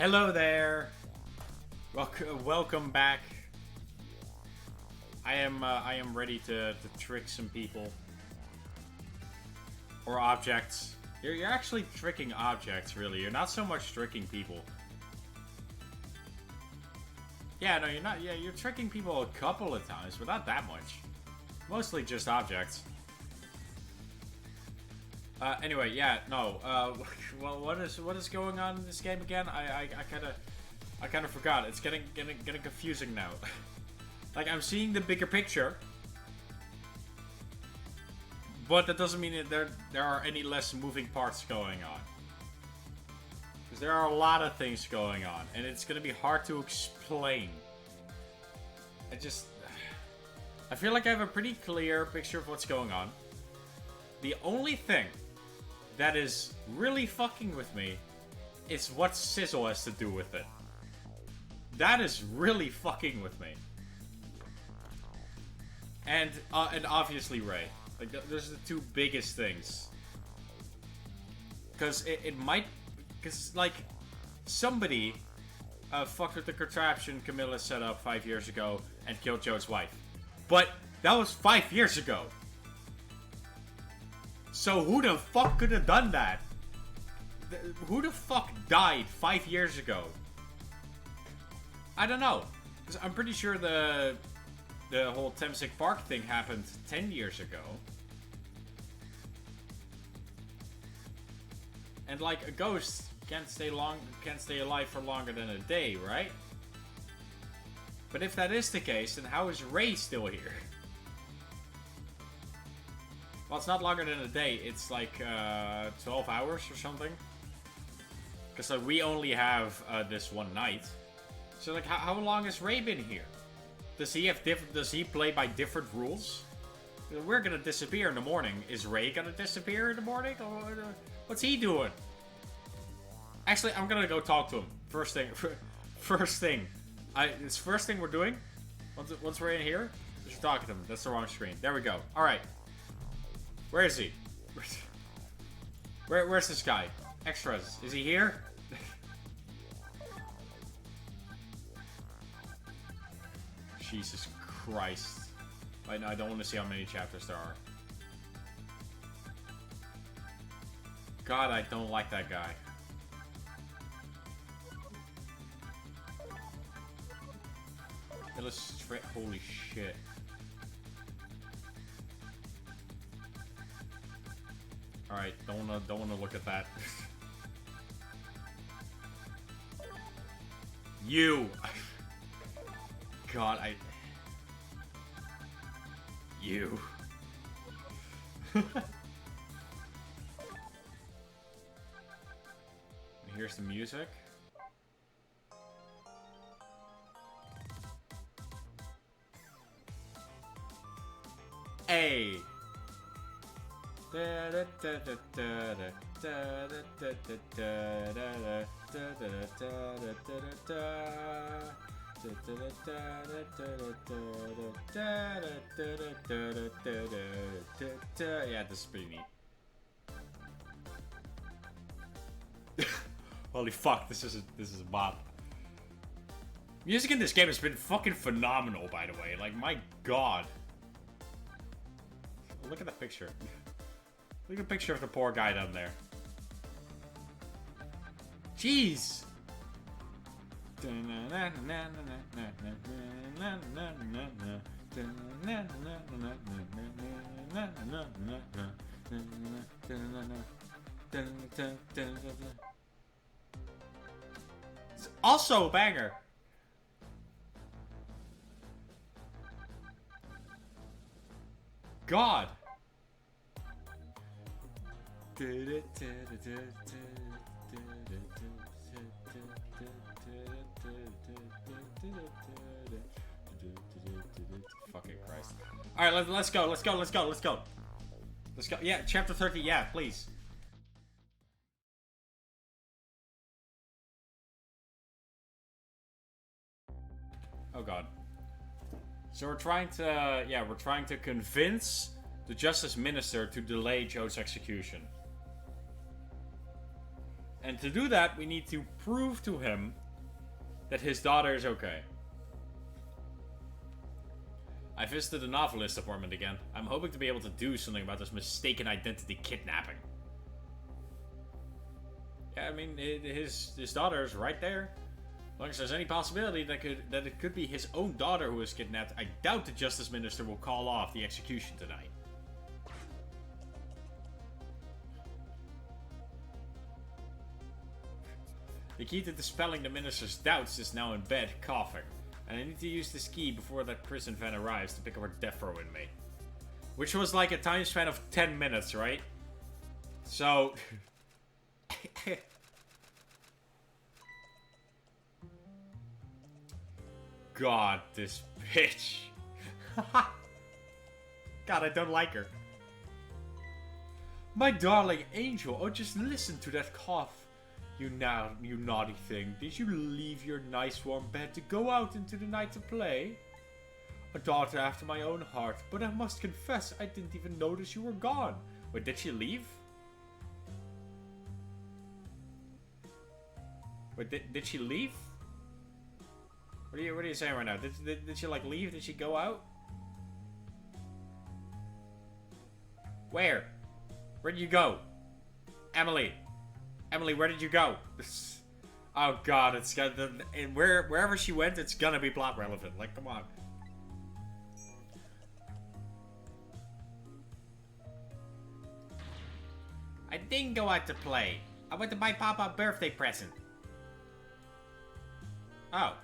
Hello there. Welcome back. I am ready to trick some people or objects. You're actually tricking objects, really. You're not so much tricking people. Yeah, no, you're not. Yeah, you're tricking people a couple of times, but not that much. Mostly just objects. Anyway, yeah, no. Well, what is going on in this game again? I kind of forgot. It's getting confusing now. Like, I'm seeing the bigger picture, but that doesn't mean that there are any less moving parts going on. Because there are a lot of things going on, and it's gonna be hard to explain. I feel like I have a pretty clear picture of what's going on. The only thing that is really fucking with me is what Sizzle has to do with it. That is really fucking with me. And obviously Ray. Like, those are the two biggest things. Because it might... Because, like, somebody fucked with the contraption Camilla set up 5 years ago and killed Joe's wife. But that was 5 years ago. So who the fuck could have done that? Who the fuck died 5 years ago? I don't know. Because I'm pretty sure the whole Temsic Park thing happened 10 years ago. And like, a ghost can't stay alive for longer than a day, right? But if that is the case, then how is Ray still here? Well, it's not longer than a day. It's like 12 hours or something. Because we only have this one night. So like, how long has Ray been here? Does he play by different rules? We're gonna disappear in the morning. Is Ray gonna disappear in the morning? Or what's he doing? Actually, I'm gonna go talk to him. First thing. It's first thing we're doing. Once we're in here, we're talking to him. That's the wrong screen. There we go. All right. Where is he? Where's this guy? Extras. Is he here? Jesus Christ. I don't want to see how many chapters there are. God, I don't like that guy. Illustrate. Holy shit. Alright, don't wanna look at that. You! God, You. Here's the music. Hey! Yeah, this is pretty neat. Holy fuck, this is a bop. Music in this game has been fucking phenomenal, by the way. Like, my god. Look at the picture. Look at the picture of the poor guy down there. Jeez! It's also a banger. God. Fucking Christ. Alright, let's go. Let's go. Yeah, chapter 30, yeah, please. Oh god. So we're trying to convince the Justice Minister to delay Joe's execution. And to do that, we need to prove to him that his daughter is okay. I visited the novelist apartment again. I'm hoping to be able to do something about this mistaken identity kidnapping. Yeah, I mean, his daughter is right there. As long as there's any possibility that it could be his own daughter who was kidnapped, I doubt the Justice Minister will call off the execution tonight. The key to dispelling the Minister's doubts is now in bed, coughing. And I need to use this key before that prison van arrives to pick up our death row inmate. Which was like a time span of 10 minutes, right? So... God, this bitch. God, I don't like her. My darling angel, oh, just listen to that cough. You naughty thing. Did you leave your nice warm bed to go out into the night to play? A daughter after my own heart, but I must confess I didn't even notice you were gone. Wait, did she leave? Wait, did she leave? What are you saying right now? Did she like leave? Did she go out? Where? Where did you go? Emily! Emily, where did you go? Oh god, it's gonna... And wherever she went, it's gonna be plot relevant. Like, come on. I didn't go out to play. I went to buy Papa a birthday present. Oh.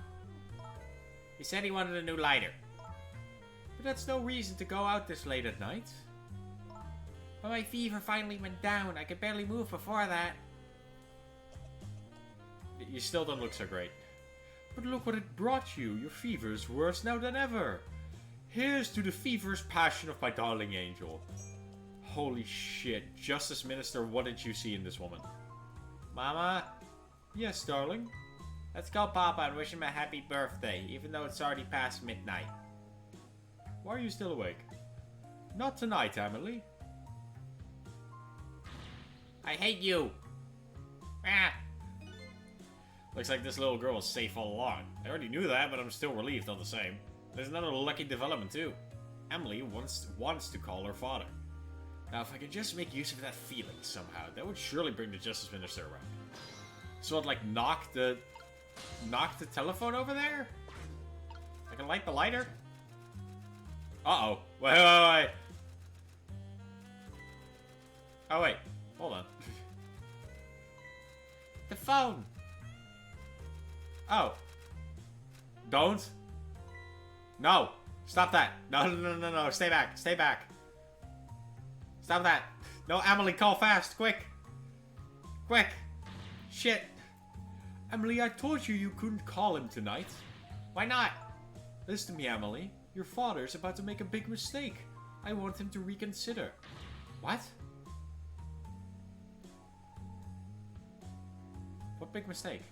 He said he wanted a new lighter. But that's no reason to go out this late at night. But my fever finally went down. I could barely move before that. You still don't look so great. But look what it brought you. Your fever is worse now than ever. Here's to the feverish passion of my darling angel. Holy shit. Justice Minister, what did you see in this woman? Mama? Yes, darling? Let's call Papa and wish him a happy birthday, even though it's already past midnight. Why are you still awake? Not tonight, Emily. I hate you. Ah. Looks like this little girl is safe all along. I already knew that, but I'm still relieved all the same. There's another lucky development too. Emily wants to call her father. Now, if I could just make use of that feeling somehow, that would surely bring the Justice Minister around. So I'd like knock the telephone over there? I can light the lighter? Uh-oh. Wait. Oh, wait. Hold on. The phone! Oh. Don't. No. Stop that. No. Stay back. Stay back. Stop that. No, Emily, call fast. Quick. Quick. Shit. Emily, I told you you couldn't call him tonight. Why not? Listen to me, Emily. Your father's about to make a big mistake. I want him to reconsider. What? What big mistake?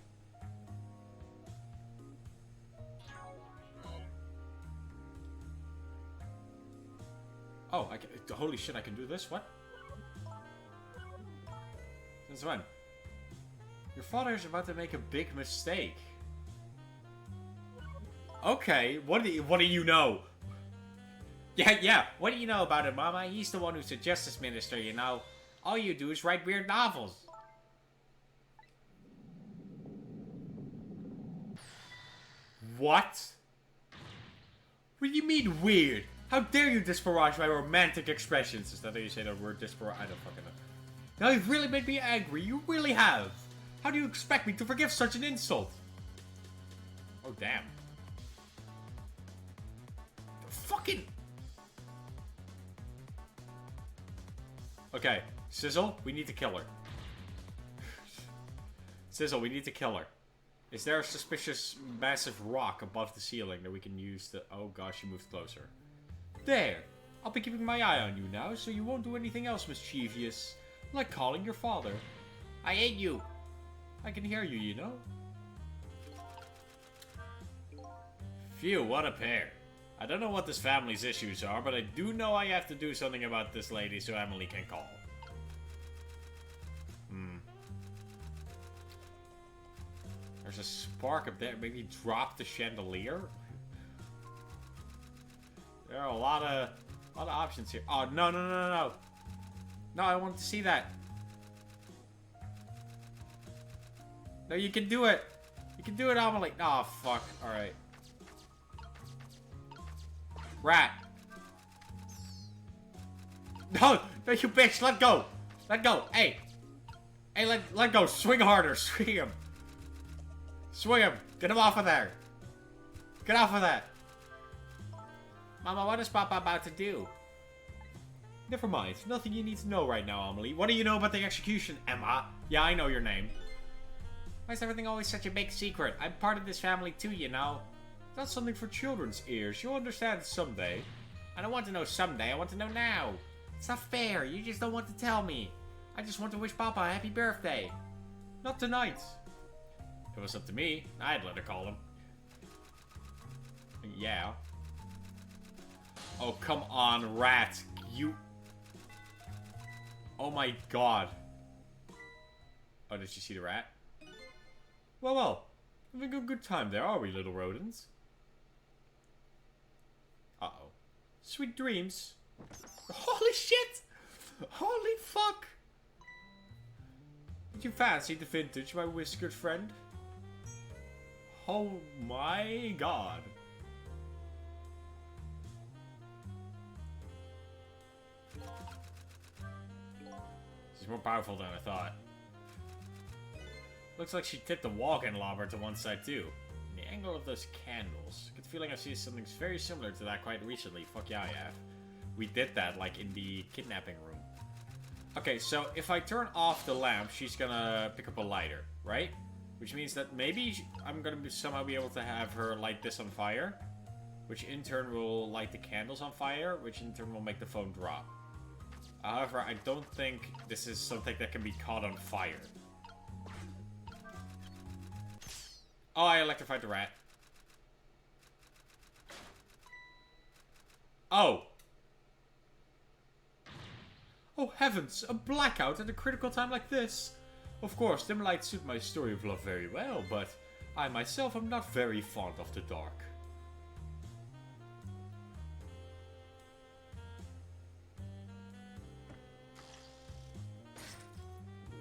Oh, holy shit, I can do this? What? Since when? Your father is about to make a big mistake. Okay, what do you know? Yeah, what do you know about him, Mama? He's the one who's the Justice Minister, you know. All you do is write weird novels. What? What do you mean weird? How dare you disparage my romantic expressions? Is that how you say that word, disparage? I don't fucking know. Now you've really made me angry. You really have. How do you expect me to forgive such an insult? Oh, damn. Fucking... Okay, Sizzle, we need to kill her. Sizzle, we need to kill her. Is there a suspicious massive rock above the ceiling that we can use to... Oh gosh, she moved closer. There! I'll be keeping my eye on you now, so you won't do anything else mischievous. Like calling your father. I hate you! I can hear you, you know? Phew, what a pair. I don't know what this family's issues are, but I do know I have to do something about this lady so Emily can call. There's a spark up there. Maybe drop the chandelier? There are a lot of options here. Oh, no, no, no, no, no. No, I want to see that. No, you can do it. You can do it, Amelie. Oh, fuck. Alright. Rat. No, no, you bitch. Let go. Let go. Hey. Hey, let go. Swing harder. Swing him. Swing him. Get him off of there. Get off of that. Mama, what is Papa about to do? Never mind. Nothing you need to know right now, Amelie. What do you know about the execution, Emma? Yeah, I know your name. Why is everything always such a big secret? I'm part of this family too, you know. That's something for children's ears. You'll understand someday. I don't want to know someday. I want to know now. It's not fair. You just don't want to tell me. I just want to wish Papa a happy birthday. Not tonight. If it was up to me, I'd let her call him. Yeah. Oh, come on, rat. You... Oh my god. Oh, did you see the rat? Well, well. Having a good time there, are we, little rodents? Uh-oh. Sweet dreams. Holy shit! Holy fuck! Did you fancy the vintage, my whiskered friend? Oh my god. She's more powerful than I thought. Looks like she tipped the walk-in lobber to one side too. In the angle of those candles. I get the feeling I've seen something very similar to that quite recently. Fuck yeah, I have. We did that, like, in the kidnapping room. Okay, so if I turn off the lamp, she's gonna pick up a lighter, right? Which means that maybe I'm gonna somehow be able to have her light this on fire. Which in turn will light the candles on fire, which in turn will make the phone drop. However, I don't think this is something that can be caught on fire. Oh, I electrified the rat. Oh! Oh heavens, a blackout at a critical time like this! Of course, dim lights suit my story of love very well, but I myself am not very fond of the dark.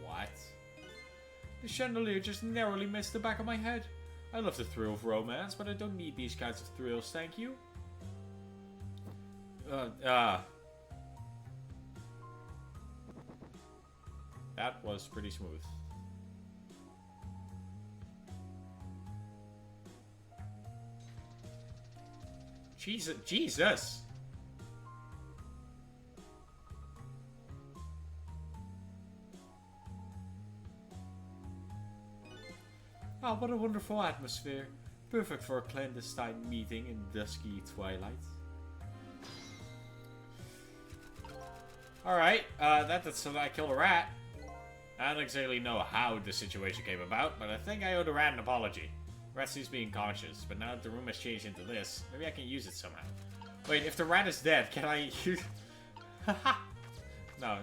What? The chandelier just narrowly missed the back of my head. I love the thrill of romance, but I don't need these kinds of thrills, thank you. That was pretty smooth. Jesus! Ah, what a wonderful atmosphere. Perfect for a clandestine meeting in dusky twilight. Alright, that's so that I killed a rat. I don't exactly know how the situation came about, but I think I owe the rat an apology. Rat seems being cautious, but now that the room has changed into this, maybe I can use it somehow. Wait, if the rat is dead, can I use... No,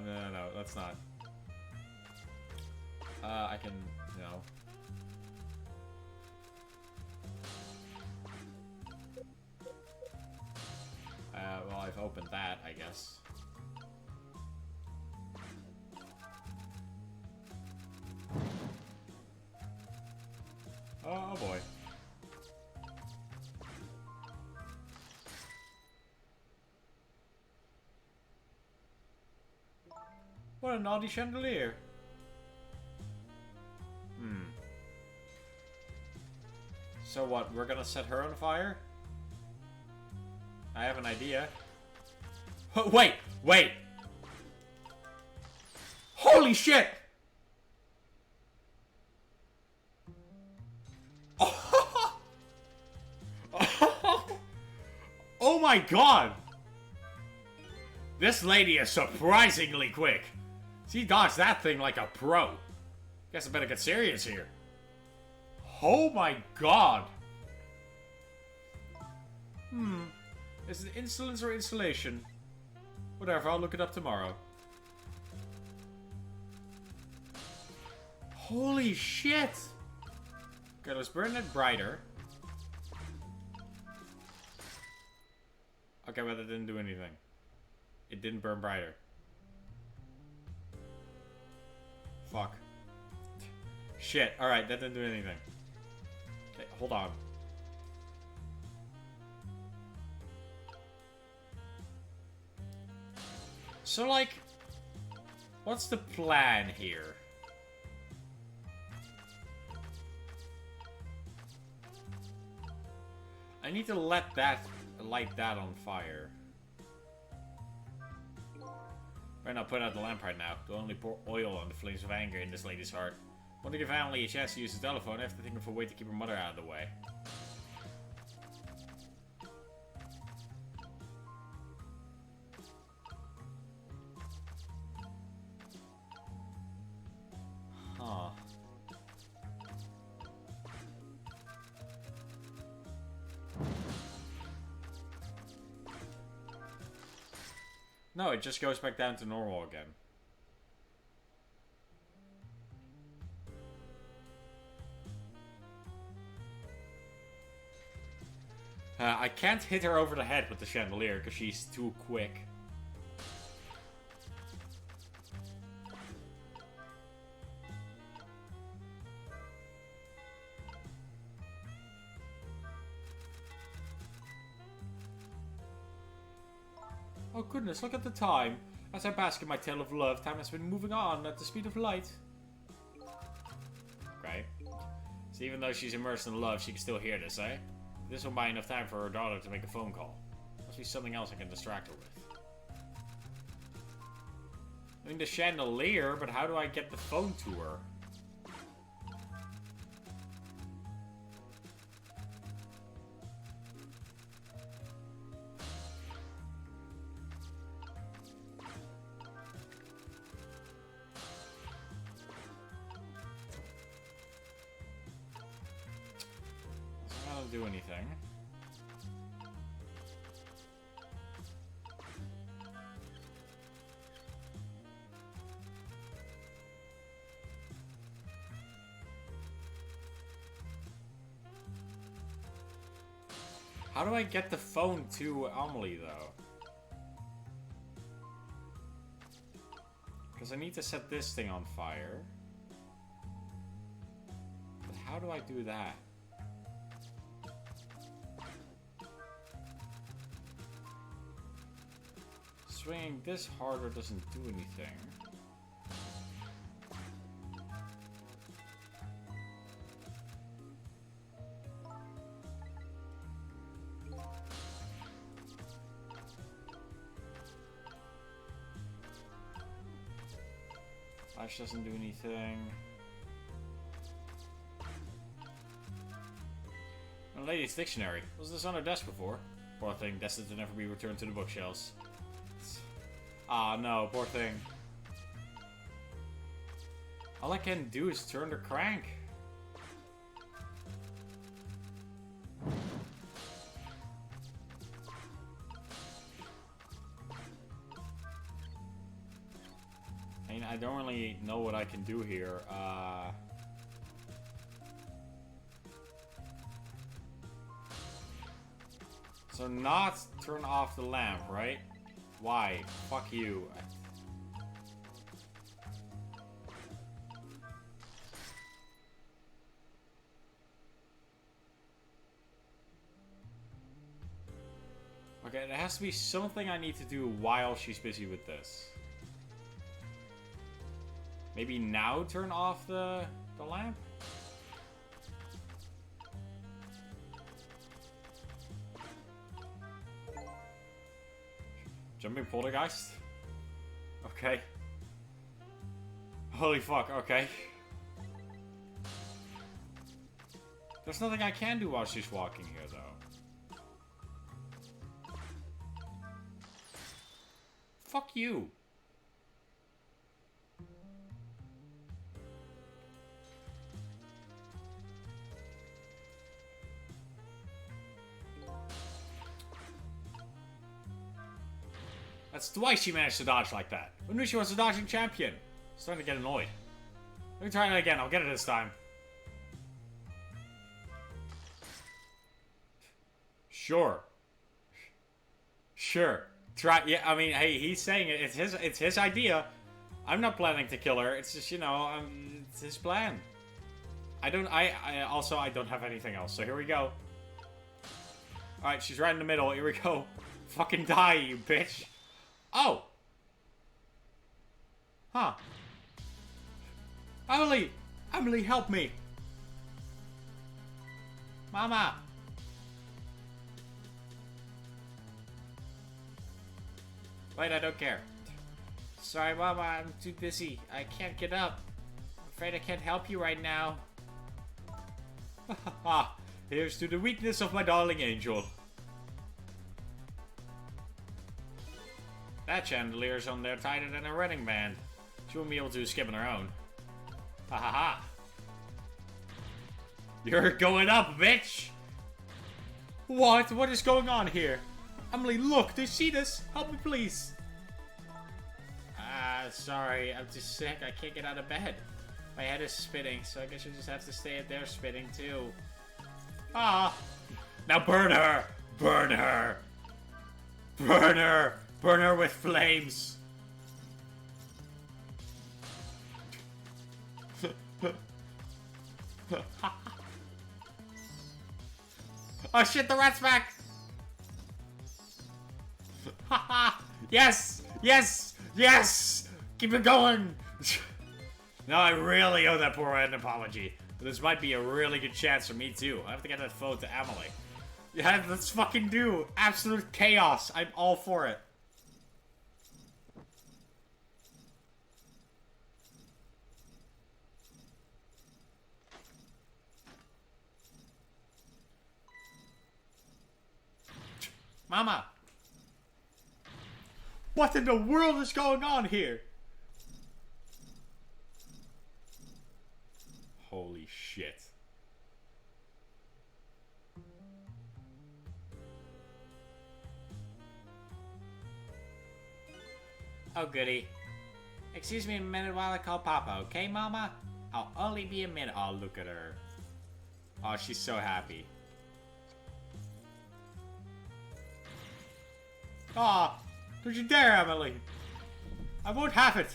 that's not. I can... no. Well, I've opened that, I guess. Oh boy. What a naughty chandelier. So what, we're gonna set her on fire? I have an idea. Oh, wait! Wait! Holy shit! Oh my god! This lady is surprisingly quick. She dodged that thing like a pro. Guess I better get serious here. Oh my god! Is it insolence or installation? Whatever, I'll look it up tomorrow. Holy shit! Okay, let's burn it brighter. Okay, but it didn't do anything. It didn't burn brighter. Fuck. Shit. Alright, that didn't do anything. Okay, hold on. So, like, what's the plan here? I need to light that on fire. Better not put out the lamp right now. Don't only pour oil on the flames of anger in this lady's heart. Want to give family a chance to use the telephone. I have to think of a way to keep her mother out of the way. Huh. No, it just goes back down to normal again. I can't hit her over the head with the chandelier because she's too quick. Oh goodness, look at the time. As I bask in my tale of love, time has been moving on at the speed of light. Okay. So even though she's immersed in love, she can still hear this, eh? This will buy enough time for her daughter to make a phone call. Must be something else I can distract her with. I mean, the chandelier, but how do I get the phone to her? Do anything. How do I get the phone to Amelie though? Because I need to set this thing on fire. But how do I do that? Swinging this harder doesn't do anything. Flash doesn't do anything. A lady's dictionary. Was this on her desk before? Poor thing, destined to never be returned to the bookshelves. Ah, no, poor thing. All I can do is turn the crank. I mean, I don't really know what I can do here. So not turn off the lamp, right? Why? Fuck you. Okay, there has to be something I need to do while she's busy with this. Maybe now turn off the lamp? Jumping poltergeist? Okay. Holy fuck, okay. There's nothing I can do while she's walking here, though. Fuck you. That's twice she managed to dodge like that. Who knew she was a dodging champion? Starting to get annoyed. Let me try it again. I'll get it this time. Sure. Sure. Try. Yeah, I mean, hey, he's saying it. It's his idea. I'm not planning to kill her. It's just, it's his plan. I don't have anything else. So here we go. Alright, she's right in the middle. Here we go. Fucking die, you bitch. Oh. Huh. Emily! Emily, help me! Mama! Wait, I don't care. Sorry, Mama, I'm too busy. I can't get up. I'm afraid I can't help you right now. Ah, here's to the weakness of my darling angel. That chandelier's on there tighter than a running band. She won't be able to skip on her own. Ha ha ha. You're going up, bitch! What? What is going on here? Emily, look! Do you see this? Help me, please! Sorry. I'm too sick. I can't get out of bed. My head is spinning, so I guess you just have to stay up there spinning, too. Ah! Now burn her! Burn her! Burn her! Burn her with flames! Oh shit, the rat's back! Yes! Yes! Yes! Keep it going! Now I really owe that poor rat an apology. But this might be a really good chance for me too. I have to get that phone to Emily. Yeah, let's fucking do absolute chaos. I'm all for it. Mama! What in the world is going on here? Holy shit. Oh, goody. Excuse me a minute while I call Papa, okay, Mama? I'll only be a minute. Oh, look at her. Oh, she's so happy. Aw, oh, don't you dare, Emily. I won't have it.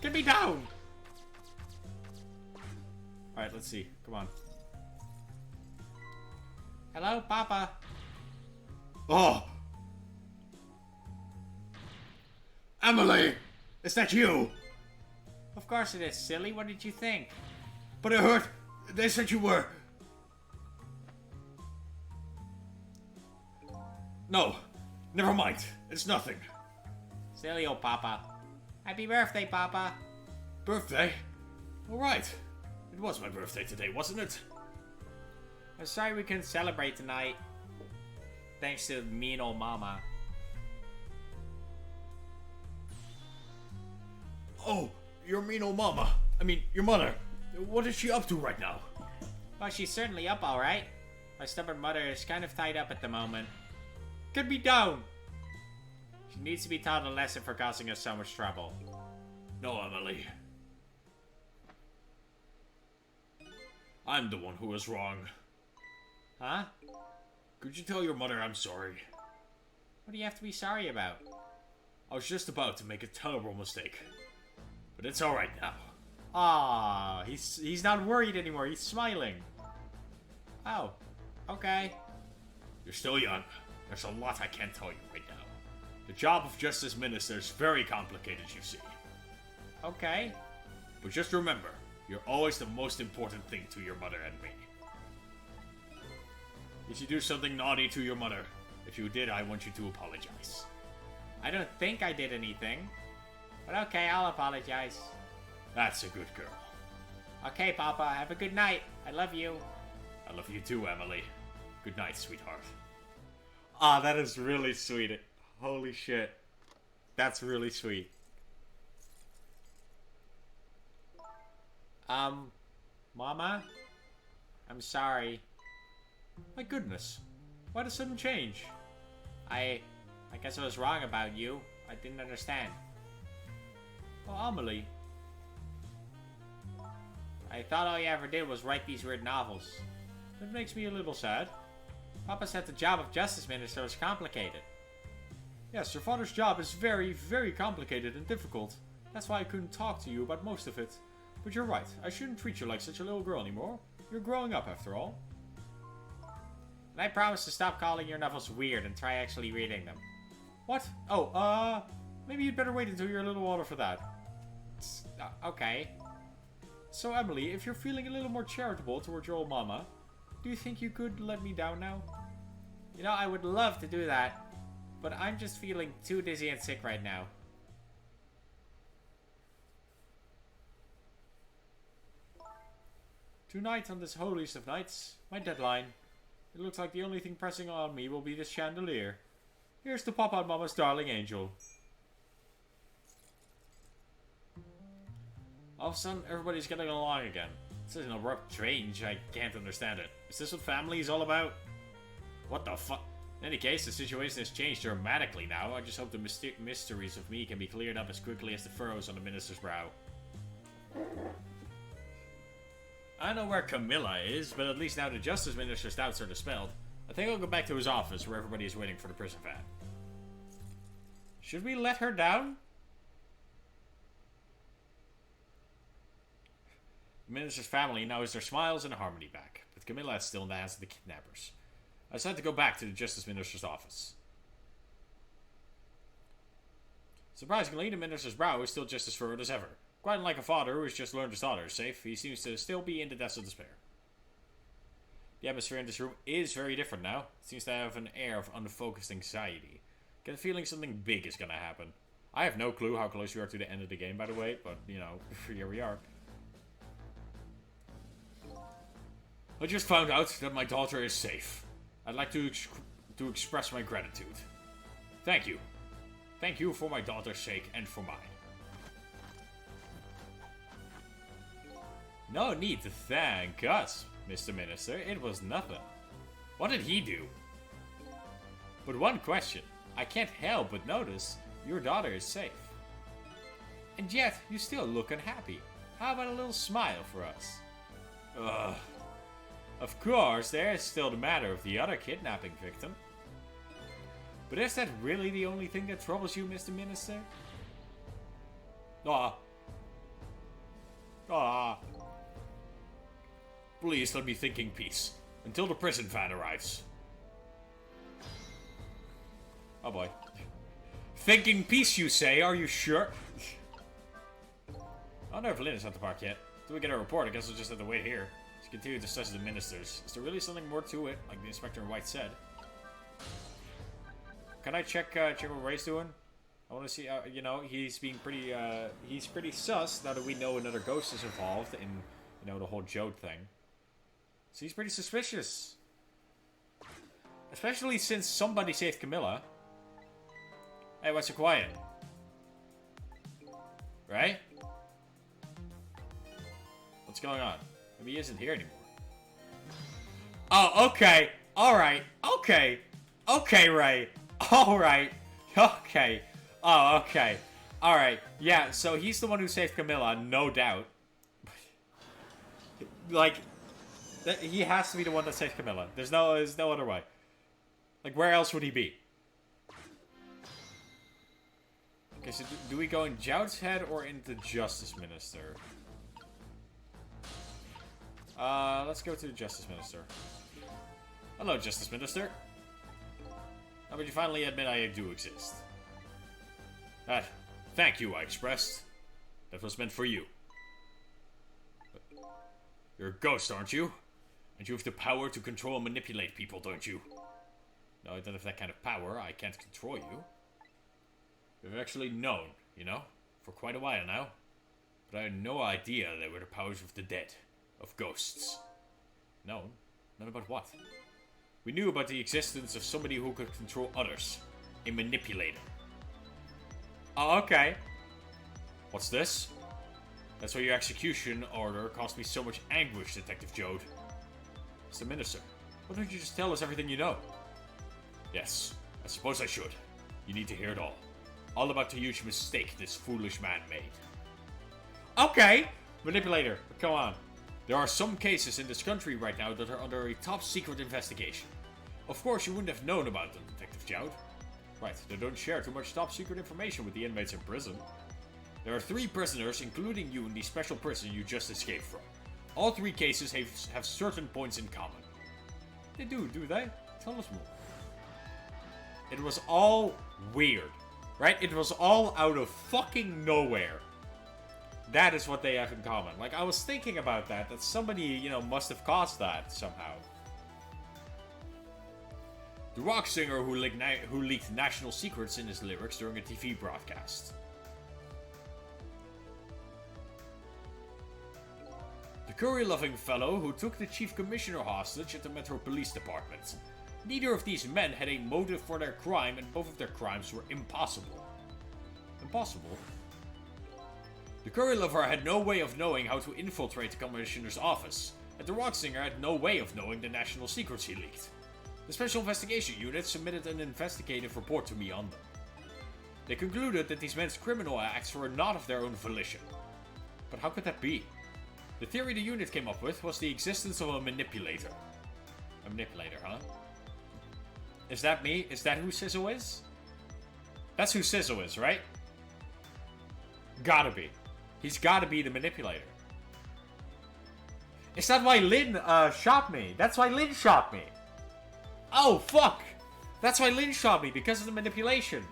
Get me down. Alright, let's see. Come on. Hello, Papa. Oh! Emily! Is that you? Of course it is, silly. What did you think? But it hurt. They said you were. No. Never mind. It's nothing. Silly old Papa. Happy birthday, Papa. Birthday? Alright. It was my birthday today, wasn't it? I'm sorry we couldn't celebrate tonight. Thanks to mean old Mama. Oh, your mean old Mama. I mean, your mother. What is she up to right now? Well, she's certainly up alright. My stubborn mother is kind of tied up at the moment. Get me down! She needs to be taught a lesson for causing us so much trouble. No, Emily. I'm the one who was wrong. Huh? Could you tell your mother I'm sorry? What do you have to be sorry about? I was just about to make a terrible mistake. But it's alright now. Ah, he's not worried anymore. He's smiling. Oh, okay. You're still young. There's a lot I can't tell you right now. The job of Justice Minister is very complicated, you see. Okay. But just remember, you're always the most important thing to your mother and me. Did you do something naughty to your mother? If you did, I want you to apologize. I don't think I did anything. But okay, I'll apologize. That's a good girl. Okay, Papa, have a good night. I love you. I love you too, Emily. Good night, sweetheart. Ah, that is really sweet. Holy shit. That's really sweet. Mama? I'm sorry. My goodness. What a sudden change. I guess I was wrong about you. I didn't understand. Oh, Emily. I thought all you ever did was write these weird novels. That makes me a little sad. Papa said the job of Justice Minister was complicated. Yes, your father's job is very, very complicated and difficult. That's why I couldn't talk to you about most of it. But you're right, I shouldn't treat you like such a little girl anymore. You're growing up after all. And I promise to stop calling your novels weird and try actually reading them. What? Oh, maybe you'd better wait until you're a little older for that. Okay. So Emily, if you're feeling a little more charitable towards your old mama, do you think you could let me down now? You know, I would love to do that, but I'm just feeling too dizzy and sick right now. Tonight on this holiest of nights, my deadline. It looks like the only thing pressing on me will be this chandelier. Here's to Papa and Mama's darling angel. All of a sudden, everybody's getting along again. This is an abrupt change. I can't understand it. Is this what family is all about? What the fuck? In any case, the situation has changed dramatically now. I just hope the mysteries of me can be cleared up as quickly as the furrows on the minister's brow. I know where Camilla is, but at least now the Justice Minister's doubts are dispelled. I think I'll go back to his office where everybody is waiting for the prison van. Should we let her down? The minister's family now has their smiles and harmony back, but Camilla is still in the hands of the kidnappers. I decided to go back to the Justice Minister's office. Surprisingly, the minister's brow is still just as furrowed as ever. Quite unlike a father who has just learned his daughter is safe, he seems to still be in the depths of despair. The atmosphere in this room is very different now. It seems to have an air of unfocused anxiety. I get the feeling something big is gonna happen. I have no clue how close we are to the end of the game, by the way, but, you know, here we are. I just found out that my daughter is safe. I'd like to express my gratitude. Thank you. Thank you for my daughter's sake and for mine. No need to thank us, Mr. Minister. It was nothing. What did he do? But one question. I can't help but notice your daughter is safe. And yet, you still look unhappy. How about a little smile for us? Ugh. Of course, there is still the matter of the other kidnapping victim. But is that really the only thing that troubles you, Mr. Minister? Please let me think in peace, until the prison van arrives. Oh boy. Thinking peace, you say? Are you sure? Oh no, Evelyn is not the park yet. Till we get a report, I guess we'll just have to wait here. Let's continue to discuss the ministers. Is there really something more to it, like the Inspector White said? Can I check what Ray's doing? I want to see, you know, he's being pretty, he's pretty sus now that we know another ghost is involved in, you know, the whole Jode thing. So he's pretty suspicious. Especially since somebody saved Camilla. Hey, what's so quiet? Right? What's going on? Maybe he isn't here anymore. Oh, okay. Alright. Okay. Okay, Ray. Alright. Okay. Oh, okay. Alright. Yeah, so he's the one who saved Camilla, no doubt. Like, he has to be the one that saved Camilla. There's no other way. Like, where else would he be? Okay, so do we go in Joud's head or into Justice Minister? Let's go to the Justice Minister. Hello, Justice Minister. How about you finally admit I do exist? Thank you, I expressed. That was meant for you. But you're a ghost, aren't you? And you have the power to control and manipulate people, don't you? No, I don't have that kind of power. I can't control you. We've actually known, you know, for quite a while now. But I had no idea they were the powers of the dead. Of ghosts. No, none about what? We knew about the existence of somebody who could control others. A manipulator. Oh, okay. What's this? That's why your execution order caused me so much anguish, Detective Jode. Mr. Minister, why don't you just tell us everything you know? Yes, I suppose I should. You need to hear it all. All about the huge mistake this foolish man made. Okay! Manipulator, come on. There are some cases in this country right now that are under a top secret investigation. Of course you wouldn't have known about them, Detective Joud. Right, they don't share too much top-secret information with the inmates in prison. There are 3 prisoners, including you, in the special prison you just escaped from. All 3 cases have certain points in common. They do they? Tell us more. It was all weird, right? It was all out of fucking nowhere. That is what they have in common. Like, I was thinking about that somebody, you know, must have caused that somehow. The rock singer who leaked national secrets in his lyrics during a TV broadcast. The curry-loving fellow who took the chief commissioner hostage at the Metro Police Department. Neither of these men had a motive for their crime, and both of their crimes were impossible. Impossible? The curry lover had no way of knowing how to infiltrate the commissioner's office, and the rock singer had no way of knowing the national secrets he leaked. The Special Investigation Unit submitted an investigative report to me on them. They concluded that these men's criminal acts were not of their own volition. But how could that be? The theory the unit came up with was the existence of a manipulator. A manipulator, huh? Is that me? Is that who Sizzle is? That's who Sizzle is, right? Gotta be. He's gotta be the manipulator. Is that why Lynn shot me? That's why Lynn shot me. Oh, fuck! That's why Lynn shot me, because of the manipulation.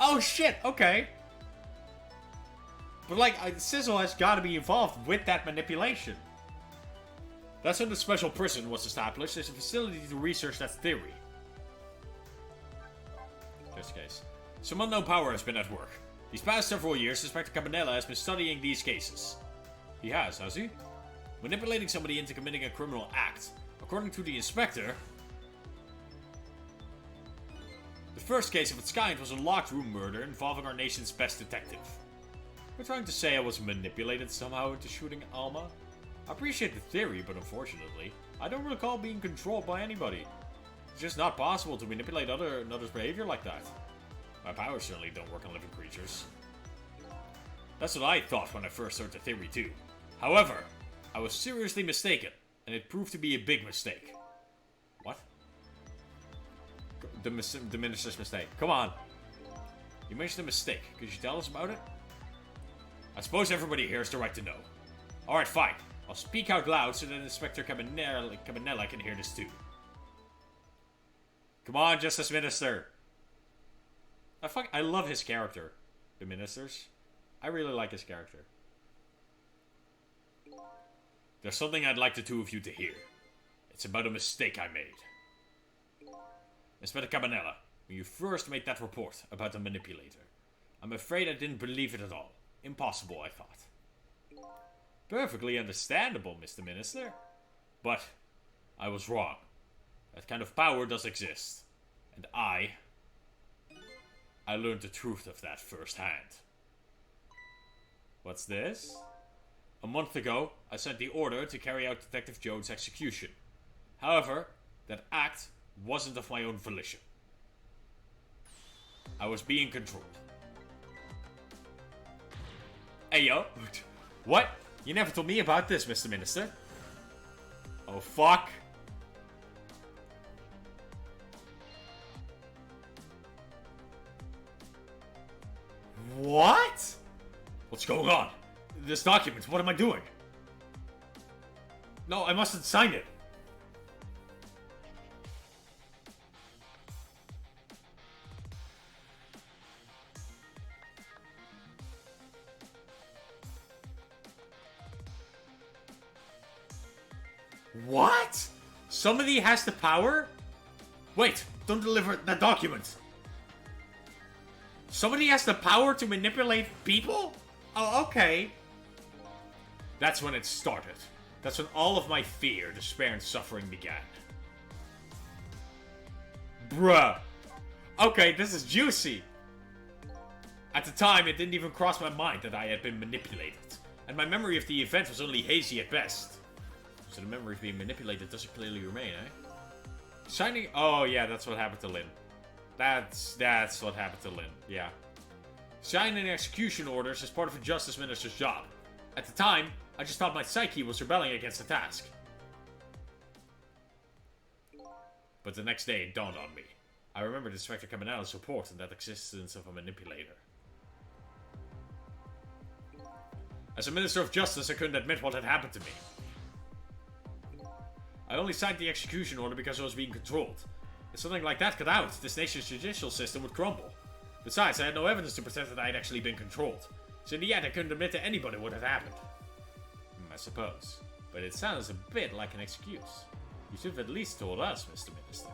Oh, shit, okay. But, like, Sizzle has gotta be involved with that manipulation. That's when the special prison was established as a facility to research that theory. Just in case. Some unknown power has been at work. These past several years, Inspector Cabanella has been studying these cases. He has he? Manipulating somebody into committing a criminal act. According to the inspector, the first case of its kind was a locked room murder involving our nation's best detective. We're trying to say I was manipulated somehow into shooting Alma? I appreciate the theory, but unfortunately, I don't recall being controlled by anybody. It's just not possible to manipulate another's behavior like that. My powers certainly don't work on living creatures. That's what I thought when I first heard the theory too. However, I was seriously mistaken, and it proved to be a big mistake. What? The minister's mistake. Come on. You mentioned a mistake. Could you tell us about it? I suppose everybody here has the right to know. Alright, fine. I'll speak out loud so that Inspector Cabanella can hear this too. Come on, Justice Minister. I love his character. The Ministers. I really like his character. There's something I'd like the two of you to hear. It's about a mistake I made. Inspector Cabanella, when you first made that report about the manipulator, I'm afraid I didn't believe it at all. Impossible, I thought. Perfectly understandable, Mr. Minister. But I was wrong. That kind of power does exist. And I learned the truth of that firsthand. What's this? A month ago, I sent the order to carry out Detective Jones' execution. However, that act wasn't of my own volition. I was being controlled. Hey, yo. What? You never told me about this, Mr. Minister. Oh, fuck. What? What's going on? This document, what am I doing? No, I mustn't sign it. What? Somebody has the power? Wait, don't deliver that document. Somebody has the power to manipulate people? Oh, okay. That's when it started. That's when all of my fear, despair, and suffering began. Bruh. Okay, this is juicy. At the time, it didn't even cross my mind that I had been manipulated. And my memory of the event was only hazy at best. So the memory of being manipulated doesn't clearly remain, eh? Signing... Oh, yeah, that's what happened to Lynn. That's what happened to Lynn, yeah. Signing execution orders is part of a Justice Minister's job. At the time, I just thought my psyche was rebelling against the task. But the next day it dawned on me. I remembered Inspector Cabanella's report and that existence of a manipulator. As a Minister of Justice, I couldn't admit what had happened to me. I only signed the execution order because I was being controlled. If something like that got out, this nation's judicial system would crumble. Besides, I had no evidence to pretend that I had actually been controlled. So in the end, I couldn't admit to anybody what had happened. I suppose. But it sounds a bit like an excuse. You should have at least told us, Mr. Minister.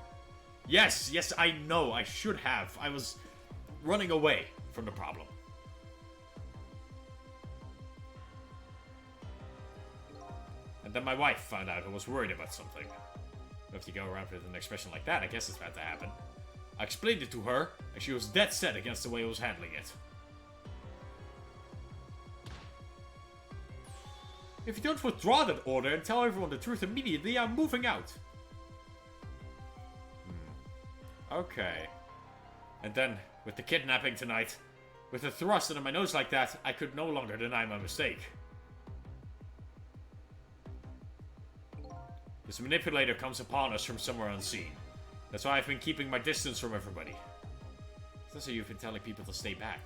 Yes, I know. I should have. I was running away from the problem. And then my wife found out I was worried about something. If you go around with an expression like that, I guess it's about to happen. I explained it to her, and she was dead set against the way I was handling it. If you don't withdraw that order and tell everyone the truth immediately, I'm moving out. Okay. And then, with the kidnapping tonight, with a thrust into my nose like that, I could no longer deny my mistake. This manipulator comes upon us from somewhere unseen. That's why I've been keeping my distance from everybody. That's how you've been telling people to stay back.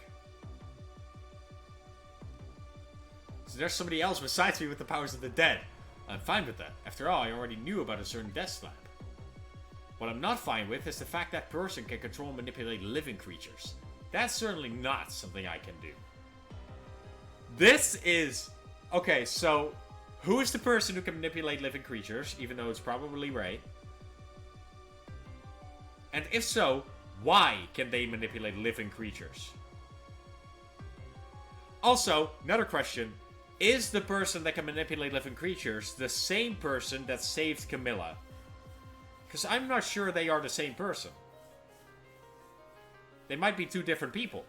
So there's somebody else besides me with the powers of the dead. I'm fine with that. After all, I already knew about a certain death slap. What I'm not fine with is the fact that person can control and manipulate living creatures. That's certainly not something I can do. This is... Okay, so... Who is the person who can manipulate living creatures, even though it's probably Ray? And if so, why can they manipulate living creatures? Also, another question. Is the person that can manipulate living creatures the same person that saved Camilla? Because I'm not sure they are the same person. They might be two different people.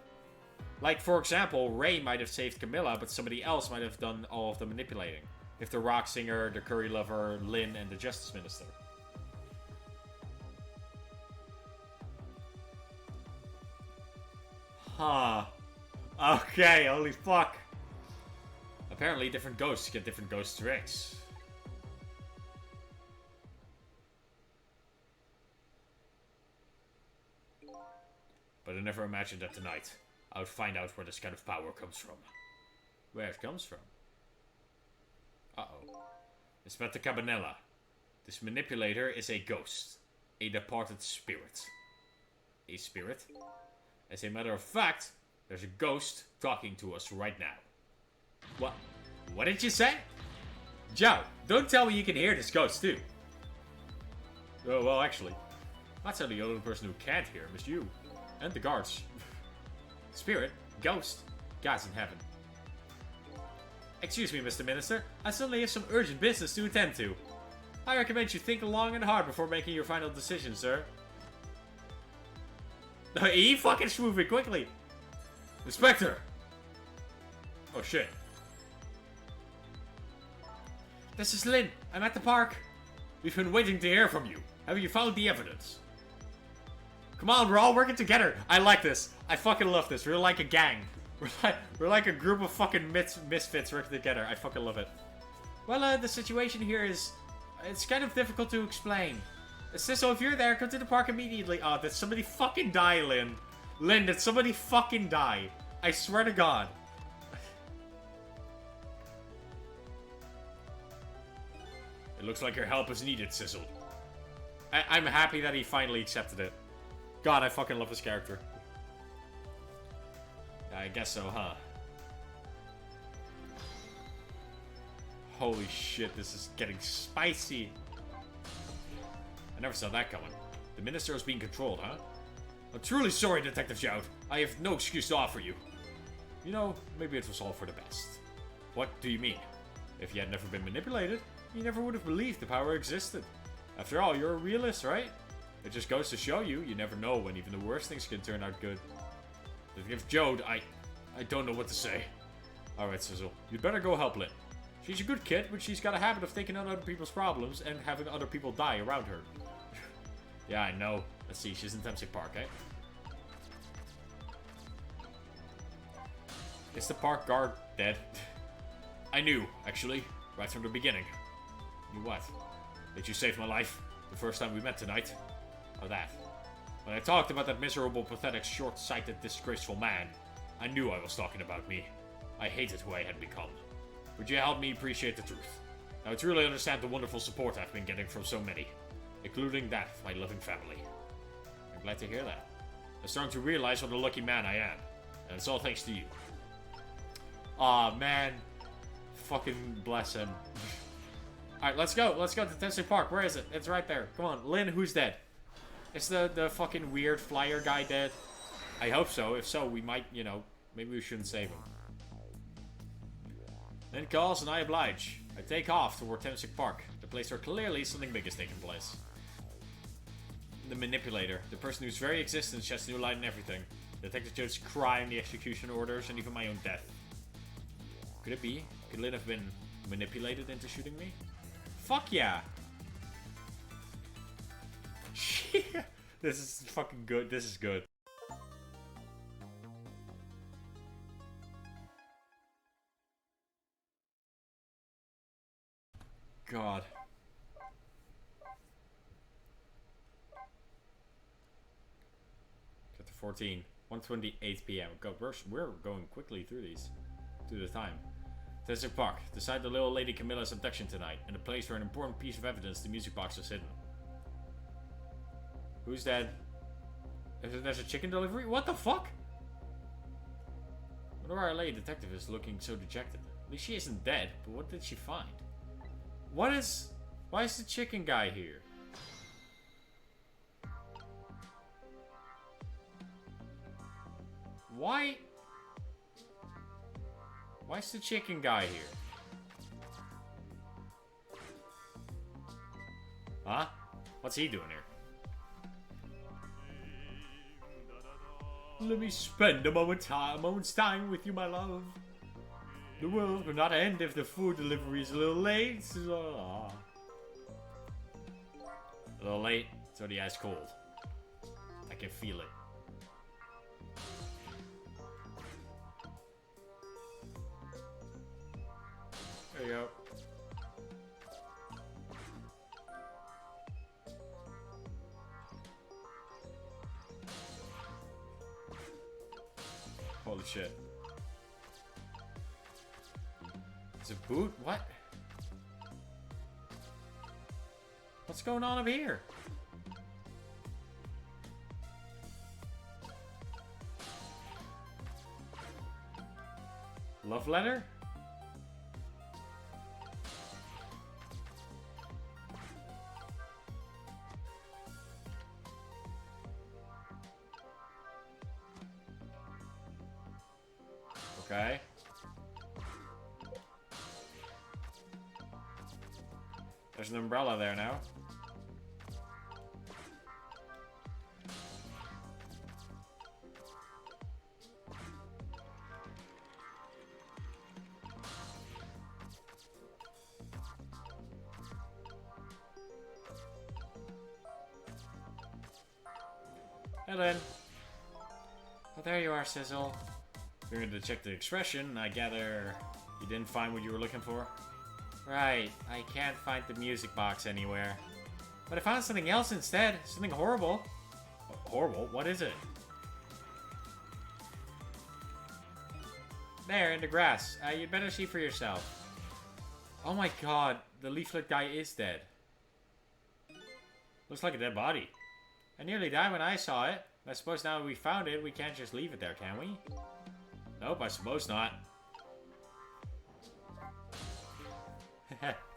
Like, for example, Ray might have saved Camilla, but somebody else might have done all of the manipulating. If the rock singer, the curry lover, Lynn, and the justice minister. Huh. Okay, holy fuck. Apparently different ghosts get different ghost tricks. But I never imagined that tonight I would find out where this kind of power comes from. Where it comes from? Uh-oh. Inspector Cabanella. This manipulator is a ghost. A departed spirit. A spirit? As a matter of fact, there's a ghost talking to us right now. What? What did you say? Joe, don't tell me you can hear this ghost too. Oh, well, actually. That's the only person who can't hear him is you. And the guards. Spirit? Ghost? God's in heaven. Excuse me, Mr. Minister. I suddenly have some urgent business to attend to. I recommend you think long and hard before making your final decision, sir. He fucking moving quickly. Inspector! Oh shit. This is Lynn. I'm at the park. We've been waiting to hear from you. Have you found the evidence? Come on, we're all working together. I like this. I fucking love this. We're like a gang. We're like a group of fucking misfits working together. I fucking love it. Well, the situation here is... It's kind of difficult to explain. So if you're there, come to the park immediately. Oh, did somebody fucking die, Lynn? Lynn, did somebody fucking die? I swear to God. It looks like your help is needed, Sizzle. I'm happy that he finally accepted it. God, I fucking love this character. I guess so, huh? Holy shit, this is getting spicy. I never saw that coming. The minister is being controlled, huh? I'm truly sorry, Detective Jout. I have no excuse to offer you. You know, maybe it was all for the best. What do you mean? If you had never been manipulated, you never would have believed the power existed. After all, you're a realist, right? It just goes to show you, you never know when even the worst things can turn out good. Detective Jode, I don't know what to say. Alright, Sizzle. You'd better go help Lynn. She's a good kid, but she's got a habit of taking on other people's problems and having other people die around her. Yeah, I know. Let's see, she's in Dempsey Park, eh? Is the park guard dead? I knew, actually, right from the beginning. Knew what? That you saved my life the first time we met tonight. Oh, that. When I talked about that miserable, pathetic, short-sighted, disgraceful man, I knew I was talking about me. I hated who I had become. Would you help me appreciate the truth? Now, I truly understand the wonderful support I've been getting from so many, including that of my loving family. I'm glad to hear that. I'm starting to realize what a lucky man I am, and it's all thanks to you. Aw, man. Fucking bless him. Alright, let's go. Let's go to Tennessee Park. Where is it? It's right there. Come on. Lynn, who's dead? Is the fucking weird flyer guy dead? I hope so. If so, we might, you know, maybe we shouldn't save him. Lynn calls and I oblige. I take off toward Tennessee Park, the place where clearly something big is taking place. The manipulator, the person whose very existence sheds new light on everything. Detective Joe's crime, the execution orders, and even my own death. Could it be? Could Lynn have been manipulated into shooting me? Fuck yeah! This is fucking good. This is good. God. Chapter 14. 1:28 p.m. God, we're going quickly through these. Through the time. Tennessee Park. Decide the little lady Camilla's abduction tonight, and a place where an important piece of evidence, the music box, is hidden. Who's dead? There's a chicken delivery? What the fuck? Wonder why our lady detective is looking so dejected. At least she isn't dead, but what did she find? What is... Why is the chicken guy here? Why... Why is the chicken guy here? Huh? What's he doing here? Let me spend a moment's time with you, my love. The world will not end if the food delivery is a little late. A little late, so the ice cold. I can feel it. There you go. Holy shit. It's a boot? What? What's going on up here? Love letter? Okay. There's an umbrella there now. Helen. Oh, there you are, Sizzle. You're going to check the expression. I gather you didn't find what you were looking for? Right. I can't find the music box anywhere. But I found something else instead. Something horrible. Horrible? What is it? There, in the grass. You'd better see for yourself. Oh my god. The leaflet guy is dead. Looks like a dead body. I nearly died when I saw it. I suppose now that we found it, we can't just leave it there, can we? Nope, I suppose not.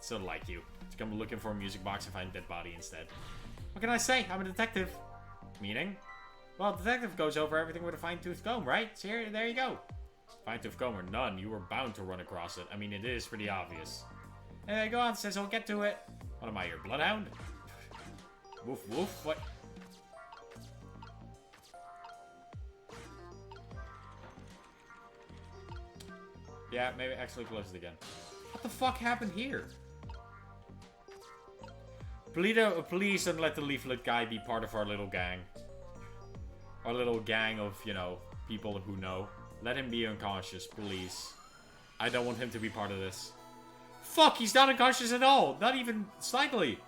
So like you. To come looking for a music box and find a dead body instead. What can I say? I'm a detective. Meaning? Well, detective goes over everything with a fine-tooth comb, right? So here, there you go. Fine-tooth comb or none, you were bound to run across it. I mean, it is pretty obvious. Hey, go on, Sizzle, get to it. What am I, your bloodhound? Woof, woof, what? Yeah, maybe actually close it again. What the fuck happened here? Please don't let the leaflet guy be part of our little gang. Our little gang of, you know, people who know. Let him be unconscious, please. I don't want him to be part of this. Fuck, he's not unconscious at all. Not even slightly.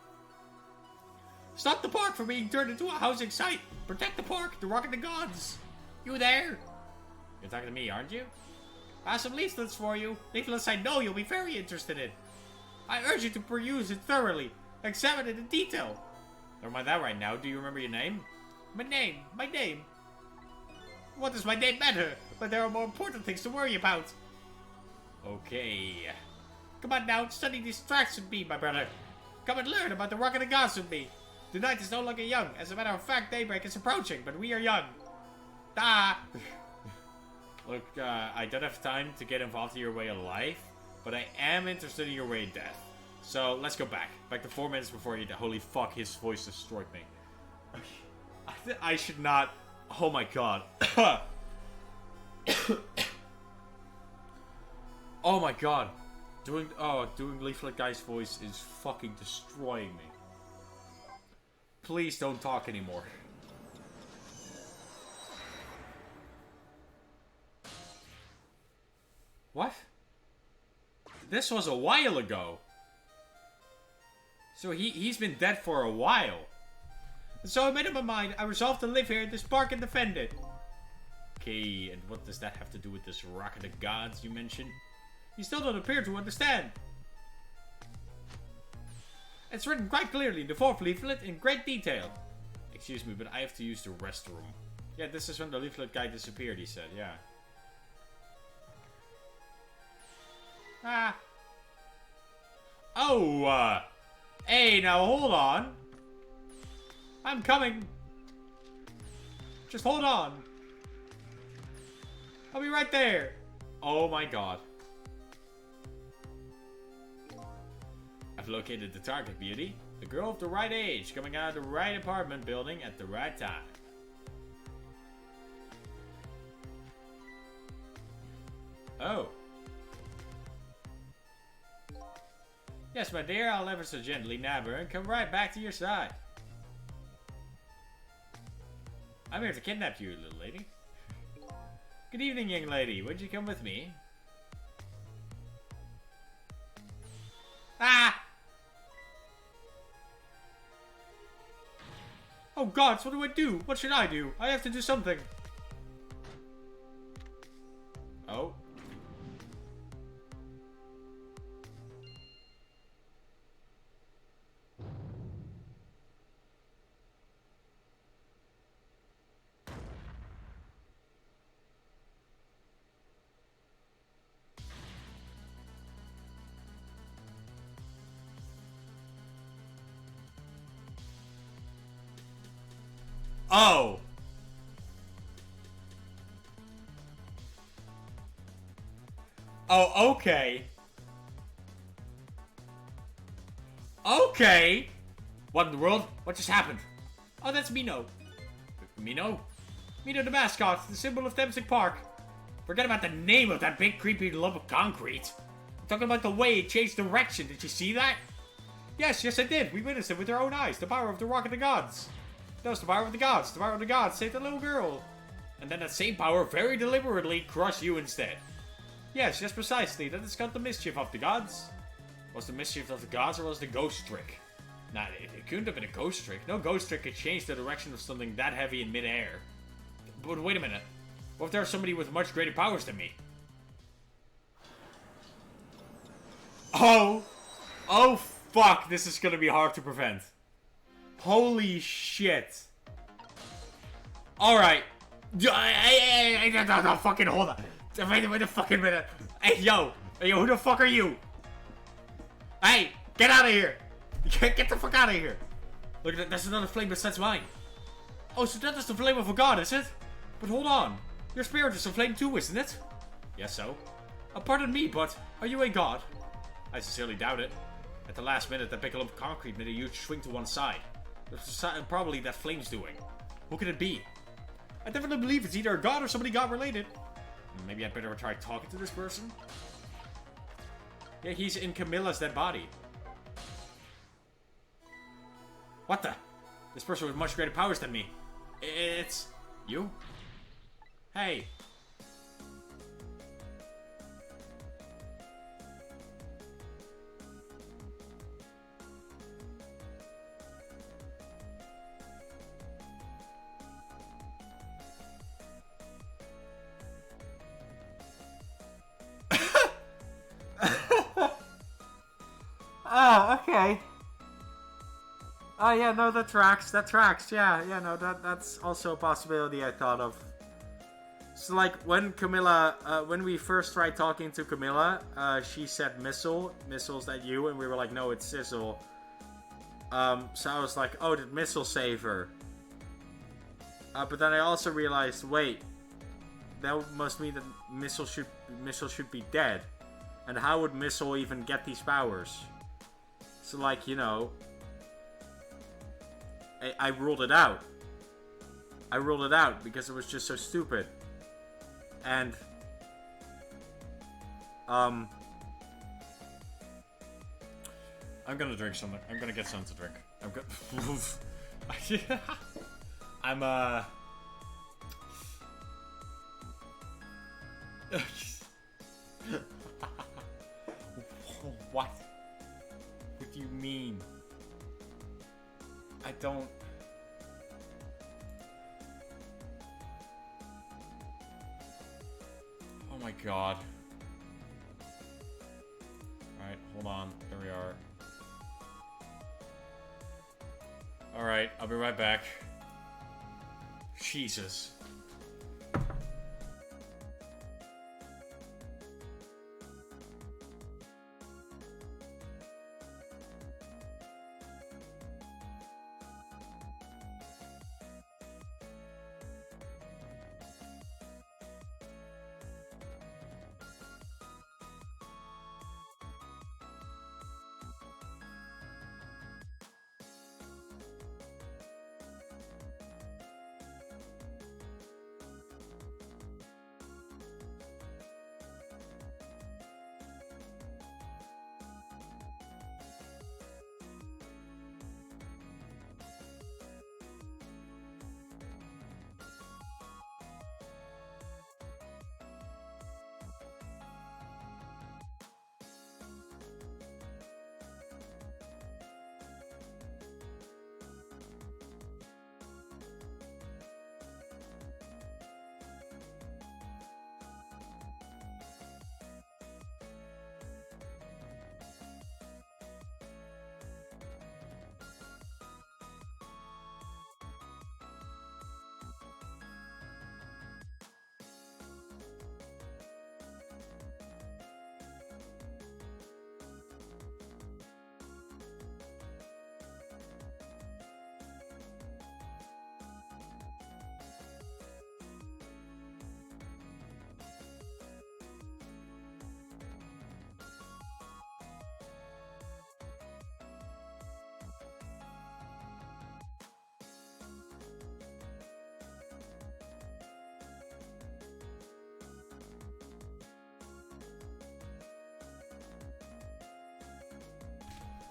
Stop the park from being turned into a housing site! Protect the park, the Rock of the Gods! You there? You're talking to me, aren't you? I have some leaflets for you. Leaflets I know you'll be very interested in. I urge you to peruse it thoroughly. Examine it in detail. Never mind that right now. Do you remember your name? My name. What does my name matter? But there are more important things to worry about. Okay. Come on now, study these tracks with me, my brother. Come and learn about the Rock of the Gods with me. The night is no longer young. As a matter of fact, daybreak is approaching, but we are young. Ah! Look, I don't have time to get involved in your way of life, but I am interested in your way of death. So, let's go back. Back to 4 minutes before you die. Holy fuck, his voice destroyed me. I should not... Oh my god. Oh my god. Doing Leaflet Guy's voice is fucking destroying me. Please don't talk anymore. What? This was a while ago. So he's been dead for a while. And so I made up my mind. I resolved to live here in this park and defend it. Okay, and what does that have to do with this Rock of the Gods you mentioned? You still don't appear to understand. It's written quite clearly in the 4th leaflet in great detail. Excuse me, but I have to use the restroom. Yeah, this is when the leaflet guy disappeared, he said, yeah. Ah. Oh, hey, now hold on. I'm coming. Just hold on. I'll be right there. Oh my god. I've located the target, beauty. The girl of the right age, coming out of the right apartment building at the right time. Oh. Yes, my dear, I'll ever so gently nab her and come right back to your side. I'm here to kidnap you, little lady. Good evening, young lady. Would you come with me? Ah! Oh gods, what do I do? What should I do? I have to do something. Oh. Oh! Oh, okay. Okay! What in the world? What just happened? Oh, that's Mino. Mino? Mino the mascot, the symbol of Temsik Park. Forget about the name of that big creepy lump of concrete. I'm talking about the way it changed direction. Did you see that? Yes, I did. We witnessed it with our own eyes. The power of the Rock of the Gods. That was the power of the gods. The power of the gods saved the little girl. And then that same power very deliberately crushed you instead. Yes, precisely. That is called the mischief of the gods. Was the mischief of the gods or was the ghost trick? Nah, it couldn't have been a ghost trick. No ghost trick could change the direction of something that heavy in midair. But wait a minute. What if there's somebody with much greater powers than me? Oh! Oh fuck, this is gonna be hard to prevent. Holy shit. Alright. Hey, no, fucking hold on. Wait a fucking minute. Hey, yo, who the fuck are you? Hey, get out of here. Get the fuck out of here. Look, that's another flame besides mine. Oh, so that is the flame of a god, is it? But hold on. Your spirit is a flame too, isn't it? Yes, so. Pardon me, but are you a god? I sincerely doubt it. At the last minute, that big lump of concrete made a huge swing to one side. That's probably that flame's doing. Who could it be? I definitely believe it's either a god or somebody god related. Maybe I'd better try talking to this person. Yeah, he's in Camilla's dead body. What the? This person with much greater powers than me. It's... you? Hey. Okay. Oh, yeah, no, that tracks. That tracks. Yeah, no, that's also a possibility I thought of. So, like, when we first tried talking to Camilla, she said missile. Missile's that you? And we were like, no, it's Sizzle. So I was like, oh, did Missile save her? But then I also realized, wait, that must mean that Missile should be dead. And how would Missile even get these powers? So, like, you know, I ruled it out. I ruled it out because it was just so stupid. And, I'm gonna drink something. I'm gonna get something to drink. I'm What? What do you mean? I don't... Oh my god. Alright, hold on. There we are. Alright, I'll be right back. Jesus.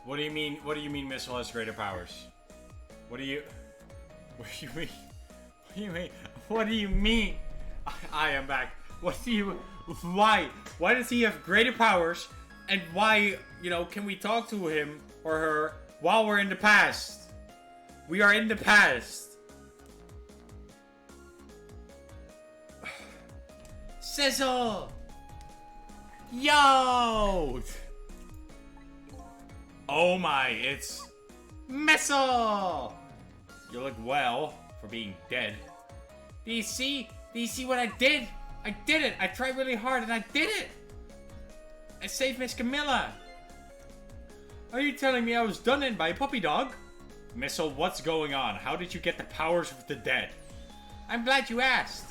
What do you mean? What do you mean Missile has greater powers? What do you mean? What do you mean? What do you mean? I am back. What do you... Why? Why does he have greater powers? And why, you know, can we talk to him or her while we're in the past? We are in the past. Sizzle! Yo! Oh my, it's Missile! You look well for being dead. Do you see? Do you see what I did? I did it! I tried really hard and I did it! I saved Miss Camilla! Are you telling me I was done in by a puppy dog? Missile, what's going on? How did you get the powers of the dead? I'm glad you asked.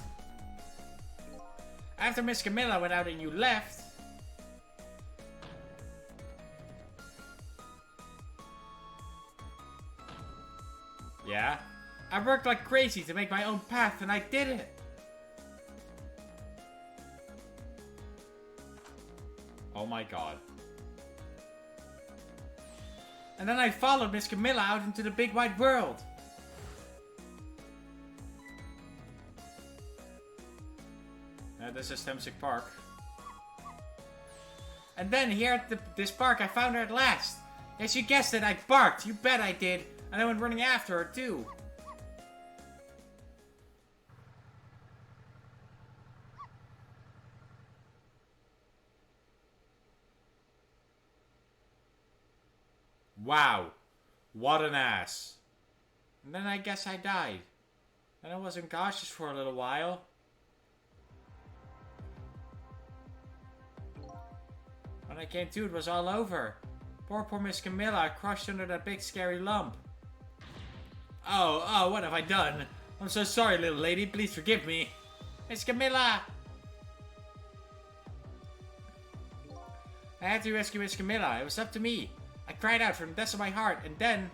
After Miss Camilla went out and you left... Yeah? I worked like crazy to make my own path and I did it! Oh my god. And then I followed Miss Camilla out into the big wide world. This is Temsic Park. And then here at this park I found her at last. Yes, you guessed it, I barked. You bet I did. And I went running after her too. Wow. What an ass. And then I guess I died. And I was unconscious for a little while. When I came to, it was all over. Poor Miss Camilla, crushed under that big scary lump. Oh, what have I done? I'm so sorry, little lady. Please forgive me. Miss Camilla! I had to rescue Miss Camilla. It was up to me. I cried out from the depths of my heart, and then...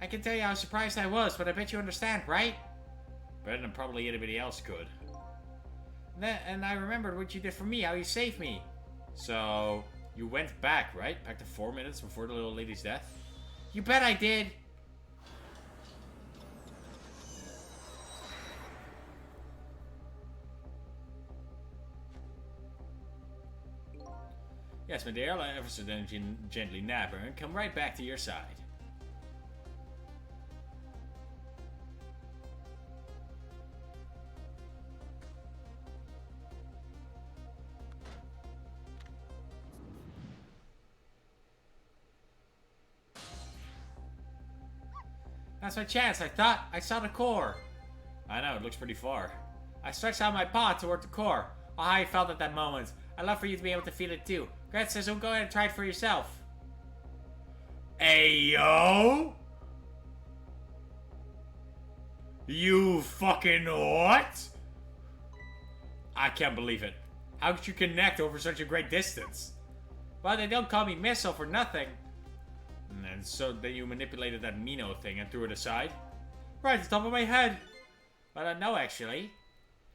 I can tell you how surprised I was, but I bet you understand, right? Better than probably anybody else could. And I remembered what you did for me, how you saved me. So, you went back, right? Back to 4 minutes before the little lady's death? You bet I did! Yes, my dear, I'll ever so gently nab her and come right back to your side. That's my chance. I thought I saw the core. I know, it looks pretty far. I stretched out my paw toward the core. Oh, how I felt at that moment. I'd love for you to be able to feel it too. Grant says, go ahead and try it for yourself. Ayo! You fucking what? I can't believe it. How could you connect over such a great distance? Well, they don't call me Missile for nothing. And so then you manipulated that Mino thing and threw it aside? Right at the top of my head. But no, actually.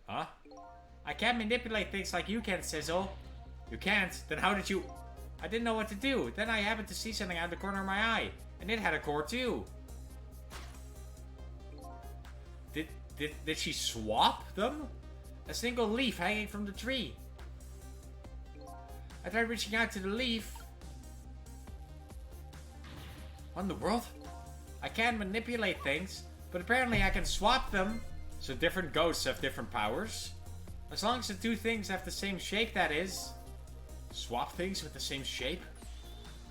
Huh? I can't manipulate things like you can, Sizzle. You can't? Then how did you... I didn't know what to do. Then I happened to see something out of the corner of my eye. And it had a core too. Did she swap them? A single leaf hanging from the tree. I tried reaching out to the leaf. What in the world? I can manipulate things, but apparently I can swap them. So different ghosts have different powers. As long as the two things have the same shape, that is. Swap things with the same shape?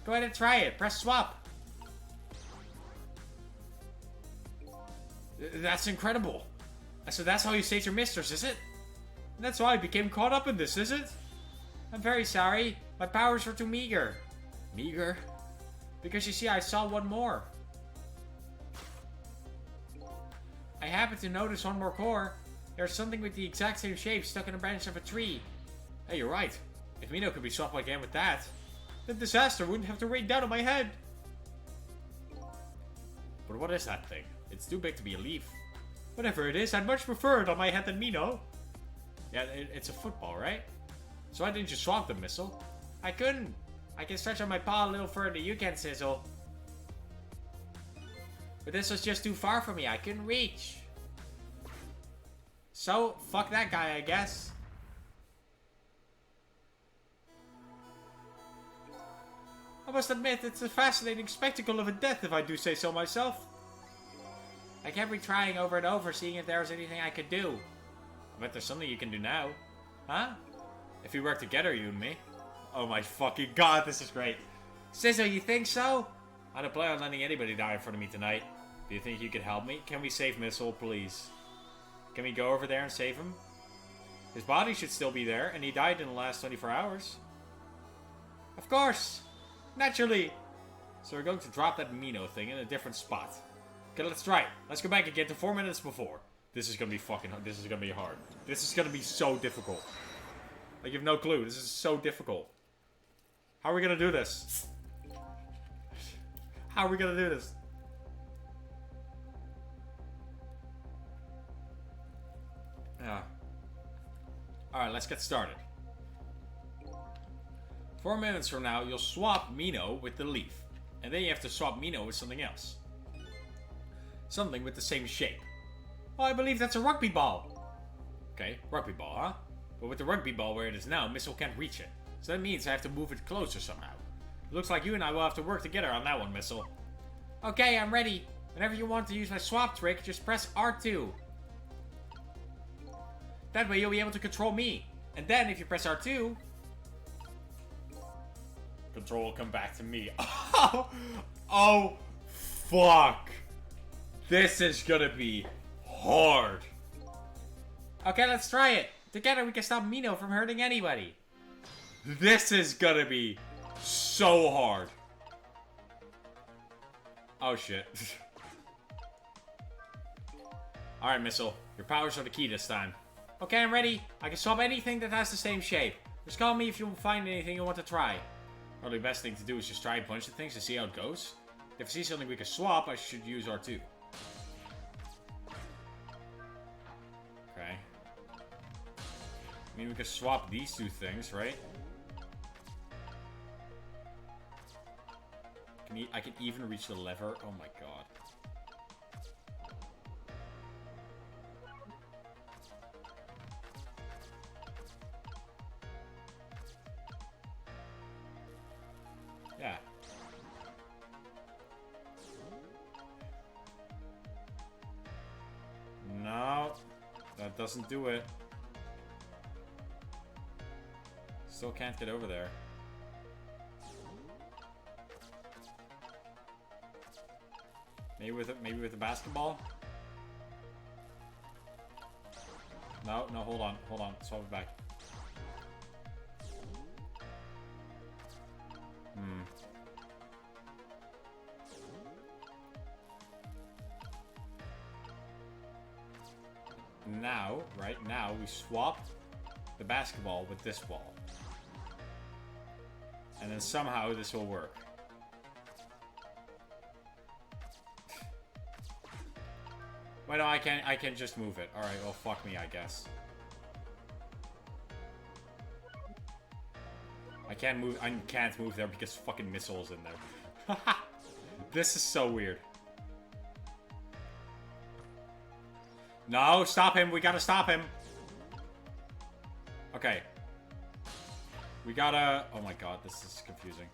Go ahead and try it. Press swap. That's incredible. So that's how you save your mistress, is it? That's why I became caught up in this, is it? I'm very sorry. My powers were too meager. Meager? Because you see, I saw one more. I happened to notice one more core. There's something with the exact same shape stuck in a branch of a tree. Hey, you're right. If Mino could be swapped again with that, the disaster wouldn't have to rain down on my head. But what is that thing? It's too big to be a leaf. Whatever it is, I'd much prefer it on my head than Mino. Yeah, it's a football, right? So why didn't you swap them, Missile? I couldn't. I can stretch out my paw a little further. You can, Sizzle. But this was just too far for me. I couldn't reach. So, fuck that guy, I guess. I must admit, it's a fascinating spectacle of a death, if I do say so myself. I kept retrying over and over, seeing if there was anything I could do. I bet there's something you can do now. Huh? If we work together, you and me. Oh my fucking god, this is great. Sizzle, you think so? I don't plan on letting anybody die in front of me tonight. Do you think you could help me? Can we save Missile, please? Can we go over there and save him? His body should still be there, and he died in the last 24 hours. Of course! Naturally! So we're going to drop that Mino thing in a different spot. Okay, let's try it. Let's go back again to 4 minutes before. This is gonna be fucking hard. This is gonna be hard. This is gonna be so difficult. Like, you have no clue. This is so difficult. How are we gonna do this? How are we gonna do this? Yeah. Alright, let's get started. 4 minutes from now, you'll swap Mino with the leaf. And then you have to swap Mino with something else. Something with the same shape. Oh, I believe that's a rugby ball. Okay, rugby ball, huh? But with the rugby ball where it is now, Missile can't reach it. So that means I have to move it closer somehow. It looks like you and I will have to work together on that one, Missile. Okay, I'm ready. Whenever you want to use my swap trick, just press R2. That way you'll be able to control me. And then if you press R2... control will come back to me. Oh, fuck. This is gonna be hard. Okay, let's try it. Together we can stop Mino from hurting anybody. This is gonna be so hard. Oh shit. Alright, Missile. Your powers are the key this time. Okay, I'm ready. I can swap anything that has the same shape. Just call me if you find anything you want to try. Probably the best thing to do is just try and punch the things to see how it goes. If I see something we can swap, I should use R2. Okay. I mean, we can swap these two things, right? I can even reach the lever. Oh my god. Yeah. No. That doesn't do it. Still can't get over there. Maybe with a basketball? No, hold on. Swap it back. Now, right now, we swapped the basketball with this ball. And then somehow this will work. Wait, no, I can just move it. Alright, well, fuck me, I guess. I can't move there because fucking missiles in there. This is so weird. No, stop him. We gotta stop him. Okay. We gotta... Oh my god, this is confusing.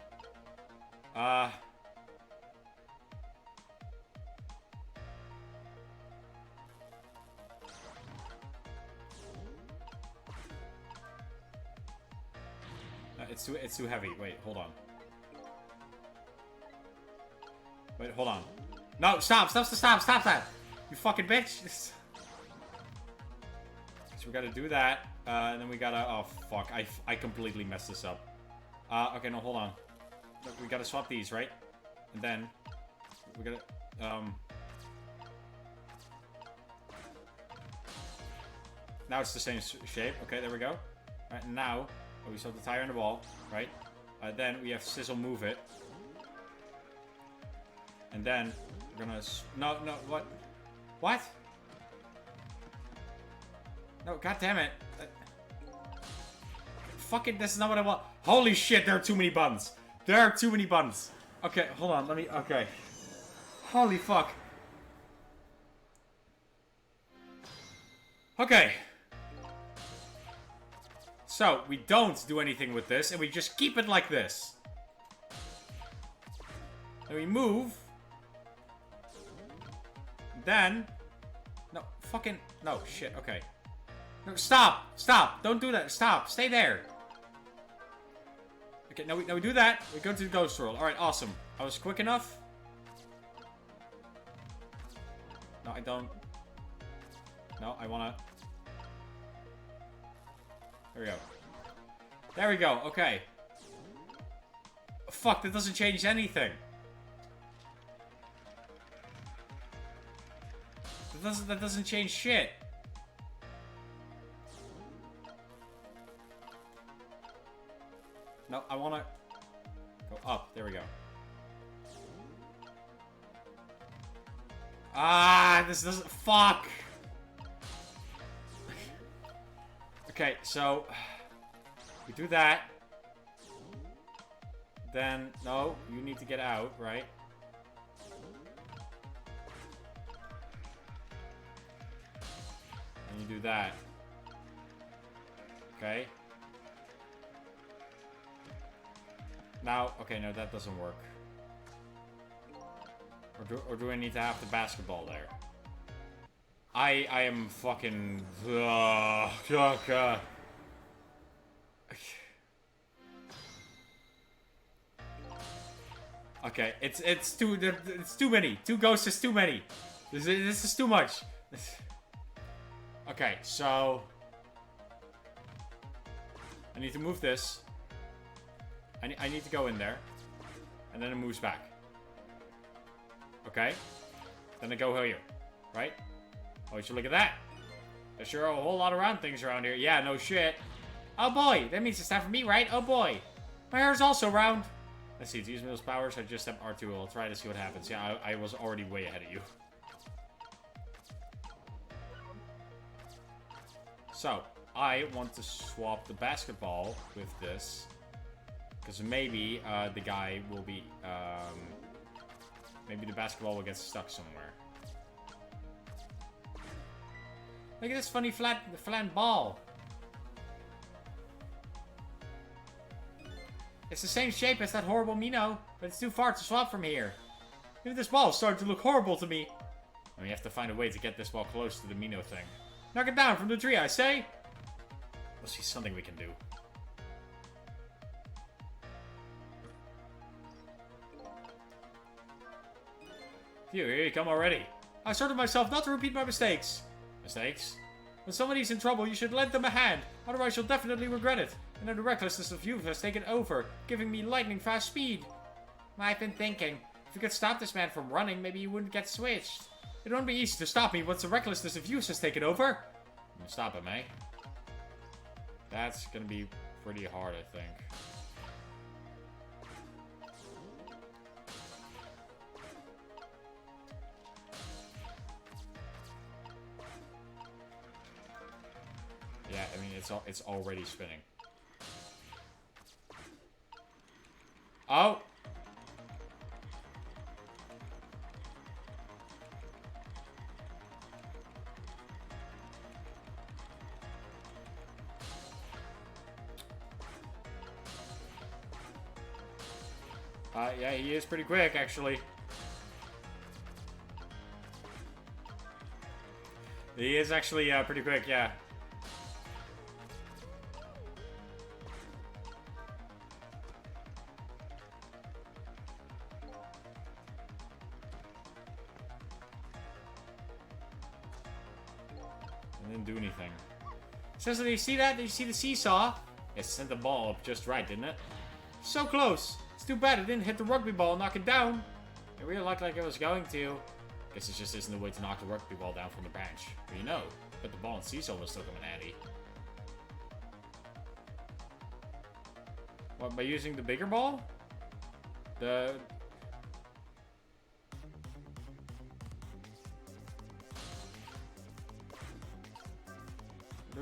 It's too heavy. Wait, hold on. Wait, hold on. No, stop that! You fucking bitch! So we gotta do that, and then we gotta... Oh, fuck. I completely messed this up. Okay, no, hold on. Look, we gotta swap these, right? And then... we gotta... Now it's the same shape. Okay, there we go. Alright, now... Oh, we swap the tire and the ball, right? Then we have Sizzle move it. And then we're gonna... No, what? What? No, god damn it. Fucking, this is not what I want. Holy shit, there are too many buttons. There are too many buttons. Okay, hold on, let me... Okay. Holy fuck. Okay. So, we don't do anything with this, and we just keep it like this. And we move. Then... No, fucking... No, shit, okay. No, stop! Stop! Don't do that! Stop! Stay there! Okay, now we do that. We go to the ghost roll. Alright, awesome. I was quick enough. No, I don't. No, I wanna... There we go. There we go, okay. Fuck, that doesn't change anything. That doesn't change shit. No, I wanna go up. There we go. Ah, this doesn't... Fuck! Okay, so... We do that. Then... No, you need to get out, right? And you do that. Okay. Now... Okay, no, that doesn't work. Or do I need to have the basketball there? I am fucking... oh, God. Okay, it's too many. 2 ghosts is too many. This is too much. Okay, so I need to move this. I need to go in there, and then it moves back. Okay, then I go here, right? Oh, you should look at that. There's sure a whole lot of round things around here. Yeah, no shit. Oh boy, that means it's time for me, right? Oh boy, my hair is also round. Let's see, to use those powers, I just have R2. I'll try to see what happens. Yeah, I was already way ahead of you. So, I want to swap the basketball with this. Because maybe the guy will be... maybe the basketball will get stuck somewhere. Look at this funny flat ball. It's the same shape as that horrible Mino, but it's too far to swap from here. Even this ball is starting to look horrible to me. And we have to find a way to get this ball close to the Mino thing. Knock it down from the tree, I say! We'll see something we can do. Phew, here you come already. I asserted myself not to repeat my mistakes. Mistakes? When somebody's in trouble, you should lend them a hand. Otherwise, you'll definitely regret it. And then the recklessness of youth has taken over, giving me lightning fast speed. I've been thinking, if we could stop this man from running, maybe he wouldn't get switched. It won't be easy to stop me once the recklessness of youth has taken over. Stop him, eh? That's gonna be pretty hard, I think. Yeah, I mean, it's already spinning. Oh! Yeah, he is pretty quick, actually. He is actually pretty quick, yeah. Didn't do anything. Says, did you see that? Did you see the seesaw? It sent the ball up just right, didn't it? So close. It's too bad it didn't hit the rugby ball and knock it down. It really looked like it was going to. Guess it just isn't the way to knock the rugby ball down from the branch. But you know, but the ball and seesaw will still come in handy. What, by using the bigger ball? Do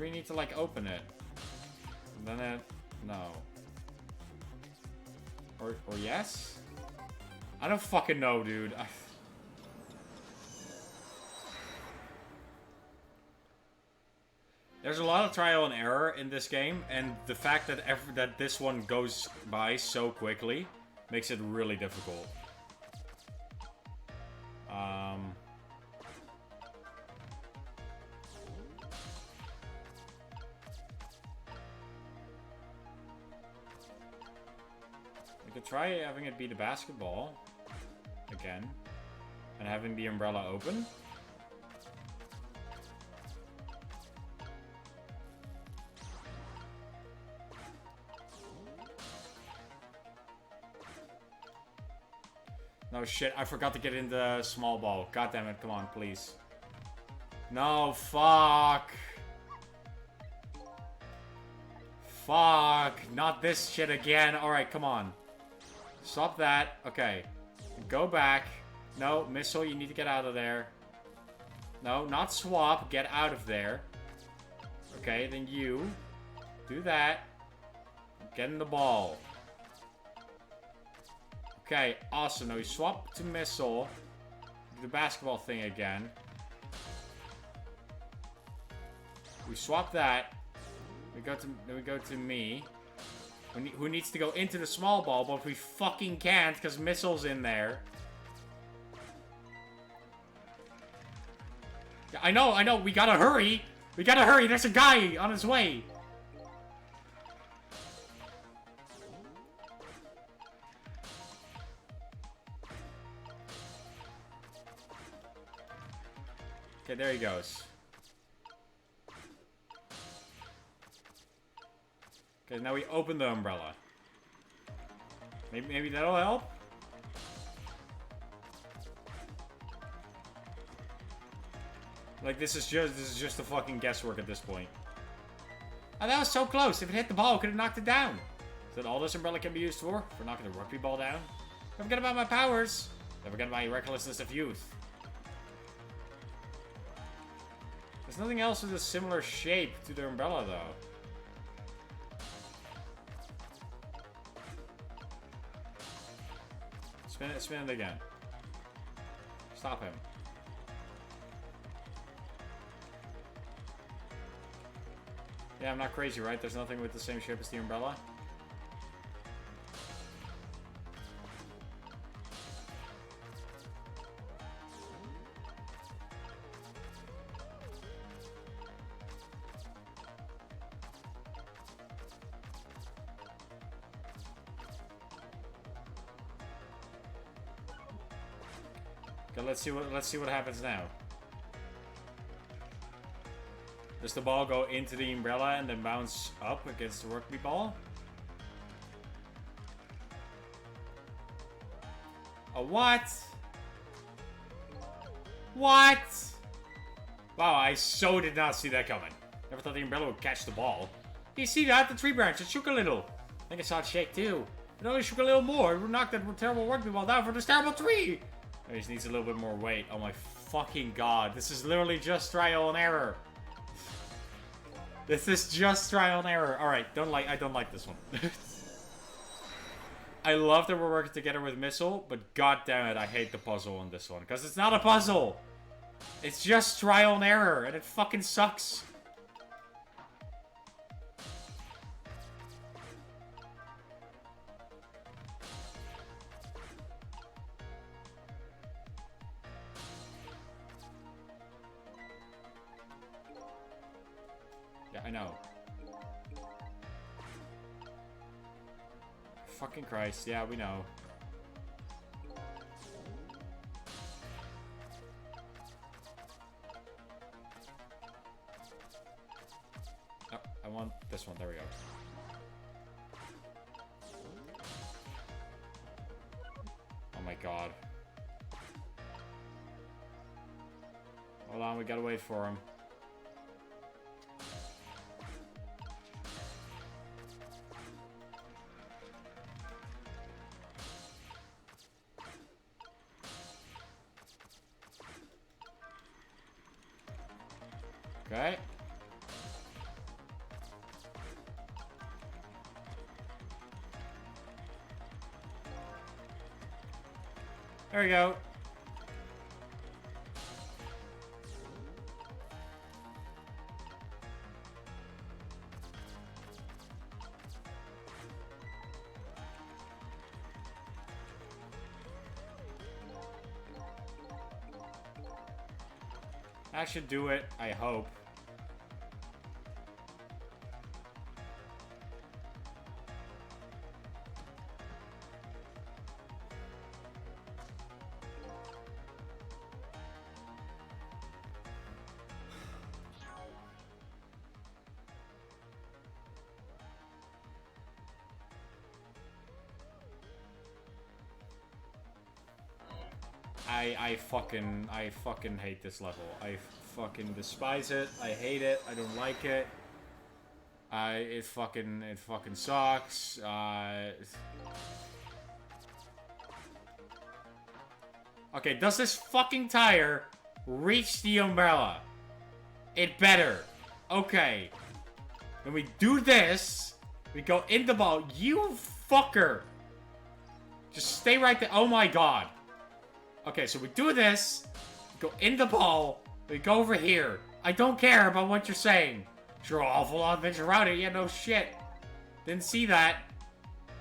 we need to, like, open it? And then it... No. Or yes? I don't fucking know, dude. There's a lot of trial and error in this game, and the fact that that this one goes by so quickly makes it really difficult. We could try having it be the basketball again, and having the umbrella open. No shit, I forgot to get in the small ball. God damn it, come on, please. No, fuck. Fuck, not this shit again. Alright, come on. Stop that. Okay. Go back. No, missile, you need to get out of there. No, not swap. Get out of there. Okay, then you. Do that. Get in the ball. Okay, awesome. Now we swap to missile. Do the basketball thing again. We swap that. We go to me. Who needs to go into the small ball, but we fucking can't because missile's in there. Yeah, I know. We gotta hurry. We gotta hurry. There's a guy on his way. Okay, there he goes. Okay, now we open the umbrella. Maybe that'll help? Like, this is just the fucking guesswork at this point. Oh, that was so close. If it hit the ball, it could have knocked it down. Is that all this umbrella can be used for? For knocking the rugby ball down? Don't forget about my powers. Don't forget my recklessness of youth. There's nothing else with a similar shape to the umbrella, though. Spin it again. Stop him. Yeah, I'm not crazy, right? There's nothing with the same shape as the umbrella. Okay, let's see what happens now. Does the ball go into the umbrella and then bounce up against the rugby ball? A what? What? Wow, I so did not see that coming. Never thought the umbrella would catch the ball. You see that? The tree branch, it shook a little. I think I saw it shake too. It only shook a little more. It would knock that terrible rugby ball down for this terrible tree. It just needs a little bit more weight. Oh my fucking god. This is literally just trial and error. This is just trial and error. Alright, I don't like this one. I love that we're working together with Missile, but god damn it, I hate the puzzle on this one. Because it's not a puzzle! It's just trial and error, and it fucking sucks. Yeah, I know. Fucking Christ. Yeah, we know. Oh, I want this one. There we go. Oh my god. Hold on, we gotta wait for him. Okay. There we go. That should do it, I hope. I fucking hate this level. I fucking despise it. I hate it. I don't like it. It fucking sucks. Okay, does this fucking tire reach the umbrella? It better. Okay. When we do this, we go in the ball. You fucker. Just stay right there. Oh my god. Okay, so we do this, we go in the ball, we go over here. I don't care about what you're saying. You're an awful lot of things around it. Yeah, no shit. Didn't see that.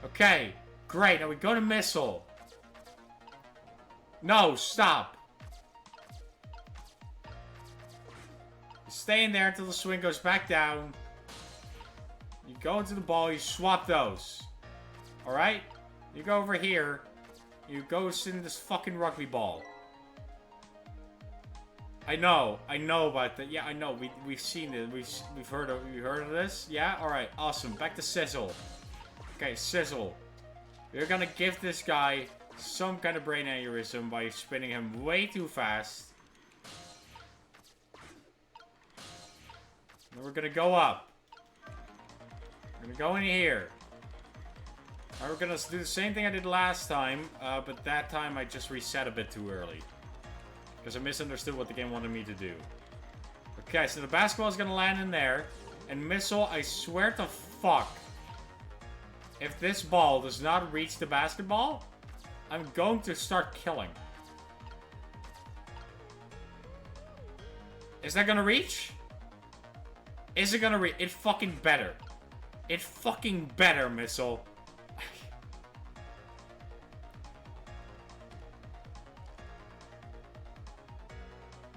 Okay, great. Now we go to Missile. No, stop. You stay in there until the swing goes back down. You go into the ball, you swap those. Alright? You go over here. You go sit in this fucking rugby ball. I know about that. Yeah, I know. We've seen it. We've heard of this. Yeah. All right. Awesome. Back to Sizzle. Okay, Sizzle. You're gonna give this guy some kind of brain aneurysm by spinning him way too fast. And we're gonna go up. We're gonna go in here. And we're gonna do the same thing I did last time, but that time I just reset a bit too early. Because I misunderstood what the game wanted me to do. Okay, so the basketball is gonna land in there. And Missile, I swear to fuck. If this ball does not reach the basketball, I'm going to start killing. Is that gonna reach? Is it gonna reach? It fucking better. It fucking better, Missile.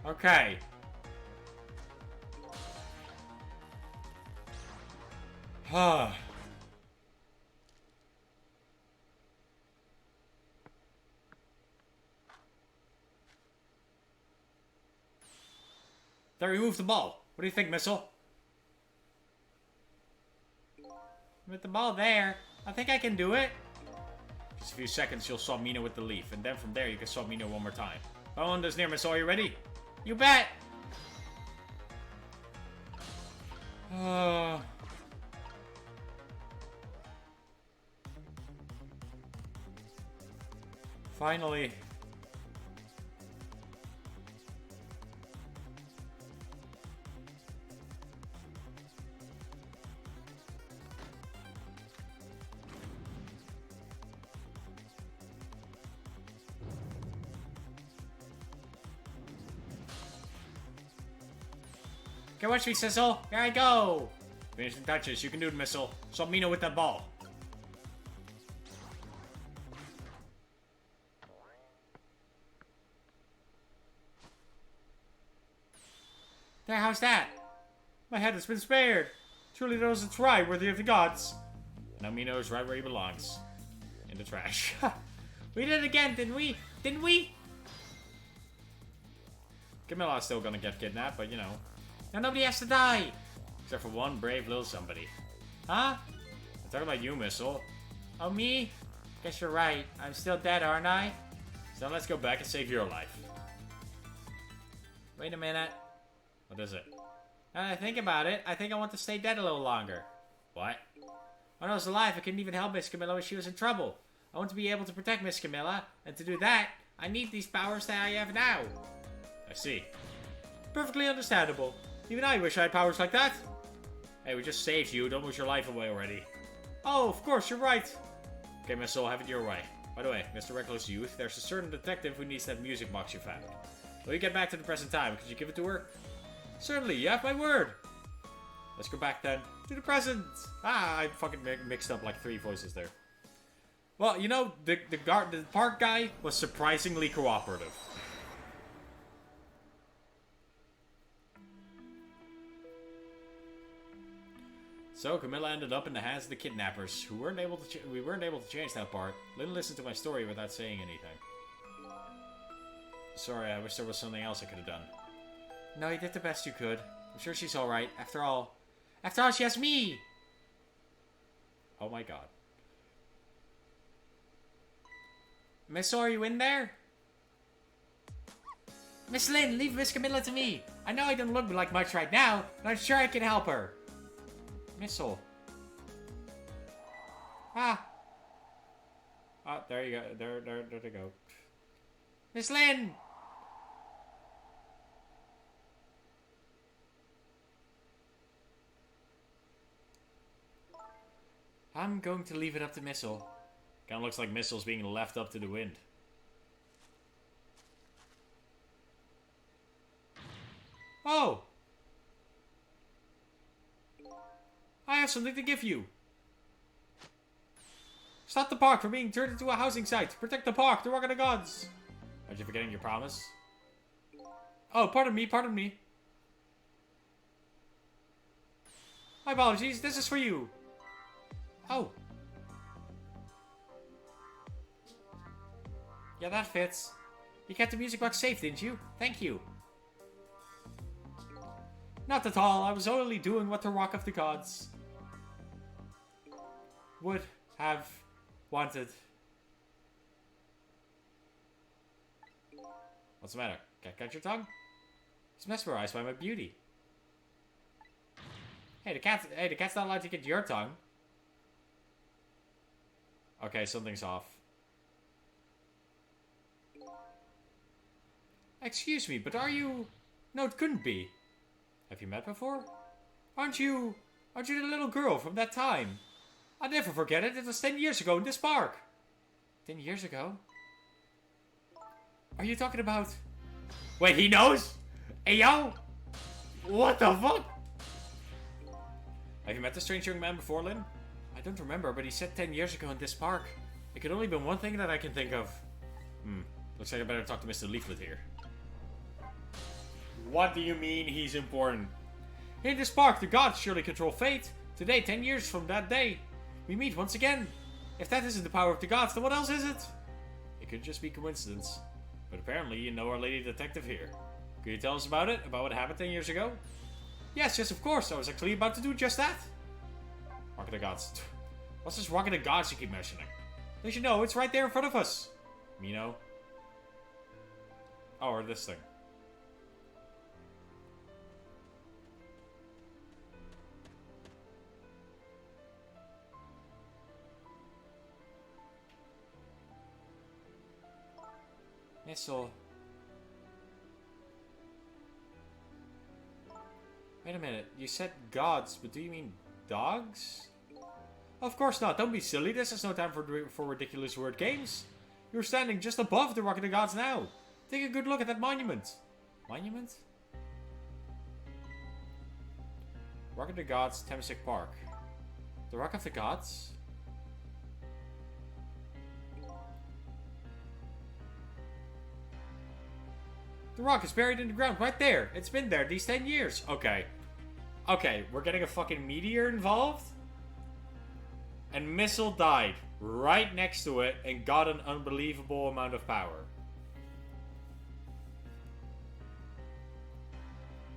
Okay. Huh. They removed the ball. What do you think, Missile? With the ball there, I think I can do it. Just a few seconds, you'll swap Mina with the leaf. And then from there, you can swap Mina one more time. Bone is near, Missile. Are you ready? You bet! Finally. Okay, watch me, Sizzle. Here I go. Finishing touches. You can do it, Missile. Swap Mina with that ball. There, how's that? My head has been spared. Truly knows it's right, worthy of the gods. Now Mina is right where he belongs. In the trash. We did it again, didn't we? Didn't we? Camilla's still gonna get kidnapped, but you know. Now nobody has to die! Except for one brave little somebody. Huh? I'm talking about you, Missile. Oh, me? Guess you're right. I'm still dead, aren't I? So let's go back and save your life. Wait a minute. What is it? Now that I think about it, I think I want to stay dead a little longer. What? When I was alive, I couldn't even help Miss Camilla when she was in trouble. I want to be able to protect Miss Camilla, and to do that, I need these powers that I have now. I see. Perfectly understandable. Even I wish I had powers like that. Hey, we just saved you. Don't lose your life away already. Oh, of course, you're right. Okay, Miss Soul, have it your way. By the way, Mr. Reckless Youth, there's a certain detective who needs that music box you found. Will you get back to the present time? Could you give it to her? Certainly, you have my word. Let's go back then to the present. Ah, I fucking mixed up like 3 voices there. Well, you know, the park guy was surprisingly cooperative. So Camilla ended up in the hands of the kidnappers, who weren't able to. We weren't able to change that part. Lynn listened to my story without saying anything. Sorry, I wish there was something else I could have done. No, you did the best you could. I'm sure she's all right. After all, she has me. Oh my god. Miss, are you in there? Miss Lynn, leave Miss Camilla to me. I know I don't look like much right now, but I'm sure I can help her. Missile. Ah. Oh, there you go. There they go. Miss Lynn! I'm going to leave it up to Missile. Kinda looks like Missile's being left up to the wind. Oh! I have something to give you. Stop the park from being turned into a housing site. Protect the park, the Rock of the Gods. Aren't you forgetting your promise? Oh, pardon me, pardon me. My apologies, this is for you. Oh. Yeah, that fits. You kept the music box safe, didn't you? Thank you. Not at all. I was only doing what the Rock of the Gods would have wanted. What's the matter? Can't catch your tongue? He's mesmerized by my beauty. Hey, the cat's not allowed to get your tongue. Okay, something's off. Excuse me, but are you... No, it couldn't be. Have you met before? Aren't you the little girl from that time? I'll never forget it. It was 10 years ago in this park. 10 years ago? Are you talking about... Wait, he knows? Hey, yo! What the fuck? Have you met the strange young man before, Lynn? I don't remember, but he said 10 years ago in this park. It could only be one thing that I can think of. Looks like I better talk to Mr. Leaflet here. What do you mean he's important? In this park, the gods surely control fate. Today, 10 years from that day, we meet once again. If that isn't the power of the gods, then what else is it? It could just be coincidence. But apparently you know our lady detective here. Could you tell us about it? About what happened 10 years ago? Yes, of course. I was actually about to do just that. Rock of the Gods. What's this Rock of the Gods you keep mentioning? Don't you know, it's right there in front of us. Mino. Oh, or this thing. Missile. Wait a minute. You said gods, but do you mean dogs? Of course not. Don't be silly. This is no time for ridiculous word games. You're standing just above the Rock of the Gods now. Take a good look at that monument. Monument? Rock of the Gods, Temsik Park. The Rock of the Gods? The rock is buried in the ground right there. It's been there these 10 years. Okay. Okay, we're getting a fucking meteor involved? And Missile died right next to it and got an unbelievable amount of power.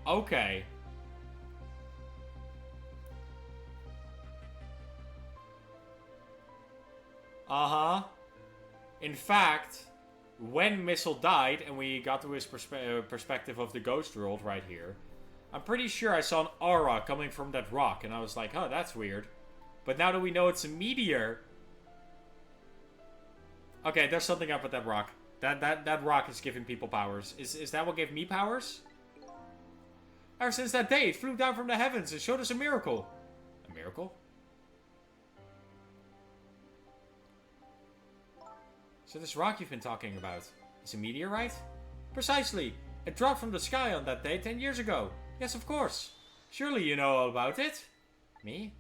Okay. Uh-huh. In fact... When Missile died, and we got to his perspective of the ghost world right here, I'm pretty sure I saw an aura coming from that rock, and I was like, oh, that's weird. But now that we know it's a meteor... Okay, there's something up with that rock. That rock is giving people powers. Is that what gave me powers? Ever since that day, it flew down from the heavens and showed us a miracle. A miracle? So this rock you've been talking about is a meteorite? Precisely. It dropped from the sky on that day 10 years ago. Yes, of course. Surely you know all about it. Me?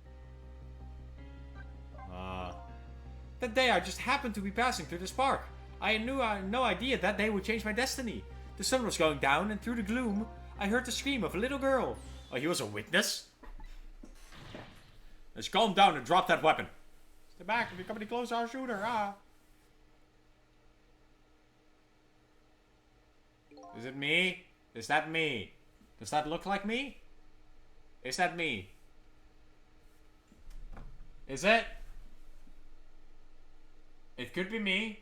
That day I just happened to be passing through this park. I had no idea that day would change my destiny. The sun was going down and through the gloom, I heard the scream of a little girl. Oh, he was a witness? Let's calm down and drop that weapon. Stay back. If you come any closer, I'll shoot her. Is it me? Is that me? Does that look like me? Is that me? Is it? It could be me.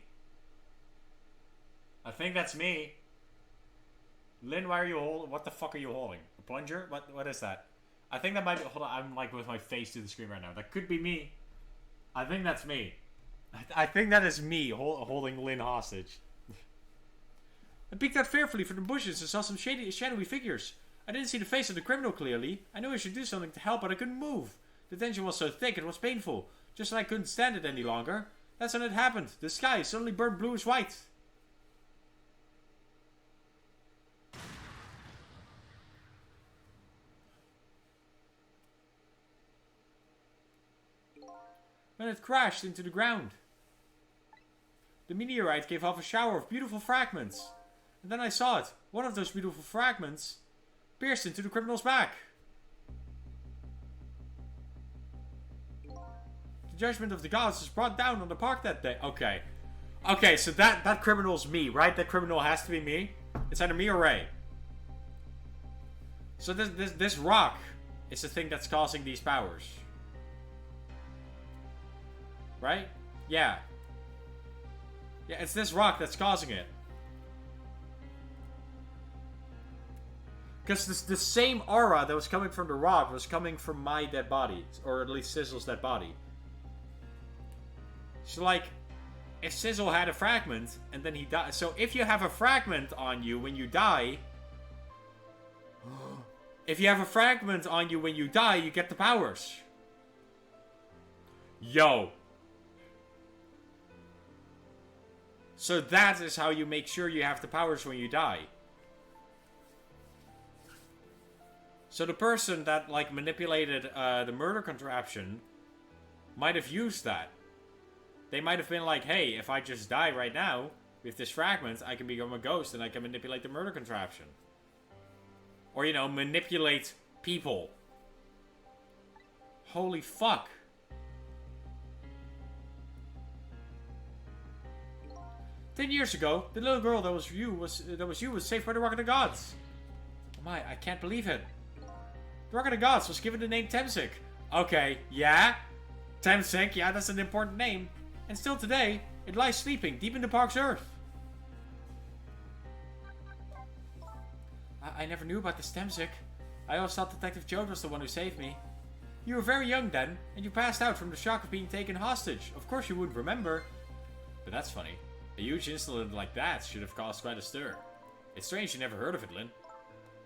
I think that's me. Lynn, why are you holding? What the fuck are you holding? A plunger? What is that? I think that might be... Hold on, I'm like with my face to the screen right now. That could be me. I think that's me. I think that is me holding Lynn hostage. I peeked out fearfully from the bushes and saw some shadowy figures. I didn't see the face of the criminal clearly. I knew I should do something to help, but I couldn't move. The tension was so thick, it was painful. Just that I couldn't stand it any longer. That's when it happened. The sky suddenly burned blue as white. When it crashed into the ground. The meteorite gave off a shower of beautiful fragments. And then I saw it. One of those beautiful fragments pierced into the criminal's back. The judgment of the gods was brought down on the park that day. Okay. Okay, so that criminal's me, right? That criminal has to be me? It's either me or Ray. So this rock is the thing that's causing these powers. Right? Yeah. Yeah, it's this rock that's causing it. Because the same aura that was coming from the rock was coming from my dead body. Or at least Sizzle's dead body. So, like, if Sizzle had a fragment, and then he died... So, if you have a fragment on you when you die... If you have a fragment on you when you die, you get the powers. Yo. So that is how you make sure you have the powers when you die. So the person that, like, manipulated the murder contraption might have used that. They might have been like, hey, if I just die right now with this fragment, I can become a ghost and I can manipulate the murder contraption. Or, you know, manipulate people. Holy fuck. "10 years ago, the little girl that was you was saved by the Rock of the Gods." Oh my, I can't believe it. The Rock of the Gods was given the name Temsik. Okay, yeah. Temsik, yeah, that's an important name. And still today, it lies sleeping deep in the park's earth. I never knew about this Temsik. I always thought Detective Jode was the one who saved me. You were very young then, and you passed out from the shock of being taken hostage. Of course you would remember. But that's funny. A huge incident like that should have caused quite a stir. It's strange you never heard of it, Lynn.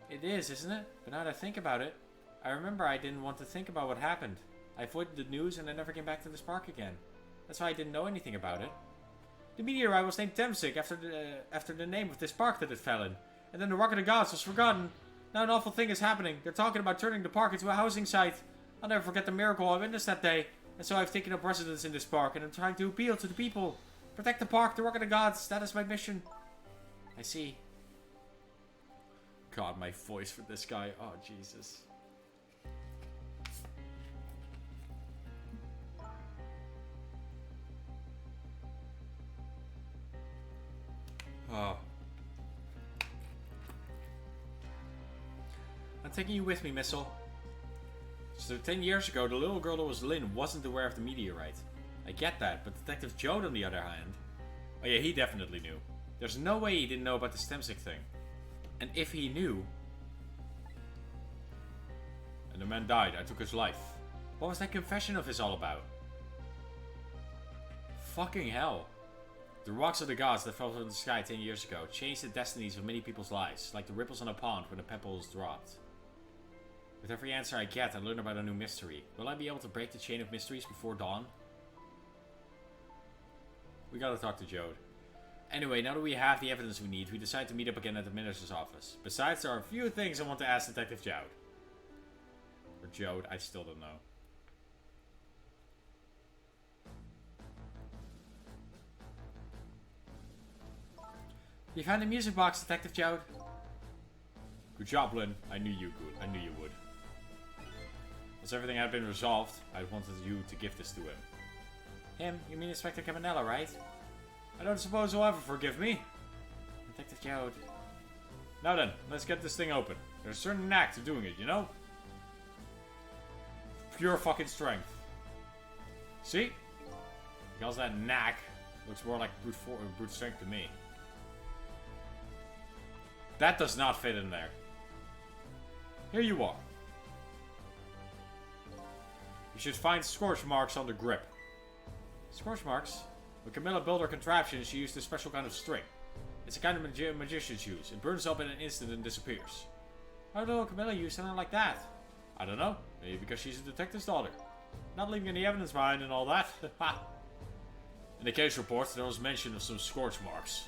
It is, isn't it? But now that I think about it, I remember I didn't want to think about what happened. I avoided the news and I never came back to this park again. That's why I didn't know anything about it. The meteorite was named Temsik after the name of this park that it fell in. And then the Rock of the Gods was forgotten. Now an awful thing is happening. They're talking about turning the park into a housing site. I'll never forget the miracle I witnessed that day. And so I've taken up residence in this park and I'm trying to appeal to the people. Protect the park, the Rock of the Gods. That is my mission. I see. God, my voice for this guy. Oh, Jesus. Oh. I'm taking you with me, Missile. So 10 years ago, the little girl that was Lynn wasn't aware of the meteorite. I get that, but Detective Jode, on the other hand... Oh yeah, he definitely knew. There's no way he didn't know about the Temsik thing. And if he knew... And the man died, I took his life. What was that confession of his all about? Fucking hell. The rocks of the gods that fell from the sky 10 years ago changed the destinies of many people's lives, like the ripples on a pond when a pebble is dropped. With every answer I get, I learn about a new mystery. Will I be able to break the chain of mysteries before dawn? We gotta talk to Jode. Anyway, now that we have the evidence we need, we decide to meet up again at the minister's office. Besides, there are a few things I want to ask Detective Jode. Or Jode, I still don't know. You found the music box, Detective Jode. Good job, Lynn. I knew you would. Once everything had been resolved, I wanted you to give this to him. Him? You mean Inspector Cabanella, right? I don't suppose he'll ever forgive me. Detective Jode. Now then, let's get this thing open. There's a certain knack to doing it, you know? Pure fucking strength. See? Because that knack looks more like brute strength to me. That does not fit in there. Here you are. You should find scorch marks on the grip. Scorch marks? When Camilla built her contraption, she used a special kind of string. It's a kind of magicians use. It burns up in an instant and disappears. Why would Camilla use something like that? I don't know. Maybe because she's a detective's daughter. Not leaving any evidence behind and all that. In the case report, there was mention of some scorch marks.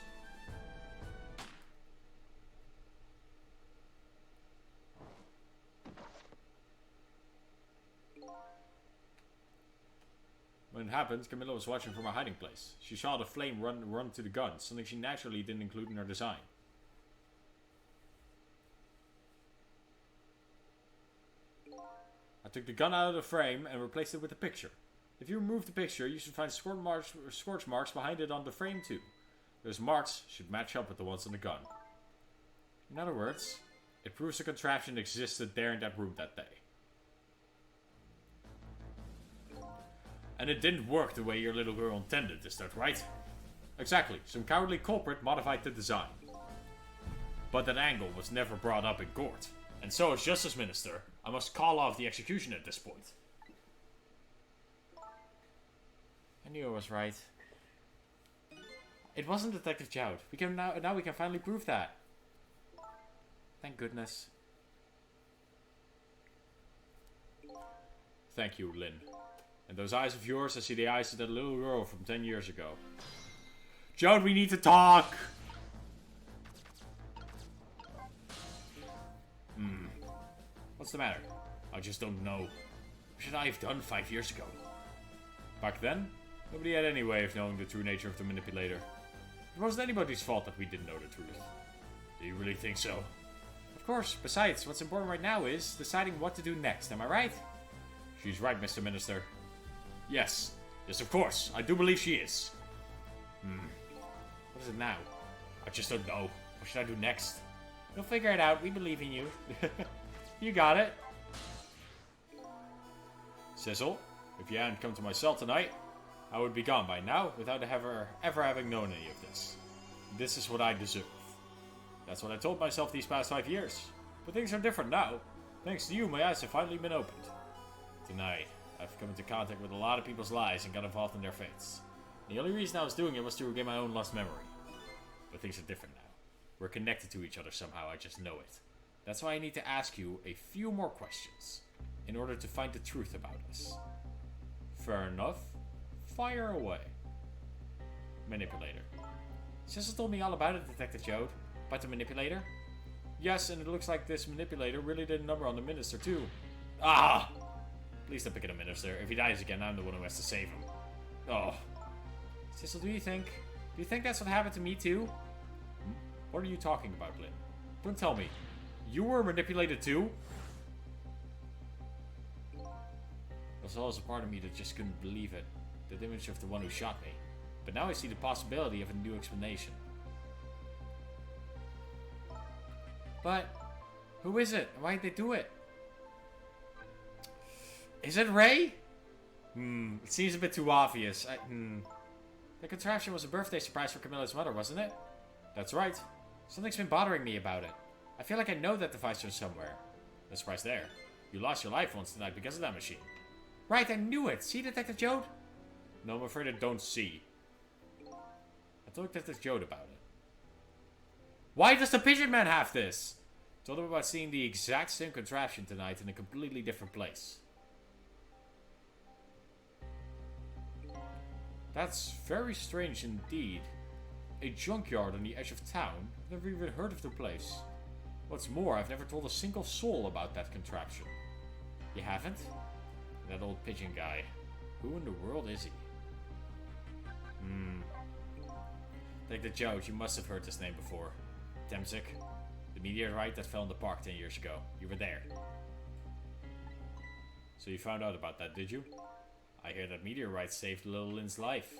When it happened, Camilla was watching from her hiding place. She saw the flame run to the gun, something she naturally didn't include in her design. I took the gun out of the frame and replaced it with a picture. If you remove the picture, you should find scorch marks behind it on the frame too. Those marks should match up with the ones on the gun. In other words, It proves the contraption existed there in that room that day. And it didn't work the way your little girl intended, is that right? Exactly. Some cowardly culprit modified the design. But that angle was never brought up in court. And so, as Justice Minister, I must call off the execution at this point. I knew I was right. It wasn't Detective Joud. We can now we can finally prove that. Thank goodness. Thank you, Lynn. And those eyes of yours, I see the eyes of that little girl from 10 years ago. Joud, we need to talk! What's the matter? I just don't know. What should I have done 5 years ago? Back then, nobody had any way of knowing the true nature of the manipulator. It wasn't anybody's fault that we didn't know the truth. Do you really think so? Of course. Besides, what's important right now is deciding what to do next, am I right? She's right, Mr. Minister. Yes. Yes, of course. I do believe she is. What is it now? I just don't know. What should I do next? You'll figure it out. We believe in you. You got it. Cecil, if you hadn't come to my cell tonight, I would be gone by now without ever having known any of this. This is what I deserve. That's what I told myself these past 5 years. But things are different now. Thanks to you, my eyes have finally been opened. Tonight, I've come into contact with a lot of people's lives and got involved in their fates. The only reason I was doing it was to regain my own lost memory. But things are different now. We're connected to each other somehow, I just know it. That's why I need to ask you a few more questions in order to find the truth about us. Fair enough. Fire away. Manipulator. Cecil told me all about it, Detective Joad. About the manipulator? Yes, and it looks like this manipulator really did a number on the minister too. Ah! Please don't pick on the minister. If he dies again, I'm the one who has to save him. Oh. Cecil, do you think that's what happened to me too? What are you talking about, Lynn? Don't tell me. You were manipulated too? There's always a part of me that just couldn't believe it. The image of the one who shot me. But now I see the possibility of a new explanation. But, who is it? Why did they do it? Is it Ray? It seems a bit too obvious. The contraption was a birthday surprise for Camilla's mother, wasn't it? That's right. Something's been bothering me about it. I feel like I know that device was somewhere. No surprise there. You lost your life once tonight because of that machine. Right, I knew it. See, Detective Joad? No, I'm afraid I don't see. I told Detective Joad about it. Why does the Pigeon Man have this? I told him about seeing the exact same contraption tonight in a completely different place. That's very strange indeed. A junkyard on the edge of town? I've never even heard of the place. What's more, I've never told a single soul about that contraption. You haven't? That old pigeon guy. Who in the world is he? Like the Joad, you must have heard this name before. Temzik. The meteorite that fell in the park 10 years ago. You were there. So you found out about that, did you? I hear that meteorite saved little Lynn's life.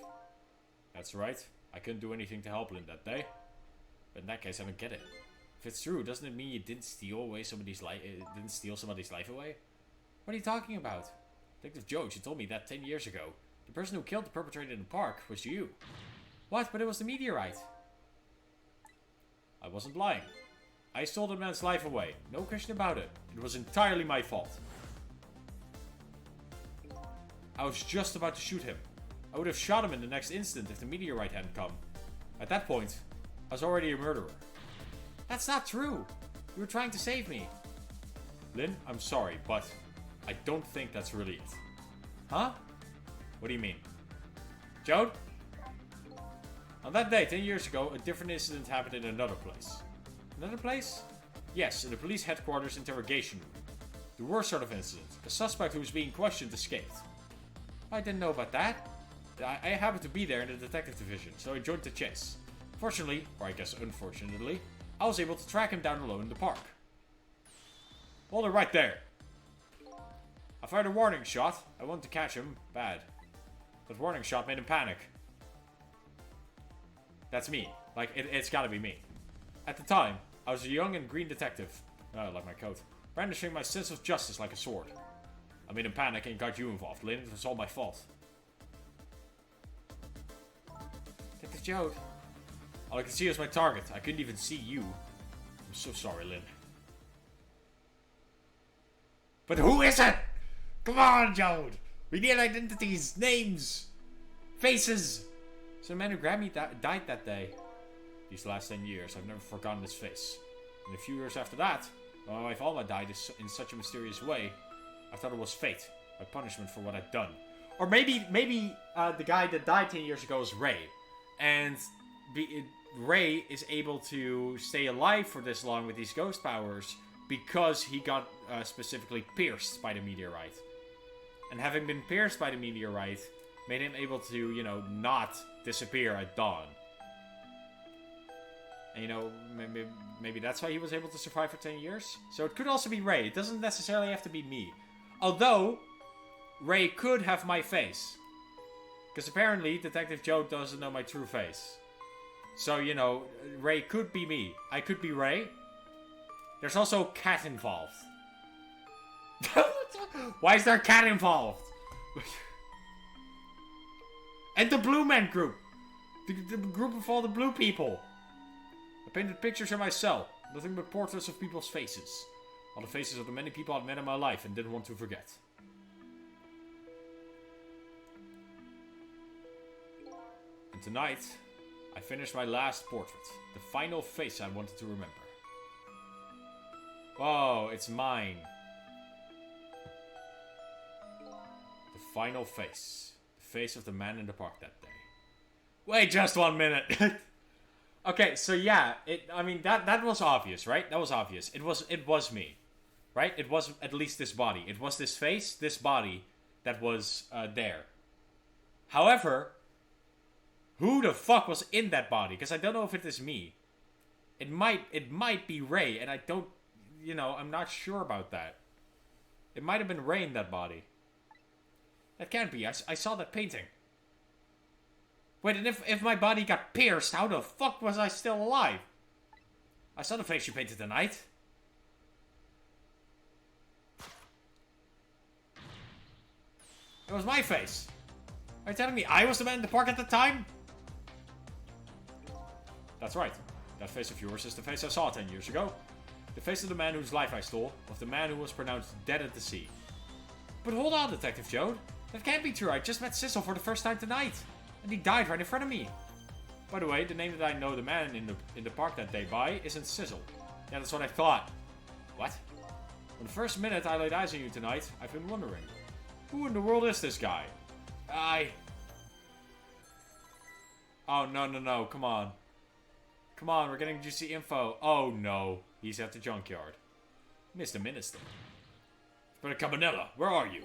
That's right. I couldn't do anything to help Lynn that day. But in that case, I don't get it. If it's true, doesn't it mean you didn't steal away somebody's life? Didn't steal somebody's life away? What are you talking about? Detective Joad, you told me that 10 years ago. The person who killed the perpetrator in the park was you. What? But it was the meteorite. I wasn't lying. I stole the man's life away. No question about it. It was entirely my fault. I was just about to shoot him. I would have shot him in the next instant if the meteorite hadn't come. At that point, I was already a murderer. That's not true. You were trying to save me. Lynn, I'm sorry, but I don't think that's really it. Huh? What do you mean? Joad? On that day, 10 years ago, a different incident happened in another place. Another place? Yes, in the police headquarters interrogation room. The worst sort of incident. A suspect who was being questioned escaped. I didn't know about that. I happened to be there in the detective division, so I joined the chase. Fortunately, or I guess unfortunately, I was able to track him down alone in the park. Hold it right there. I fired a warning shot. I wanted to catch him bad. That warning shot made him panic. That's me. Like, it's gotta be me. At the time, I was a young and green detective. Like my coat. Brandishing my sense of justice like a sword. I made a panic and got you involved. Lynn, it was all my fault. Detective Joad. All I could see was my target. I couldn't even see you. I'm so sorry, Lynn. But who is it? Come on, Joad. We need identities, names, faces. So the man who grabbed me died that day. These last 10 years, I've never forgotten his face. And a few years after that, when my wife Alma died in such a mysterious way, I thought it was fate, my punishment for what I'd done. Or maybe the guy that died 10 years ago is Ray. And Ray is able to stay alive for this long with these ghost powers because he got specifically pierced by the meteorite. And having been pierced by the meteorite made him able to, you know, not disappear at dawn. And, you know, maybe that's why he was able to survive for 10 years. So it could also be Ray. It doesn't necessarily have to be me. Although, Ray could have my face. Because apparently, Detective Joe doesn't know my true face. So, you know, Ray could be me. I could be Ray. There's also cat involved. Why is there a cat involved? And the Blue Man group. The group of all the blue people. I painted pictures in my cell. Nothing but portraits of people's faces. All the faces of the many people I'd met in my life and didn't want to forget. And tonight, I finished my last portrait. The final face I wanted to remember. Oh, it's mine. The final face. The face of the man in the park that day. Wait just 1 minute. Okay, so yeah, I mean that was obvious, right? That was obvious. It was me. Right? It was at least this body. It was this face, this body that was there. However, who the fuck was in that body? Because I don't know if it is me. It might be Ray, and I don't, you know, I'm not sure about that. It might have been Ray in that body. That can't be. I saw that painting. Wait, and if my body got pierced, how the fuck was I still alive? I saw the face you painted tonight. It was my face. Are you telling me I was the man in the park at the time? That's right. That face of yours is the face I saw 10 years ago. The face of the man whose life I stole, of the man who was pronounced dead at the sea. But hold on, Detective Joad. That can't be true. I just met Sissel for the first time tonight. And he died right in front of me. By the way, the name that I know the man in the park that day by isn't Sizzle. Yeah, that's what I thought. What? From the first minute I laid eyes on you tonight, I've been wondering. Who in the world is this guy? Oh, no. Come on. Come on, we're getting juicy info. Oh, no. He's at the junkyard. Mr. Minister. Brother Cabanella, where are you?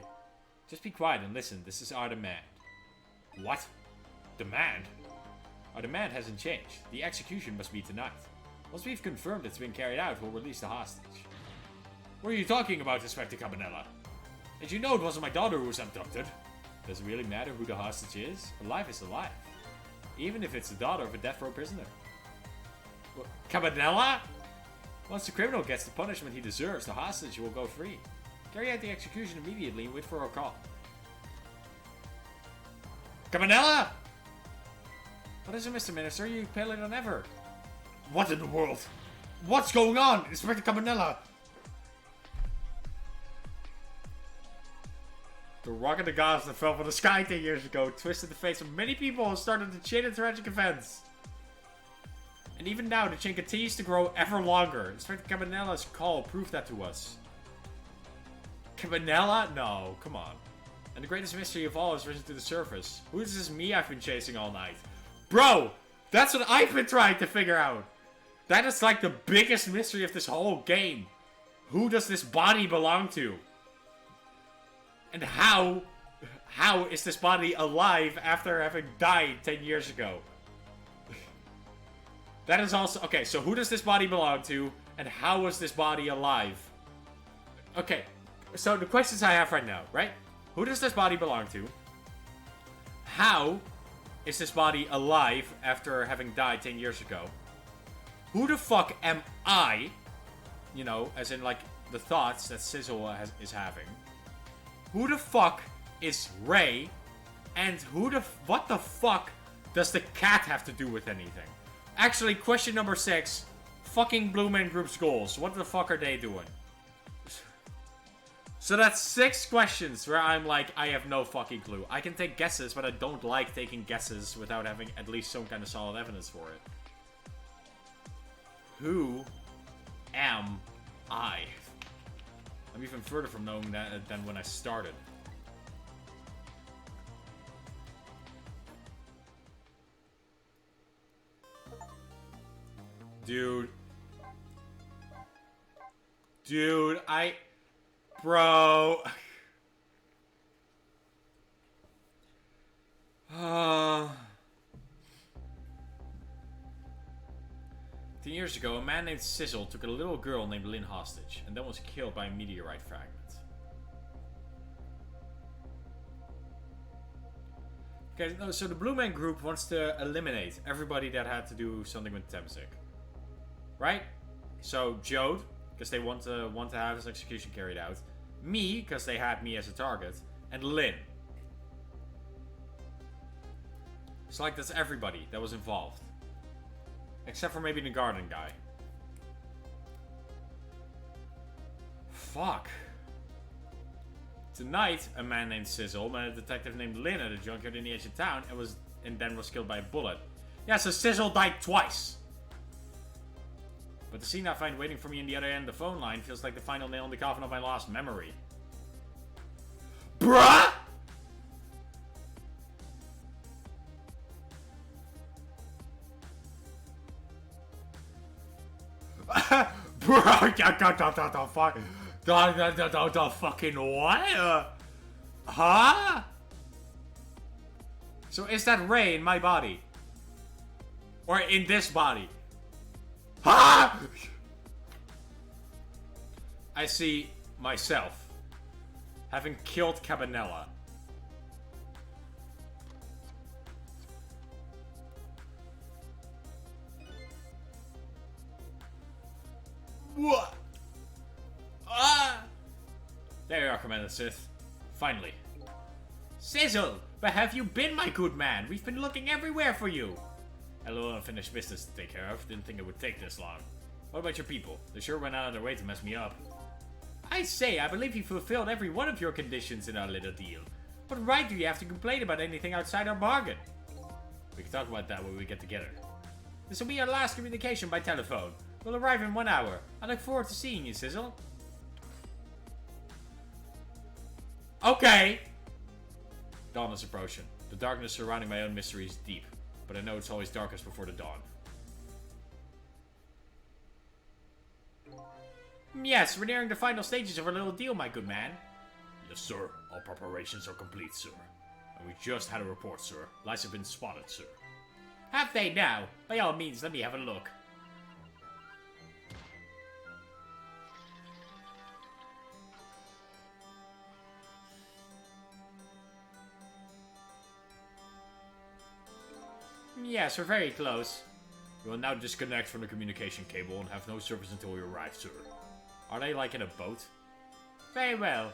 Just be quiet and listen. This is our demand. What? Demand? Our demand hasn't changed. The execution must be tonight. Once we've confirmed it's been carried out, we'll release the hostage. What are you talking about, Inspector Cabanella? As you know, it wasn't my daughter who was abducted. Does it really matter who the hostage is? A life is a life. Even if it's the daughter of a death row prisoner. What, Cabanella? Once the criminal gets the punishment he deserves, the hostage will go free. Carry out the execution immediately and wait for our call. Cabanella? What is it, Mr. Minister? You're paler than ever. What in the world? What's going on? Inspector Cabanella! The rocket of gas that fell from the sky 10 years ago twisted the face of many people and started a chain of tragic events. And even now, the chain continues to grow ever longer. Inspector Cabanella's call proved that to us. Cabanella? No, come on. And the greatest mystery of all has risen to the surface. Who is this me I've been chasing all night? Bro! That's what I've been trying to figure out! That is like the biggest mystery of this whole game. Who does this body belong to? And how is this body alive after having died 10 years ago? That is also... Okay, so who does this body belong to? And how is this body alive? Okay, so the questions I have right now, right? Who does this body belong to? How is this body alive after having died 10 years ago? Who the fuck am I? you know, as in, like, the thoughts that Sizzle is having. Who the fuck is Ray? And what the fuck does the cat have to do with anything? Actually, question number 6. Fucking Blue Man Group's goals. What the fuck are they doing? So that's 6 questions where I'm like, I have no fucking clue. I can take guesses, but I don't like taking guesses without having at least some kind of solid evidence for it. Who am I? I'm even further from knowing that than when I started. Dude, bro. 10 years ago, a man named Sizzle took a little girl named Lynn hostage, and then was killed by a meteorite fragment. Okay, no, so the Blue Man Group wants to eliminate everybody that had to do something with Temzik. Right? So, Jode, because they want to have his execution carried out. Me, because they had me as a target. And Lynn. It's like that's everybody that was involved. Except for maybe the garden guy. Fuck. Tonight, a man named Sizzle met a detective named Lynn at a junkyard in the edge of town and then was killed by a bullet. Yeah, so Sizzle died twice. But the scene I find waiting for me on the other end of the phone line feels like the final nail in the coffin of my lost memory. Bruh! Bro, the fucking what? Huh? So is that Ray in my body? Or in this body? Huh? I see myself having killed Cabanella. What? Ah! There you are, Commander Sith. Finally. Sizzle! Where have you been, my good man? We've been looking everywhere for you. A little unfinished business to take care of. Didn't think it would take this long. What about your people? They sure went out of their way to mess me up. I say, I believe you fulfilled every one of your conditions in our little deal. What right do you have to complain about anything outside our bargain? We can talk about that when we get together. This will be our last communication by telephone. We'll arrive in 1 hour. I look forward to seeing you, Sizzle. Okay. Dawn is approaching. The darkness surrounding my own mystery is deep, but I know it's always darkest before the dawn. Yes, we're nearing the final stages of our little deal, my good man. Yes, sir. All preparations are complete, sir. And we just had a report, sir. Lights have been spotted, sir. Have they now? By all means, let me have a look. Yes, we're very close. We will now disconnect from the communication cable and have no service until we arrive, sir. Are they like in a boat? Very well.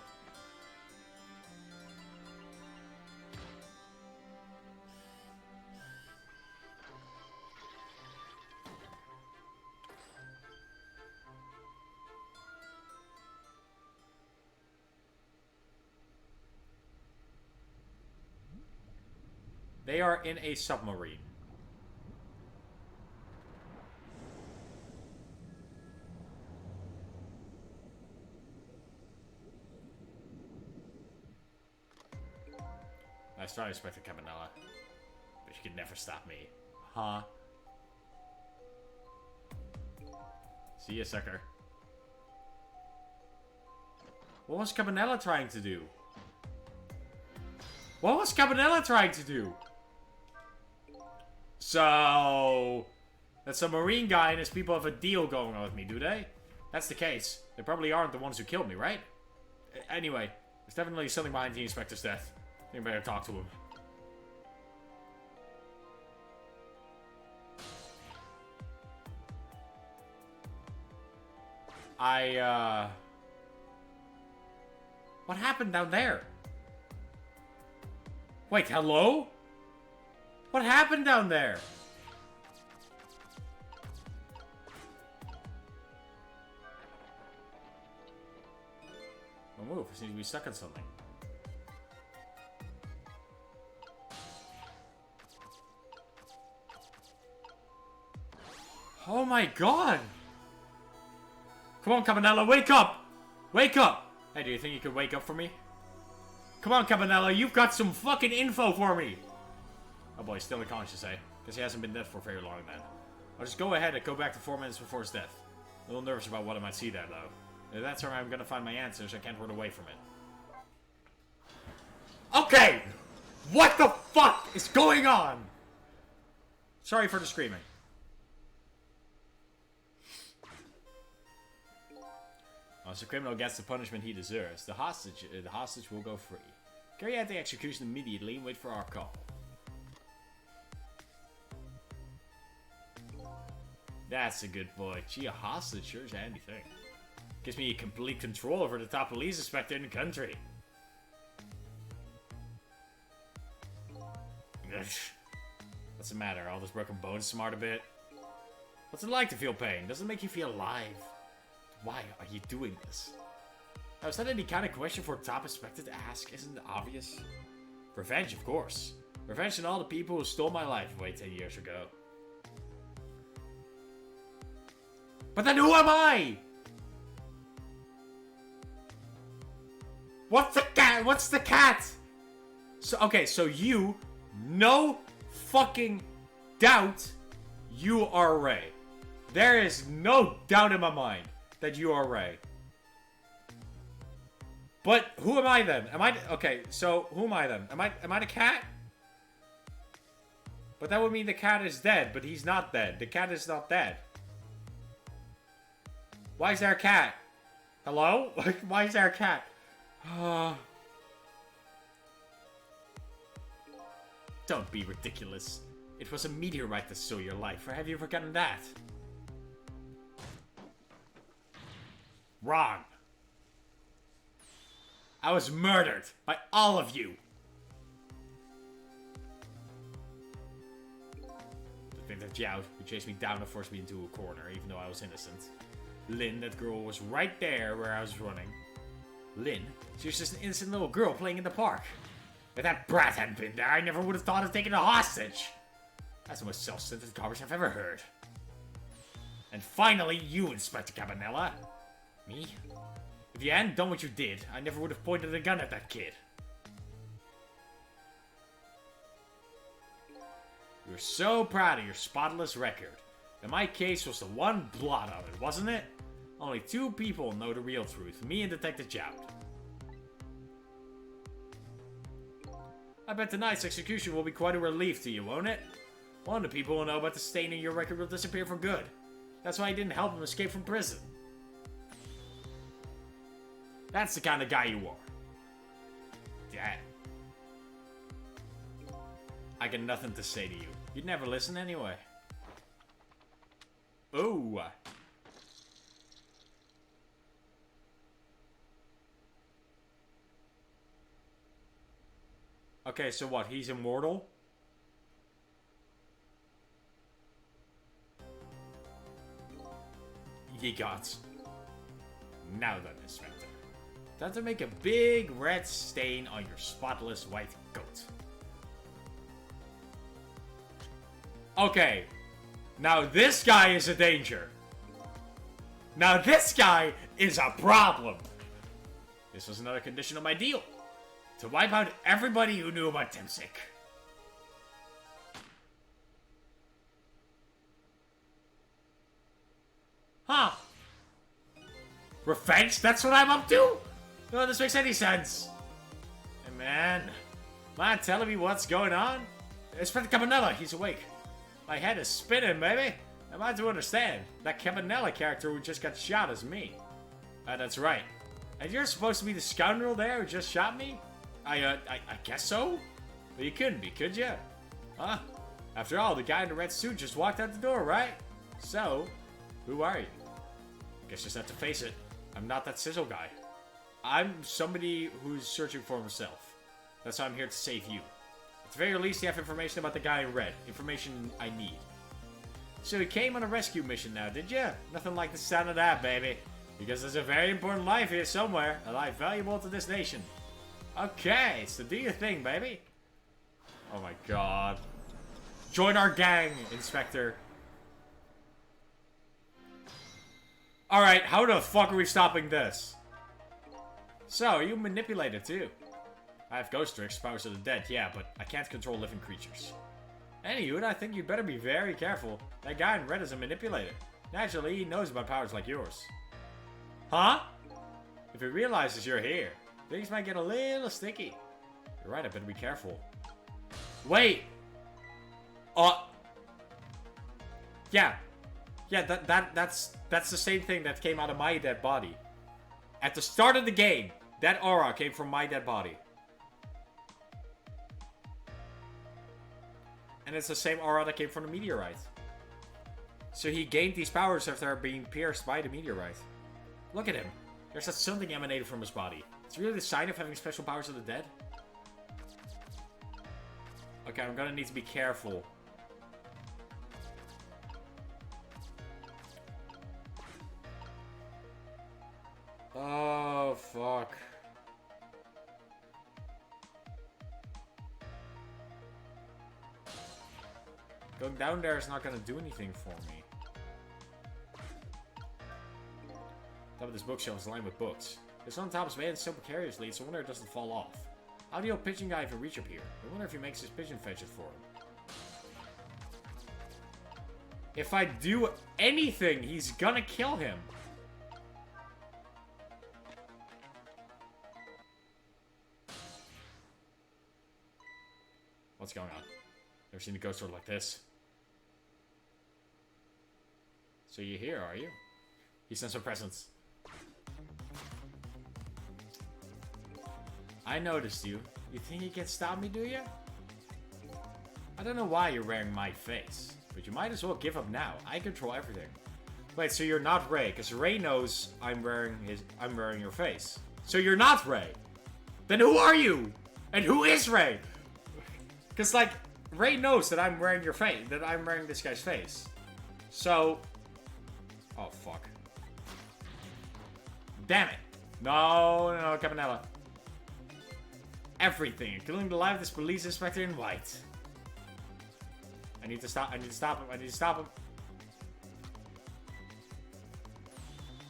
They are in a submarine. Nice try, Inspector Cabanella. But you could never stop me. Huh? See ya, sucker. What was Cabanella trying to do? What was Cabanella trying to do? So... that submarine guy and his people have a deal going on with me, do they? That's the case. They probably aren't the ones who killed me, right? Anyway, there's definitely something behind the Inspector's death. I think I better talk to him. What happened down there? Wait, hello? What happened down there? No move. I seem to be stuck on something. Oh my god! Come on, Cabanella, wake up! Wake up! Hey, do you think you could wake up for me? Come on, Cabanella, you've got some fucking info for me! Oh boy, still unconscious, eh? Because he hasn't been dead for very long then. I'll just go ahead and go back to 4 minutes before his death. A little nervous about what I might see there, though. If that's where I'm gonna find my answers, I can't run away from it. Okay! What the fuck is going on? Sorry for the screaming. Once the criminal gets the punishment he deserves, the hostage will go free. Carry out the execution immediately and wait for our call. That's a good boy. Gee, a hostage sure is a handy thing. Gives me complete control over the top police inspector in the country. What's the matter? All those broken bones smart a bit? What's it like to feel pain? Does it make you feel alive? Why are you doing this? Now, is that any kind of question for a top inspector to ask? Isn't it obvious? Revenge, of course. Revenge on all the people who stole my life away 10 years ago. But then who am I? What's the cat? What's the cat? So, okay, so you, no fucking doubt, you are Ray. There is no doubt in my mind that you are Ray. But who am I then? Am I okay? So who am I then? Am I the cat? But that would mean the cat is dead. But he's not dead. The cat is not dead. Why is there a cat? Hello? Why is there a cat? Don't be ridiculous. It was a meteorite that stole your life. Or have you forgotten that? Wrong. I was murdered by all of you. The victim Jout, who chased me down and forced me into a corner, even though I was innocent. Lynn, that girl, was right there where I was running. Lynn? She was just an innocent little girl playing in the park. If that brat hadn't been there, I never would have thought of taking a hostage. That's the most self-centered garbage I've ever heard. And finally, you, Inspector Cabanella. Me? If you hadn't done what you did, I never would have pointed a gun at that kid. We were so proud of your spotless record. And my case was the one blot on it, wasn't it? Only 2 people know the real truth, me and Detective Jout. I bet tonight's execution will be quite a relief to you, won't it? One of the people who know about the stain in your record will disappear for good. That's why I didn't help him escape from prison. That's the kind of guy you are. Dad. I got nothing to say to you. You'd never listen anyway. Ooh. Okay, so what? He's immortal? Ye gods. Now then, Inspector. Time to make a big red stain on your spotless white coat. Okay. Now this guy is a danger. Now this guy is a problem. This was another condition of my deal. To wipe out everybody who knew about Timsic. Huh. Revenge? That's what I'm up to? No, this makes any sense. Hey man. Mind telling me what's going on? Inspector Cabanella, he's awake. My head is spinning, baby. I'm about to understand. That Cabanella character who just got shot is me. That's right. And you're supposed to be the scoundrel there who just shot me? I guess so? But you couldn't be, could you? Huh? After all, the guy in the red suit just walked out the door, right? So, who are you? Guess just have to face it. I'm not that sizzle guy. I'm somebody who's searching for himself. That's why I'm here to save you. At the very least, you have information about the guy in red. Information I need. So you came on a rescue mission now, did you? Nothing like the sound of that, baby. Because there's a very important life here somewhere. A life valuable to this nation. Okay, so do your thing, baby. Oh my god. Join our gang, Inspector. Alright, how the fuck are we stopping this? So, you manipulated too. I have ghost tricks, powers of the dead, yeah, but I can't control living creatures. Anywho, I think you better be very careful. That guy in red is a manipulator. Naturally, he knows about powers like yours. Huh? If he realizes you're here, things might get a little sticky. You're right, I better be careful. Wait! Yeah. Yeah, that's the same thing that came out of my dead body. At the start of the game, that aura came from my dead body. And it's the same aura that came from the meteorite. So he gained these powers after being pierced by the meteorite. Look at him. There's that something emanated from his body. It's really the sign of having special powers of the dead. Okay, I'm gonna need to be careful. Oh, fuck. Going down there is not gonna do anything for me. Top of this bookshelf is lined with books. This on top is made so precariously, so I wonder it doesn't fall off. How do the old pigeon guy even reach up here? I wonder if he makes his pigeon fetch it for him. If I do anything, he's gonna kill him. What's going on? Never seen a ghost sword like this. So you're here, are you? He sent some presents. I noticed you. You think you can stop me, do you? I don't know why you're wearing my face, but you might as well give up now. I control everything. Wait, so you're not Ray, because Ray knows I'm wearing your face. So you're not Ray. Then who are you? And who is Ray? Because, like, Ray knows that I'm wearing your face, that I'm wearing this guy's face. So... Oh, fuck. Damn it. No, Cabanella. Everything, including the life of this police inspector in white. I need to stop him.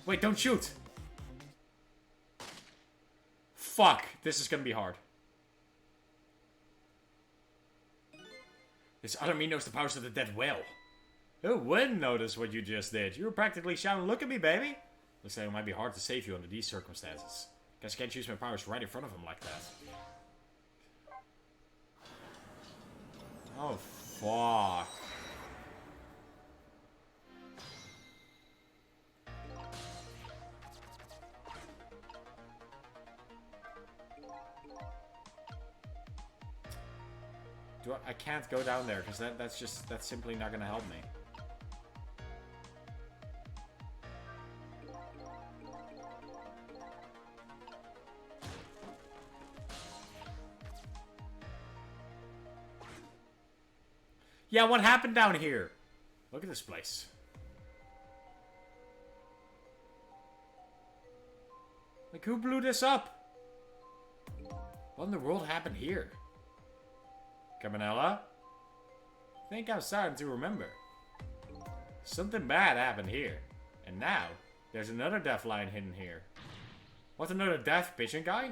Wait, don't shoot. Fuck, this is gonna be hard. This other me knows the powers of the dead well. Who wouldn't notice what you just did? You were practically shouting, "Look at me, baby!" Looks like it might be hard to save you under these circumstances. Guess I can't use my powers right in front of him like that. Oh, fuck. I can't go down there because that's simply not gonna help me. Yeah, what happened down here? Look at this place. Like, who blew this up? What in the world happened here? Cabanella? I think I'm starting to remember. Something bad happened here. And now, there's another death line hidden here. What's another death, pigeon guy?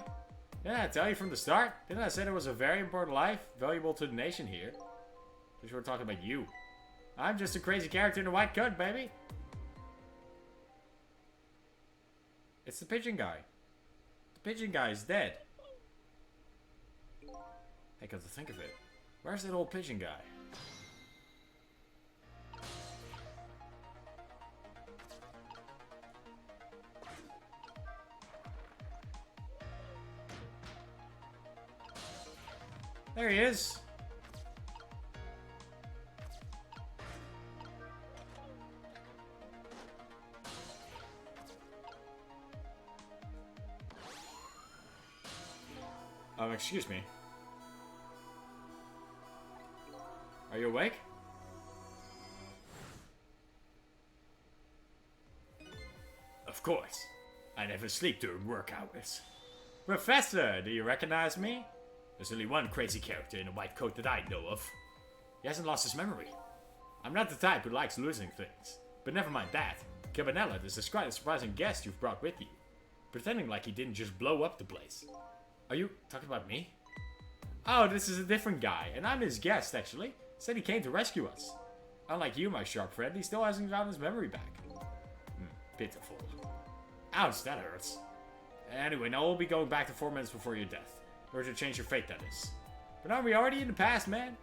Didn't I tell you from the start? Didn't I say there was a very important life, valuable to the nation here? Just we're talking about you. I'm just a crazy character in a white coat, baby. It's the pigeon guy. The pigeon guy is dead. Hey, come to think of it. Where's that old pigeon guy? There he is. Excuse me. Are you awake? Of course. I never sleep during work hours. Professor, do you recognize me? There's only one crazy character in a white coat that I know of. He hasn't lost his memory. I'm not the type who likes losing things. But never mind that. Cabanella, this is quite a surprising guest you've brought with you. Pretending like he didn't just blow up the place. Are you talking about me? Oh, this is a different guy, and I'm his guest, actually. Said he came to rescue us. Unlike you, my sharp friend, he still hasn't gotten his memory back. Pitiful. Ouch, that hurts. Anyway, now we'll be going back to 4 minutes before your death. In order to change your fate, that is. But aren't we already in the past, man?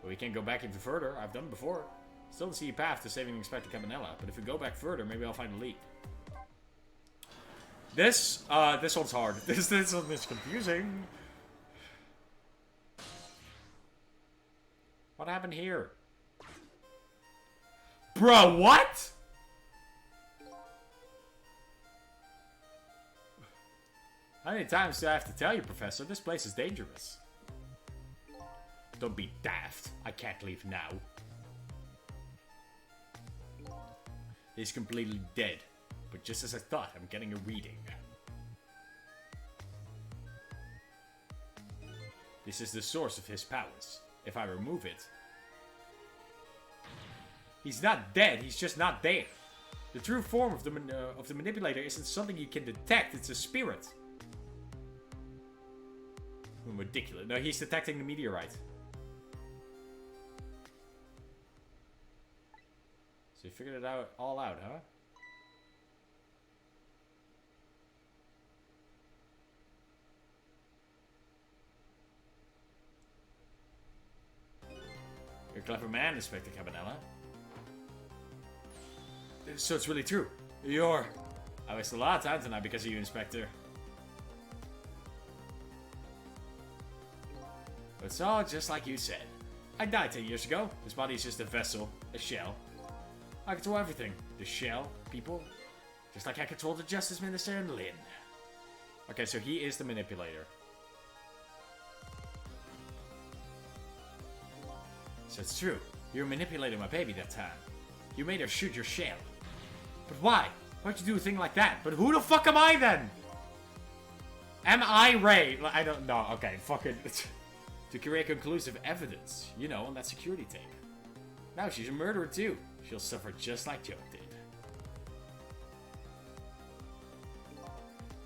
Well, we can't go back even further. I've done it before. Still don't see a path to saving Inspector Cabanella, but if we go back further, maybe I'll find a lead. This one's hard. This one is confusing. What happened here? Bro, what? How many times do I have to tell you, Professor? This place is dangerous. Don't be daft. I can't leave now. He's completely dead. But just as I thought, I'm getting a reading. This is the source of his powers. If I remove it... He's not dead, he's just not there. The true form of the manipulator isn't something you can detect, it's a spirit. Ridiculous. No, he's detecting the meteorite. So you figured it all out, huh? You're a clever man, Inspector Cabanella. So it's really true. I wasted a lot of time tonight because of you, Inspector. It's all just like you said. I died 10 years ago. This body is just a vessel, a shell. I control everything. The shell, people. Just like I control the Justice Minister and Lynn. Okay, so he is the manipulator. So it's true. You manipulated my baby that time. You made her shoot your shell. But why? Why'd you do a thing like that? But who the fuck am I then? Am I Ray? I don't know. Okay, fuck it. To create conclusive evidence. You know, on that security tape. Now she's a murderer too. She'll suffer just like Joe did.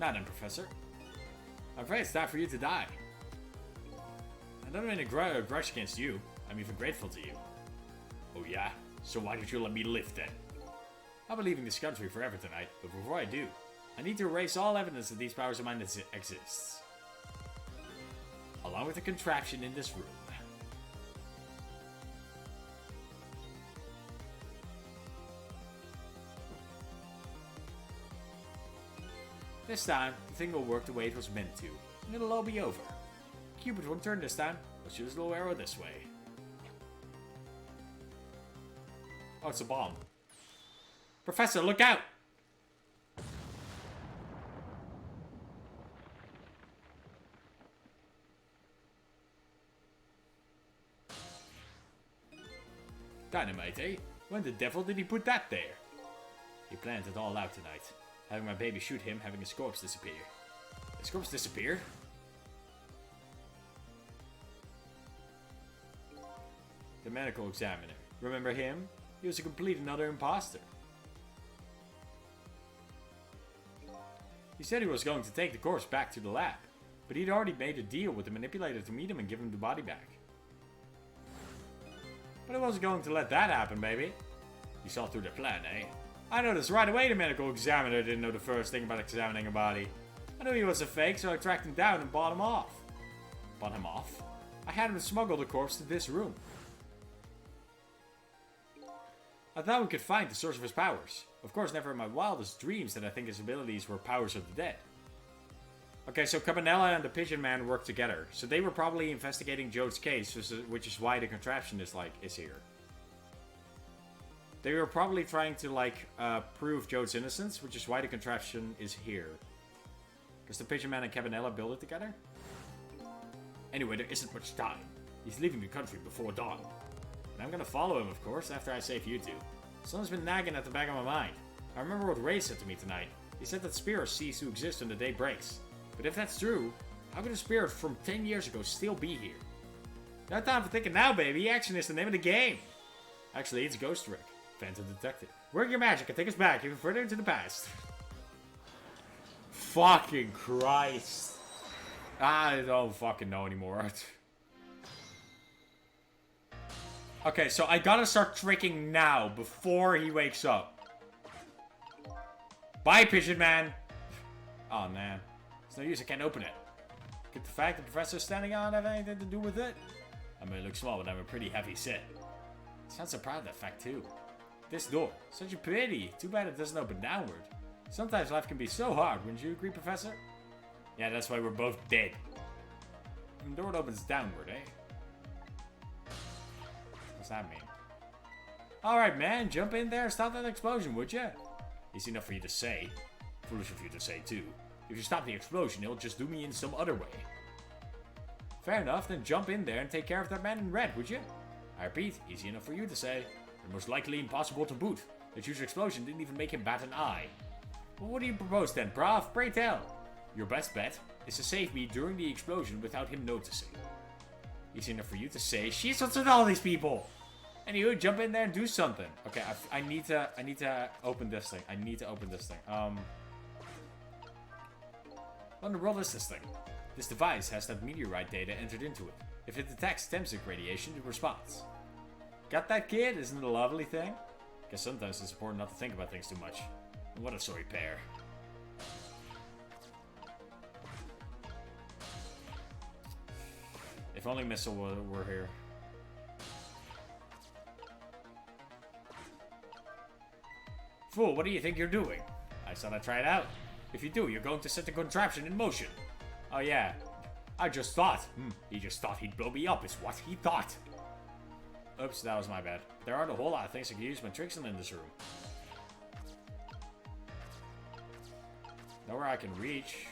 Now then, Professor. I'm afraid it's time for you to die. I don't mean a grudge against you. I'm even grateful to you. Oh yeah? So why did you let me live then? I'll be leaving this country forever tonight, but before I do, I need to erase all evidence that these powers of mine exists. Along with the contraption in this room. This time, the thing will work the way it was meant to, and it'll all be over. Cupid won't turn this time. We'll shoot his little arrow this way. Oh, it's a bomb. Professor, look out! Dynamite, eh? When the devil did he put that there? He planned it all out tonight. Having my baby shoot him, having his corpse disappear. His corpse disappeared? The medical examiner. Remember him? He was a complete and utter imposter. He said he was going to take the corpse back to the lab, but he'd already made a deal with the manipulator to meet him and give him the body back. But I wasn't going to let that happen, baby. You saw through the plan, eh? I noticed right away the medical examiner didn't know the first thing about examining a body. I knew he was a fake, so I tracked him down and bought him off. Bought him off? I had him smuggle the corpse to this room. I thought we could find the source of his powers. Of course, never in my wildest dreams did I think his abilities were powers of the dead. Okay, so Cabanella and the Pigeon Man worked together. So they were probably investigating Jode's case, which is why the contraption is here. They were probably trying to, prove Jode's innocence, which is why the contraption is here. Because the Pigeon Man and Cabanella built it together? Anyway, there isn't much time. He's leaving the country before dawn. And I'm gonna follow him, of course, after I save you two. Something's been nagging at the back of my mind. I remember what Ray said to me tonight. He said that spirits cease to exist when the day breaks. But if that's true, how could a spirit from 10 years ago still be here? No time for thinking now, baby. Action is the name of the game. Actually, it's Ghost Rick, Phantom Detective. Work your magic and take us back even further into the past. Fucking Christ. I don't fucking know anymore. Okay, so I gotta start tricking now before he wakes up. Bye, Pigeon Man. Oh, man. It's no use, I can't open it. Could the fact the professor's standing on have anything to do with it? I may look small, but I'm a pretty heavy set. Sounds so proud of that fact, too. This door. Such a pity. Too bad it doesn't open downward. Sometimes life can be so hard, wouldn't you agree, Professor? Yeah, that's why we're both dead. The door opens downward, eh? What's that mean? Alright, man. Jump in there and stop that explosion, would you? Easy enough for you to say. Foolish of you to say, too. If you stop the explosion, it'll just do me in some other way. Fair enough, then jump in there and take care of that man in red, would you? I repeat, easy enough for you to say. And most likely impossible to boot. That huge explosion didn't even make him bat an eye. Well, what do you propose then, Prof? Pray tell. Your best bet is to save me during the explosion without him noticing. Easy enough for you to say. She's what's with all these people? Anywho, jump in there and do something. Okay, I need to open this thing. I need to open this thing. What in the world is this thing? This device has that meteorite data entered into it. If it detects Temsic radiation, it responds. Got that, kid? Isn't it a lovely thing? Guess sometimes it's important not to think about things too much. And what a sorry pair. If only Missile were here. Fool, what do you think you're doing? I said I'd try it out. If you do, you're going to set the contraption in motion. Oh yeah. I just thought. He just thought he'd blow me up is what he thought. Oops, that was my bad. There aren't a whole lot of things I can use my tricks in this room. Nowhere I can reach.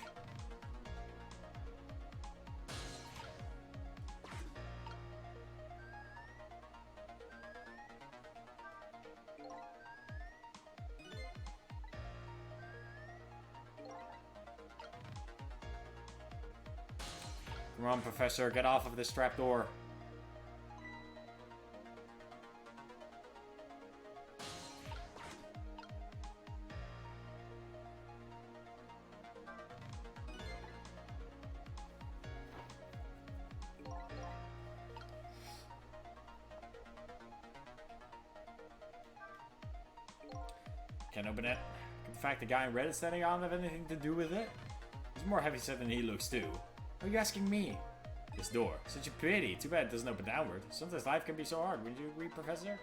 Come on, Professor, get off of this trapdoor. Can't open it. Could the fact the guy in red is standing on have anything to do with it? He's more heavy set than he looks too. Are you asking me? This door. Such a pity. Too bad it doesn't open downward. Sometimes life can be so hard. Wouldn't you agree, Professor?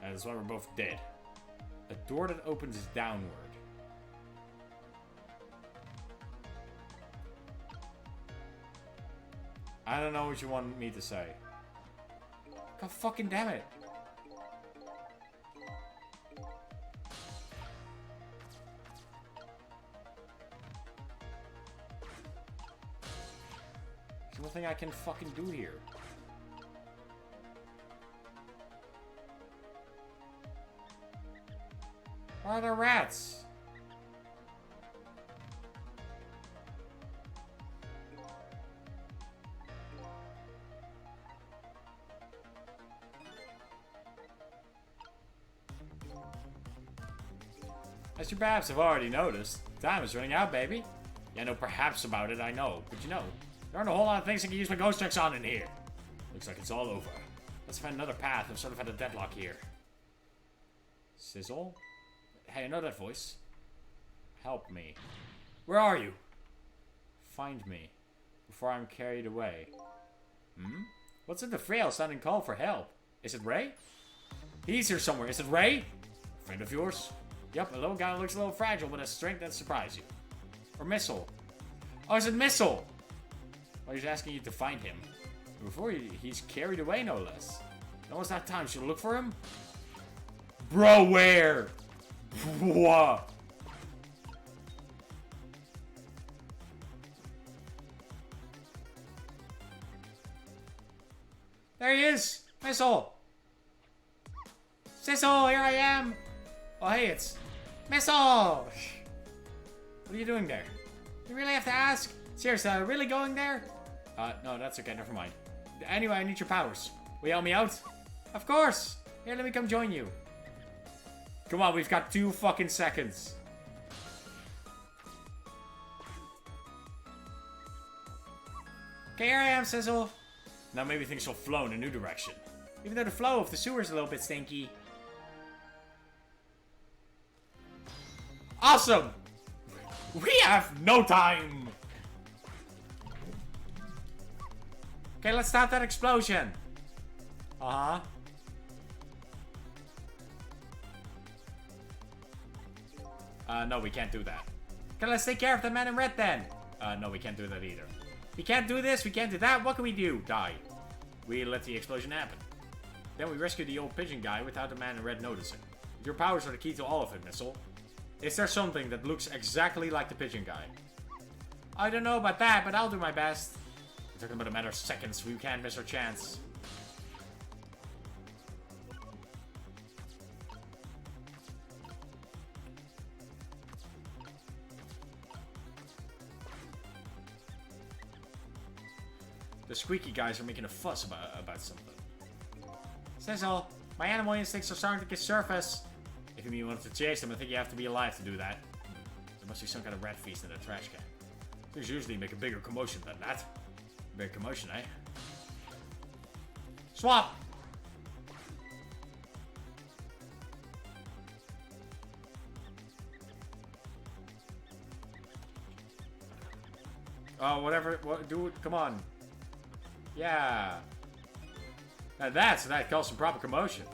That's why we're both dead. A door that opens downward. I don't know what you want me to say. God fucking damn it. There's nothing I can fucking do here. Where are the rats? As you perhaps have already noticed, time is running out, baby. Yeah, no perhaps about it, I know. But you know, there aren't a whole lot of things I can use my ghost tricks on in here. Looks like it's all over. Let's find another path. I'm sort of at a deadlock here. Sizzle? Hey, I know that voice. Help me. Where are you? Find me. Before I'm carried away. What's in the frail sounding call for help? Is it Ray? He's here somewhere. Is it Ray? Friend of yours? Yep, a little guy looks a little fragile, but has strength that surprise you. Or Missile. Oh, is it Missile? Well, he's asking you to find him. Before he's carried away, no less. Now was that time? Should I look for him? Bro, where? What? There he is! Missile! Sizzle, here I am! Oh, hey, it's... Missile! What are you doing there? You really have to ask? Seriously, are you really going there? No, that's okay, never mind. Anyway, I need your powers. Will you help me out? Of course! Here, let me come join you. Come on, we've got 2 fucking seconds. Okay, here I am, Sizzle. Now maybe things will flow in a new direction. Even though the flow of the sewer is a little bit stinky. Awesome! We have no time! Okay, let's stop that explosion. Uh-huh. No, we can't do that. Okay, let's take care of the man in red then. No, we can't do that either. We can't do this, we can't do that. What can we do? Die. We let the explosion happen. Then we rescue the old pigeon guy without the man in red noticing. Your powers are the key to all of it, Missile. Is there something that looks exactly like the pigeon guy? I don't know about that, but I'll do my best. We're talking about a matter of seconds. We can't miss our chance. The squeaky guys are making a fuss about something. Sizzle, my animal instincts are starting to get surface. If you mean you want to chase them, I think you have to be alive to do that. There must be some kind of rat feast in the trash can. Things usually make a bigger commotion than that. Big commotion, eh? Swap! Oh, whatever. What, do it. Come on. Yeah. Now that calls some proper commotion.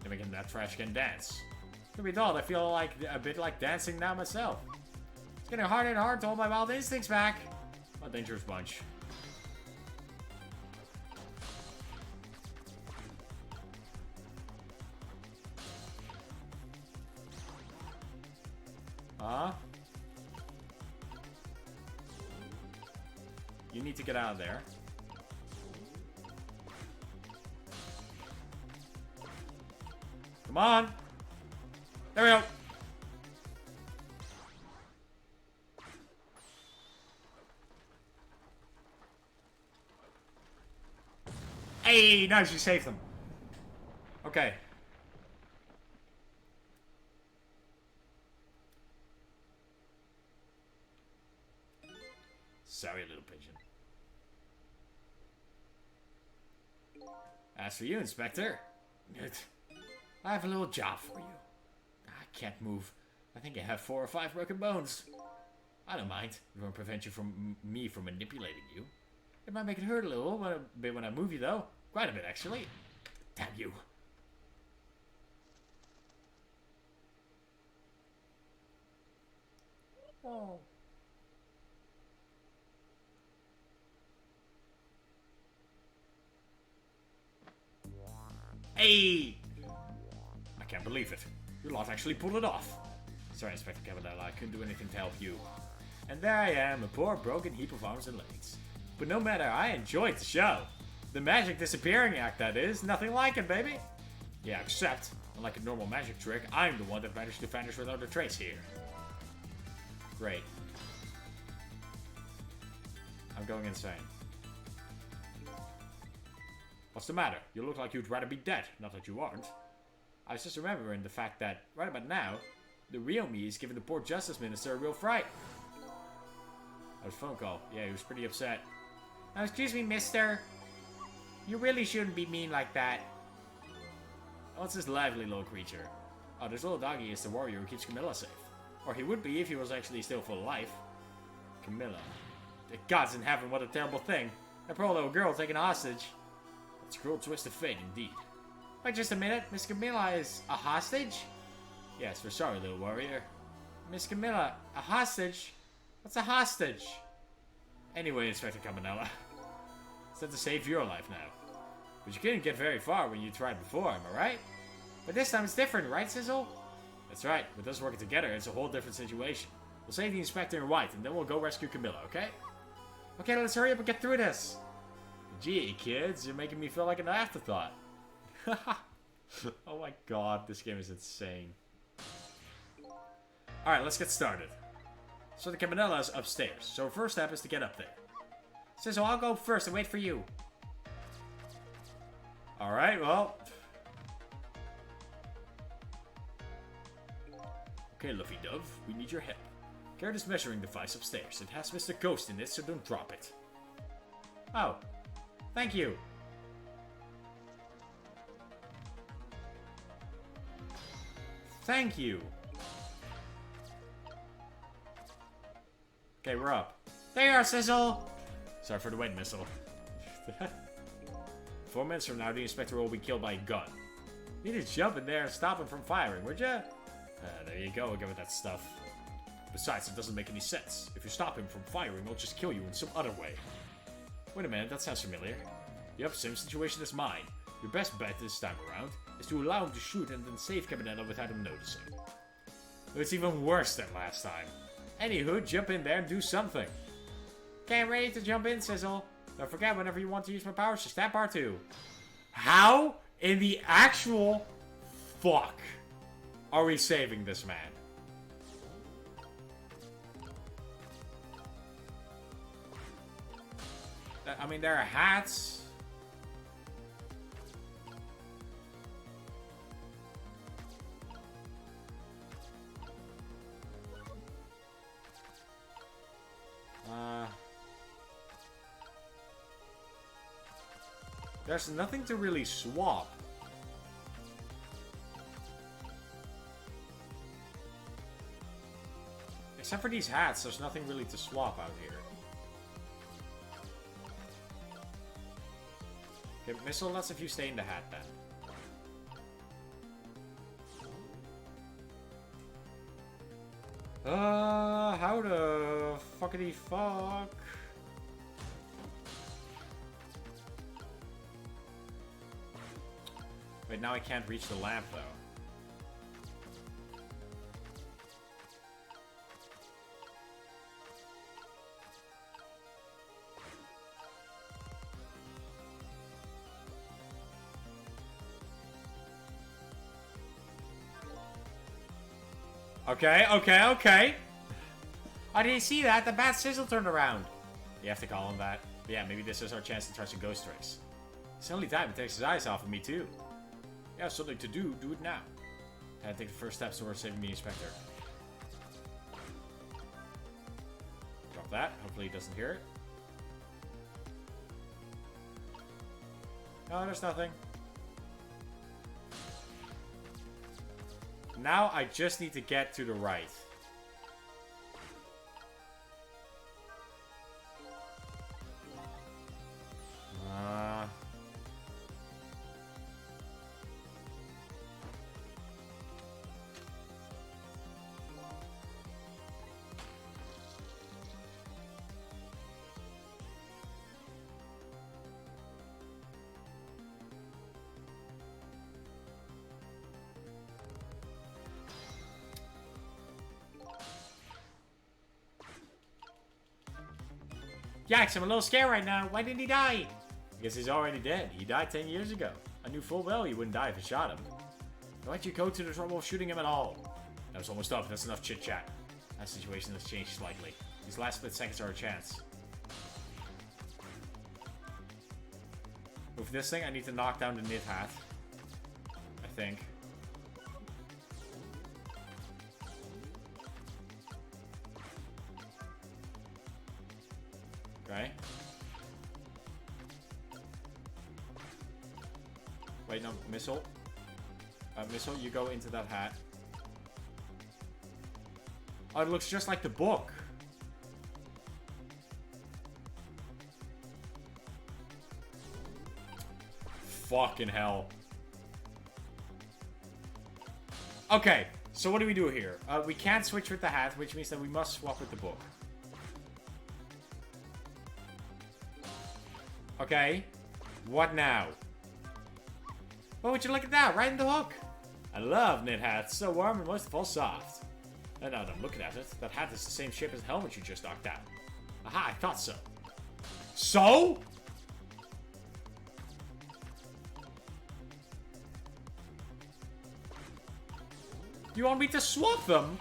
They're making that trash can dance. To be told, I feel like a bit like dancing now myself. It's getting harder and harder to hold my wild instincts back. A dangerous bunch. Huh? You need to get out of there. Come on! There we go! Hey, nice, you saved them. Okay. Sorry, little pigeon. As for you, Inspector, I have a little job for you. I can't move. I think I have 4 or 5 broken bones. I don't mind. It won't prevent you from me from manipulating you. It might make it hurt a little bit when I move you, though. Quite a bit, actually. Damn you. Oh. Hey! I can't believe it. Your lot actually pulled it off. Sorry, Inspector Cavadella, I couldn't do anything to help you. And there I am, a poor broken heap of arms and legs. But no matter, I enjoyed the show. The magic disappearing act, that is. Nothing like it, baby. Yeah, except, unlike a normal magic trick, I'm the one that managed to vanish without a trace here. Great. I'm going insane. What's the matter? You look like you'd rather be dead, not that you aren't. I was just remembering the fact that, right about now, the real me is giving the poor Justice Minister a real fright. That was a phone call. Yeah, he was pretty upset. Now, excuse me, mister. You really shouldn't be mean like that. What's this lively little creature? Oh, this little doggy is the warrior who keeps Camilla safe. Or he would be if he was actually still full of life. Camilla. The gods in heaven, what a terrible thing. That poor little girl taken hostage. It's a cruel twist of fate, indeed. Wait just a minute. Miss Camilla is a hostage? Yes, we're sorry, little warrior. Miss Camilla, a hostage? What's a hostage? Anyway, Inspector Cabanella. It's not to save your life now. But you couldn't get very far when you tried before, am I right? But this time it's different, right, Sizzle? That's right. With us working together, it's a whole different situation. We'll save the Inspector in white, and then we'll go rescue Camilla, okay? Okay, let's hurry up and get through this. Gee, kids, you're making me feel like an afterthought. Oh my god, this game is insane. Alright, let's get started. So the Cabanella is upstairs, so our first step is to get up there. So I'll go first and wait for you. Alright, well. Okay, Luffy Dove, we need your help. Carry this measuring device upstairs. It has Mr. Ghost in it, so don't drop it. Oh, thank you. Thank you. Okay, we're up. There you are, Sizzle! Sorry for the wait, Missile. 4 minutes from now, the Inspector will be killed by a gun. You need to jump in there and stop him from firing, would ya? There you go, again with that stuff. Besides, it doesn't make any sense. If you stop him from firing, he'll just kill you in some other way. Wait a minute, that sounds familiar. Yep, same situation as mine. Your best bet this time around is to allow him to shoot and then save Cabanella without him noticing. It's even worse than last time. Anywho, jump in there and do something. Okay, I'm ready to jump in, Sizzle. Don't forget, whenever you want to use my powers, just tap R2. How in the actual fuck are we saving this man? I mean, there are hats. There's nothing to really swap. Except for these hats, there's nothing really to swap out here. Okay, Missile, let's if you stay in the hat then. How the fuckity fuck? Wait, now I can't reach the lamp though. Okay, okay, okay. I didn't see that. The bad Sizzle turned around. You have to call him that. But yeah, maybe this is our chance to try some ghost tricks. It's the only time he takes his eyes off of me too. Yeah, something to do. Do it now. I take the first steps towards saving the Inspector. Drop that. Hopefully he doesn't hear it. No, there's nothing. Now I just need to get to the right. Yikes, I'm a little scared right now. Why didn't he die? I guess he's already dead. He died 10 years ago. I knew full well he wouldn't die if I shot him. Why'd you go to the trouble of shooting him at all? That was almost up. That's enough chit-chat. That situation has changed slightly. These last split seconds are a chance. With this thing, I need to knock down the knit hat. I think. Okay. Wait, no, Missile. Missile, you go into that hat. Oh, it looks just like the book. Fucking hell. Okay, so what do we do here? We can't switch with the hat, which means that we must swap with the book. Okay, what now? Oh, would you look at that? Right in the hook. I love knit hats. So warm and most of all soft. And now that I'm looking at it, that hat is the same shape as the helmet you just knocked out. Aha, I thought so. So? You want me to swap them?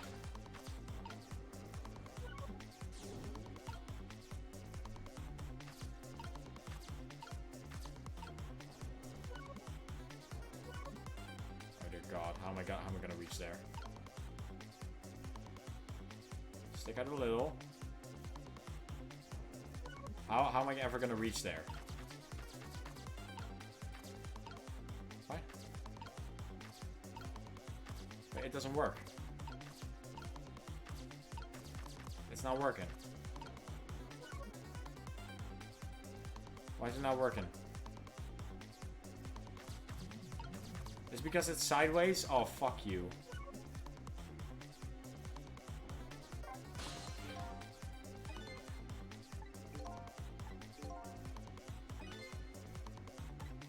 Oh dear God, how am I gonna reach there? Stick out a little. How am I ever gonna reach there? What? Wait, it doesn't work. It's not working. Why is it not working? It's because it's sideways? Oh, fuck you.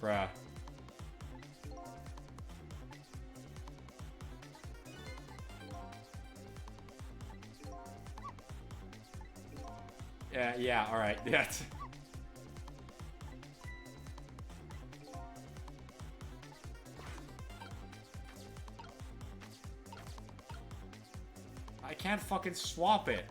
Bruh. Yeah, alright. Yeah. I can't fucking swap it.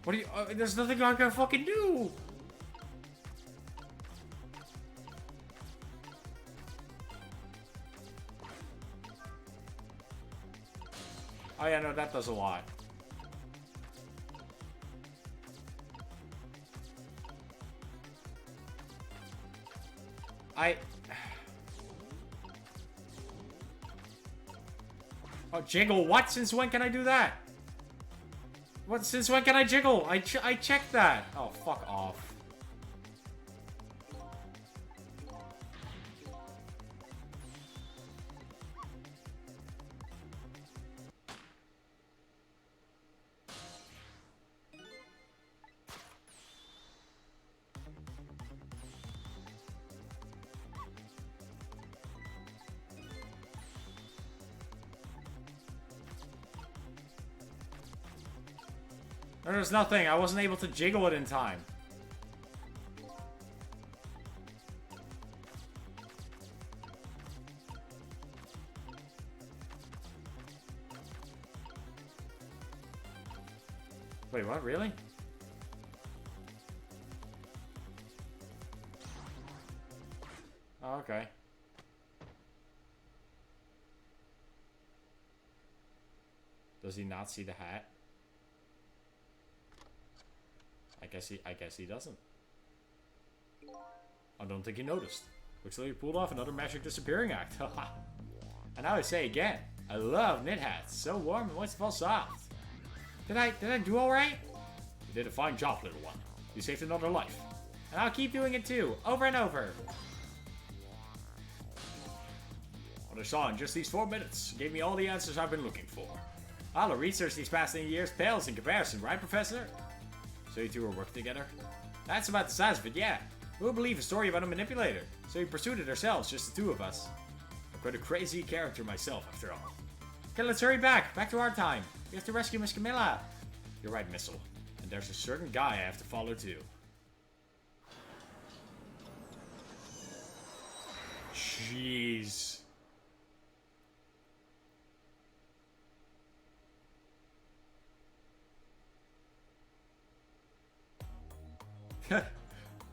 What do you... there's nothing I can fucking do! Oh yeah, no, that does a lot. Oh, jiggle, what? Since when can I do that? What? Since when can I jiggle? I checked that. Oh, fuck off. There's nothing. I wasn't able to jiggle it in time. Wait, what? Really? Oh, okay. Does he not see the hat? I guess he doesn't. I don't think he noticed. Looks like he pulled off another magic disappearing act. Haha. And now I say again, I love knit hats. So warm and wonderful soft. Did I do alright? You did a fine job, little one. You saved another life. And I'll keep doing it too, over and over. What I saw in just these 4 minutes gave me all the answers I've been looking for. All the research these past 10 years pales in comparison, right, Professor? So you two were working together? That's about the size of it, yeah. Who would believe a story about a manipulator? So we pursued it ourselves, just the two of us. I'm quite a crazy character myself, after all. Okay, let's hurry back to our time. We have to rescue Miss Camilla. You're right, Missile. And there's a certain guy I have to follow too. Jeez.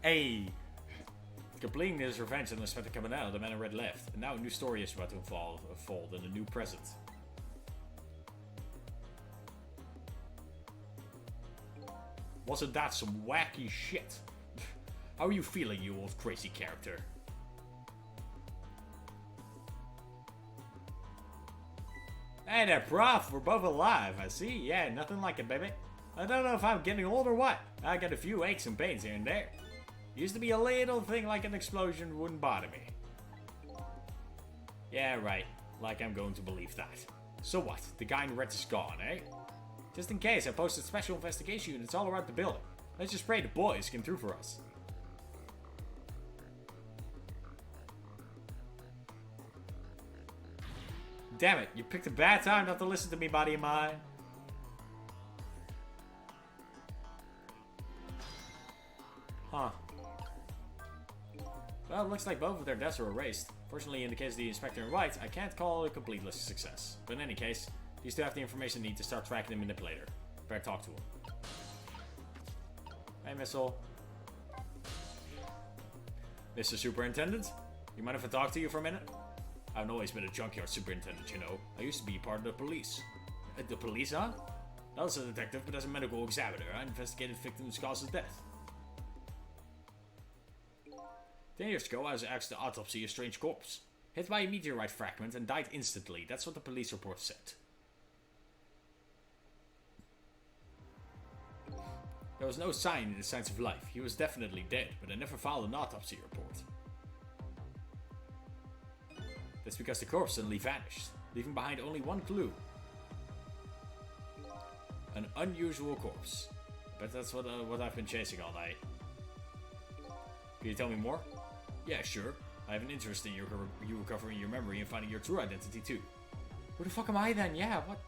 Hey. Completing his revenge on Inspector Cabanel, the man in red left. And now a new story is about to unfold in a new present. Wasn't that some wacky shit? How are you feeling, you old crazy character? Hey there, Prof. We're both alive, I see. Yeah, nothing like it, baby. I don't know if I'm getting old or what. I got a few aches and pains here and there. Used to be a little thing like an explosion wouldn't bother me. Yeah, right. Like I'm going to believe that. So what? The guy in red is gone, eh? Just in case, I posted special investigation units all around the building. Let's just pray the boys came through for us. Damn it, you picked a bad time not to listen to me, body of mine. Huh. Well, it looks like both of their deaths were erased. Fortunately, in the case of the Inspector in White, I can't call it a complete success. But in any case, you still have the information needed to start tracking the manipulator. Better talk to him. Hey, Missile. Mr. Superintendent? You mind if I talk to you for a minute? I've always been a junkyard superintendent, you know. I used to be part of the police. The police, huh? Not as a detective, but as a medical examiner. I investigated victims' cause of death. 10 years ago, I was asked to autopsy a strange corpse. Hit by a meteorite fragment and died instantly. That's what the police report said. There was no sign in the signs of life. He was definitely dead, but I never filed an autopsy report. That's because the corpse suddenly vanished, leaving behind only one clue. An unusual corpse. But that's what I've been chasing all night. Can you tell me more? Yeah, sure. I have an interest in you recovering your memory and finding your true identity too. Who the fuck am I then? Yeah, what?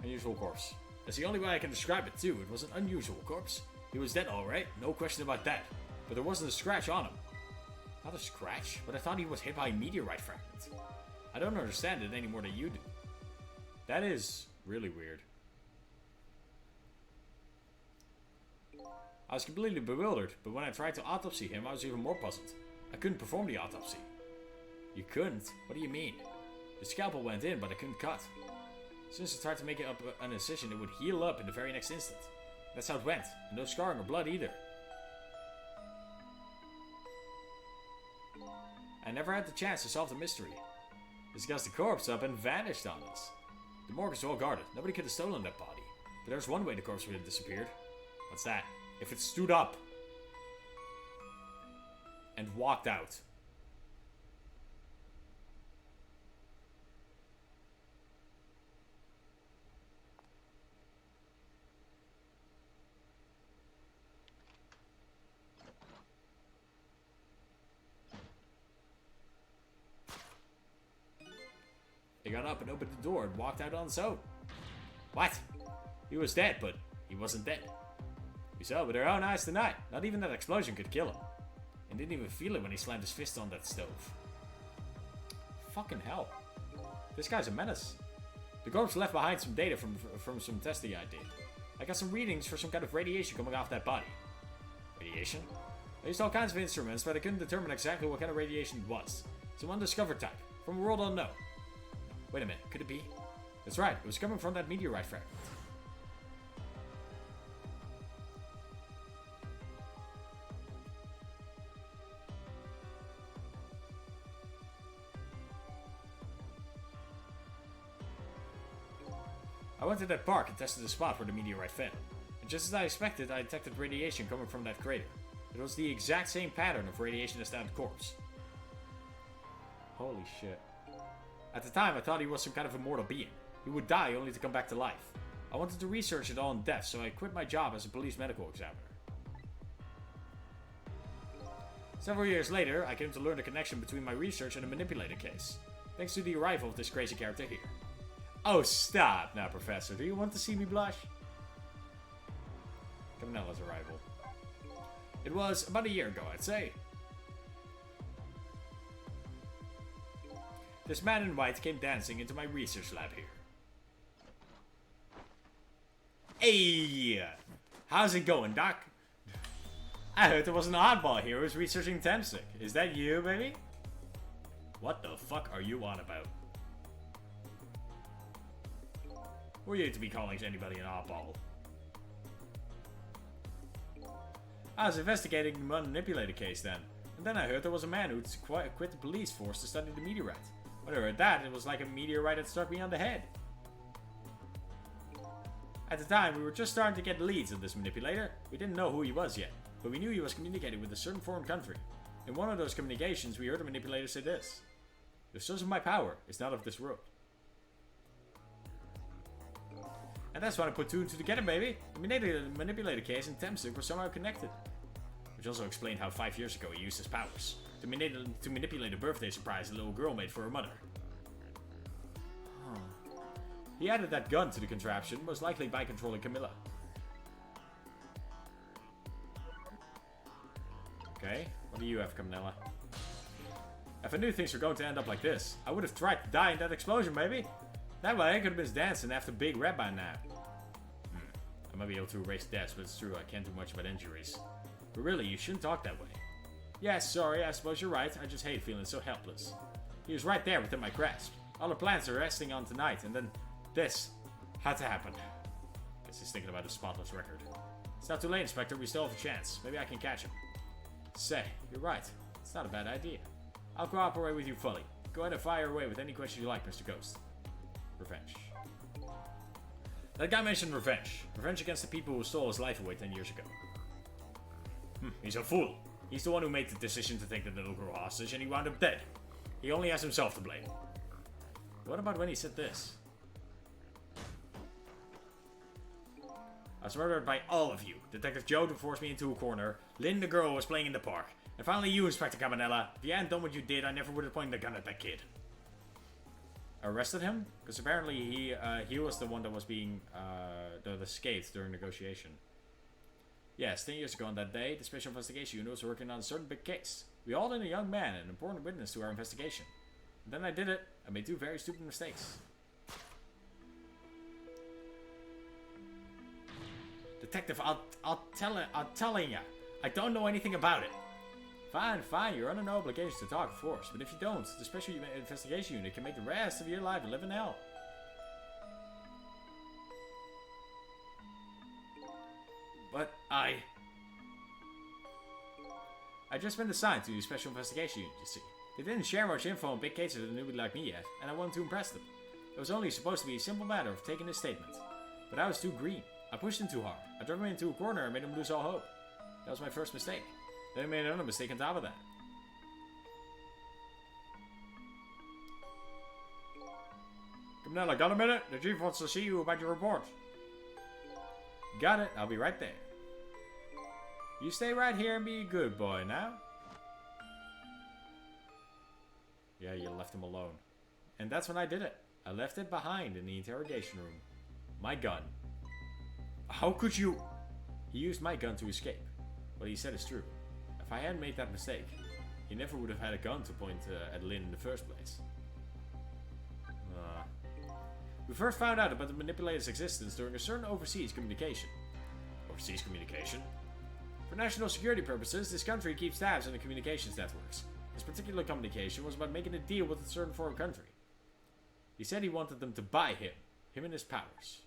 Unusual corpse. That's the only way I can describe it too. It was an unusual corpse. He was dead alright, no question about that. But there wasn't a scratch on him. Not a scratch, but I thought he was hit by a meteorite fragment. I don't understand it any more than you do. That is really weird. I was completely bewildered, but when I tried to autopsy him, I was even more puzzled. I couldn't perform the autopsy. You couldn't? What do you mean? The scalpel went in, but I couldn't cut. As soon as I tried to make it up an incision, it would heal up in the very next instant. That's how it went, and no scarring or blood either. I never had the chance to solve the mystery. This gussed the corpse up and vanished on us. The morgue is well guarded. Nobody could have stolen that body. But there's one way the corpse would have disappeared. What's that? If it stood up and walked out. He got up and opened the door and walked out on his own. What? He was dead, but he wasn't dead. We saw with our own eyes tonight. Not even that explosion could kill him. And didn't even feel it when he slammed his fist on that stove. Fucking hell. This guy's a menace. The corpse left behind some data from some testing I did. I got some readings for some kind of radiation coming off that body. Radiation? I used all kinds of instruments, but I couldn't determine exactly what kind of radiation it was. Some undiscovered type, from a world unknown. Wait a minute, could it be? That's right, it was coming from that meteorite fragment. I went to that park and tested the spot where the meteorite fell. And just as I expected, I detected radiation coming from that crater. It was the exact same pattern of radiation as that corpse. Holy shit. At the time, I thought he was some kind of immortal being. He would die only to come back to life. I wanted to research it all in depth, so I quit my job as a police medical examiner. Several years later, I came to learn the connection between my research and the manipulator case, thanks to the arrival of this crazy character here. Oh, stop now, Professor. Do you want to see me blush? Caminella's arrival. It was about a year ago, I'd say. This man in white came dancing into my research lab here. Hey! How's it going, Doc? I heard there was an oddball here who was researching Temsic. Is that you, baby? What the fuck are you on about? Who are you to be calling anybody an oddball? I was investigating the manipulator case then. And then I heard there was a man who'd quit the police force to study the meteorite. When I heard that, it was like a meteorite that struck me on the head. At the time, we were just starting to get leads on this manipulator. We didn't know who he was yet, but we knew he was communicating with a certain foreign country. In one of those communications, we heard the manipulator say this: "The source of my power is not of this world." And that's when I put two and two together, baby. The manipulator case and Temsic were somehow connected. Which also explained how 5 years ago he used his powers to manipulate a birthday surprise a little girl made for her mother. He added that gun to the contraption, most likely by controlling Camilla. Okay, what do you have, Camilla? If I knew things were going to end up like this, I would have tried to die in that explosion, maybe. That way I could have been dancing after Big Red by now. I might be able to erase deaths, but it's true, I can't do much about injuries. But really, you shouldn't talk that way. Yeah, sorry, I suppose you're right. I just hate feeling so helpless. He was right there within my grasp. All the plans are resting on tonight, and then this had to happen. Guess he's thinking about his spotless record. It's not too late, Inspector. We still have a chance. Maybe I can catch him. Say, you're right. It's not a bad idea. I'll cooperate with you fully. Go ahead and fire away with any questions you like, Mr. Ghost. Revenge. That guy mentioned revenge. Revenge against the people who stole his life away 10 years ago. He's a fool. He's the one who made the decision to take the little girl hostage, and he wound up dead. He only has himself to blame. What about when he said this? I was murdered by all of you. Detective Joe forced me into a corner. Lynn, the girl, was playing in the park. And finally you, Inspector Cabanella. If you hadn't done what you did, I never would have pointed the gun at that kid. Arrested him? Because apparently he was the one that was being that escaped during negotiation. Yes, 10 years ago on that day, the Special Investigation Unit was working on a certain big case. We hauled in a young man, an important witness to our investigation. And then I did it. I made 2 very stupid mistakes. Detective, I'll telling ya. I don't know anything about it. Fine, you're under no obligation to talk, of course. But if you don't, the Special Investigation Unit can make the rest of your life live in hell. But I just been assigned to the Special Investigation Unit, you see. They didn't share much info on big cases with a newbie like me yet, and I wanted to impress them. It was only supposed to be a simple matter of taking his statement. But I was too green. I pushed him too hard. I drove him into a corner and made him lose all hope. That was my first mistake. Then I made another mistake on top of that. Camilla, got a minute? The chief wants to see you about your report. Got it. I'll be right there. You stay right here and be a good boy now. Yeah, you left him alone. And that's when I did it. I left it behind in the interrogation room. My gun. How could you... He used my gun to escape. What he said is true. If I hadn't made that mistake, he never would have had a gun to point at Lynn in the first place. We first found out about the manipulator's existence during a certain overseas communication. Overseas communication? For national security purposes, this country keeps tabs on the communications networks. This particular communication was about making a deal with a certain foreign country. He said he wanted them to buy him and his powers.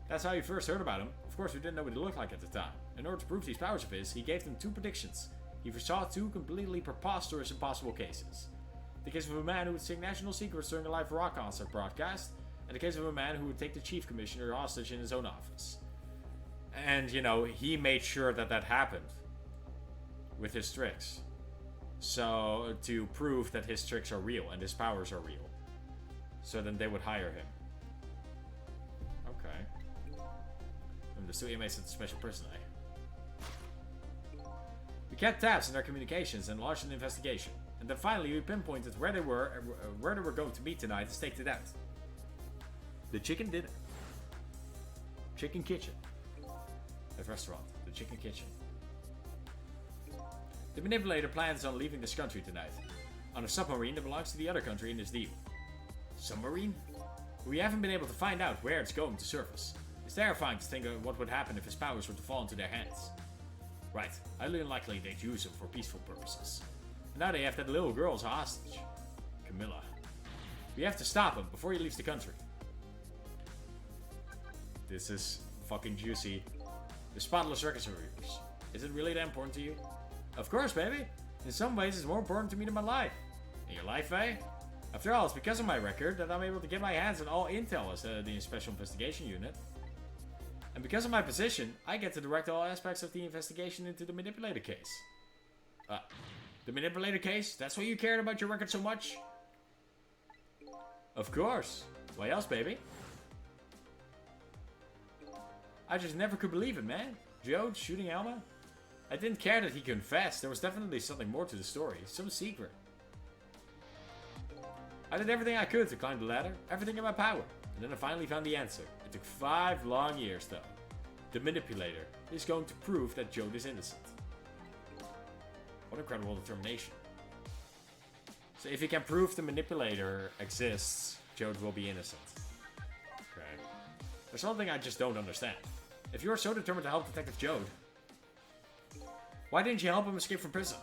That's how you first heard about him. Of course, we didn't know what he looked like at the time. In order to prove these powers of his, he gave them 2 predictions. He foresaw 2 completely preposterous impossible cases. The case of a man who would sing national secrets during a live rock concert broadcast, and the case of a man who would take the chief commissioner hostage in his own office. And, you know, he made sure that that happened. With his tricks. So, to prove that his tricks are real and his powers are real. So then they would hire him. Okay. And the two inmates at the special prison, eh? We kept tabs on their communications and launched an investigation. And then finally we pinpointed where they were going to meet tonight and staked it out. The Chicken Dinner. Chicken Kitchen. That restaurant. The Chicken Kitchen. The manipulator plans on leaving this country tonight. On a submarine that belongs to the other country in this deal. Submarine? We haven't been able to find out where it's going to surface. It's terrifying to think of what would happen if his powers were to fall into their hands. Right, highly unlikely they'd use him for peaceful purposes. And now they have that little girl as a hostage. Camilla. We have to stop him before he leaves the country. This is fucking juicy. The spotless record survivors. Is it really that important to you? Of course, baby. In some ways, it's more important to me than my life. In your life, eh? After all, it's because of my record that I'm able to get my hands on all intel as the Special Investigation Unit. And because of my position, I get to direct all aspects of the investigation into the manipulator case. The manipulator case? That's why you cared about your record so much? Of course. Why else, baby? I just never could believe it, man. Joe shooting Alma? I didn't care that he confessed. There was definitely something more to the story. Some secret. I did everything I could to climb the ladder, everything in my power, and then I finally found the answer. It took 5 long years though. The manipulator is going to prove that Jode is innocent. What incredible determination. So if he can prove the manipulator exists, Jode will be innocent. Okay. There's something I just don't understand. If you are so determined to help Detective Jode, why didn't you help him escape from prison?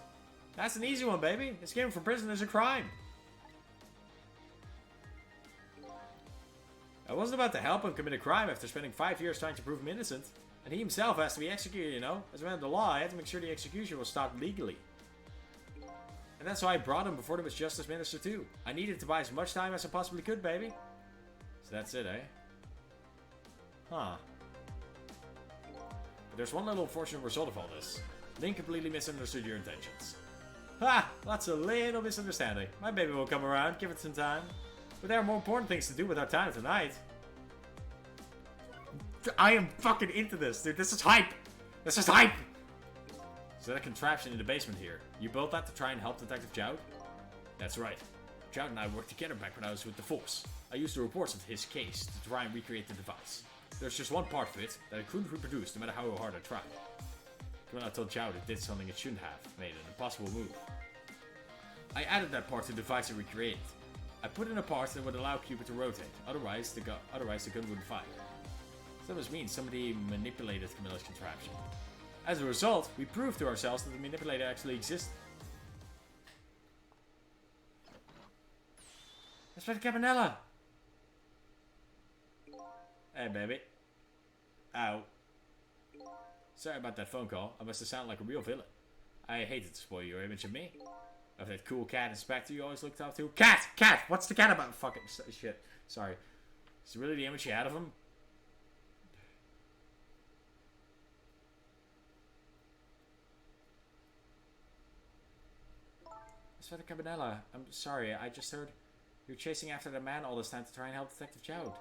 That's an easy one, baby. Escaping from prison is a crime. I wasn't about to help him commit a crime after spending 5 years trying to prove him innocent. And he himself has to be executed, you know? As a man of the law, I had to make sure the execution was stopped legally. And that's why I brought him before there was Justice Minister too. I needed to buy as much time as I possibly could, baby. So that's it, eh? Huh. But there's one little unfortunate result of all this. Link completely misunderstood your intentions. Ha! That's a little misunderstanding. My baby will come around, give it some time. But there are more important things to do with our time tonight. I am fucking into this, dude. This is hype. This is hype. Is that a contraption in the basement here? You built that to try and help Detective Jode? That's right. Jode and I worked together back when I was with the Force. I used the reports of his case to try and recreate the device. There's just one part of it that I couldn't reproduce no matter how hard I tried. When I told Jode it did something it shouldn't have, made an impossible move. I added that part to the device I recreated. I put in a part that would allow Cupid to rotate, otherwise the gun wouldn't fire. So that must mean somebody manipulated Camilla's contraption. As a result, we proved to ourselves that the manipulator actually exists. Inspector Cabanella! Hey, baby. Ow. Sorry about that phone call. I must have sounded like a real villain. I hated to spoil your image of me. Of that cool cat inspector you always looked up to. Cat! Cat! What's the cat about? Fucking shit. Sorry. Is it really the image you had of him? Inspector Cabanella, I'm sorry. I just heard you're chasing after that man all this time to try and help Detective Jode.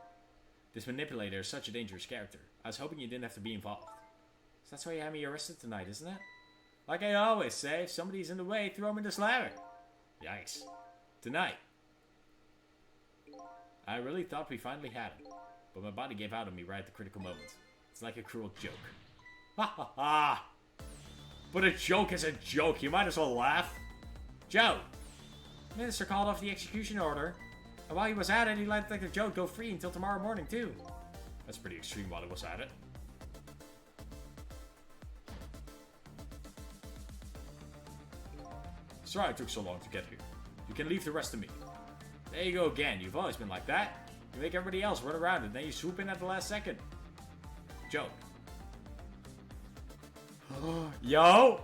This manipulator is such a dangerous character. I was hoping you didn't have to be involved. So that's why you had me arrested tonight, isn't it? Like I always say, if somebody's in the way, throw him in this ladder. Yikes. Tonight. I really thought we finally had him. But my body gave out on me right at the critical moment. It's like a cruel joke. Ha ha ha! But a joke is a joke. You might as well laugh. Joe! The minister called off the execution order. And while he was at it, he let Detective Jode go free until tomorrow morning, too. That's pretty extreme while he was at it. Sorry it took so long to get here. You can leave the rest to me. There you go again. You've always been like that. You make everybody else run around and then you swoop in at the last second. Joe. Yo!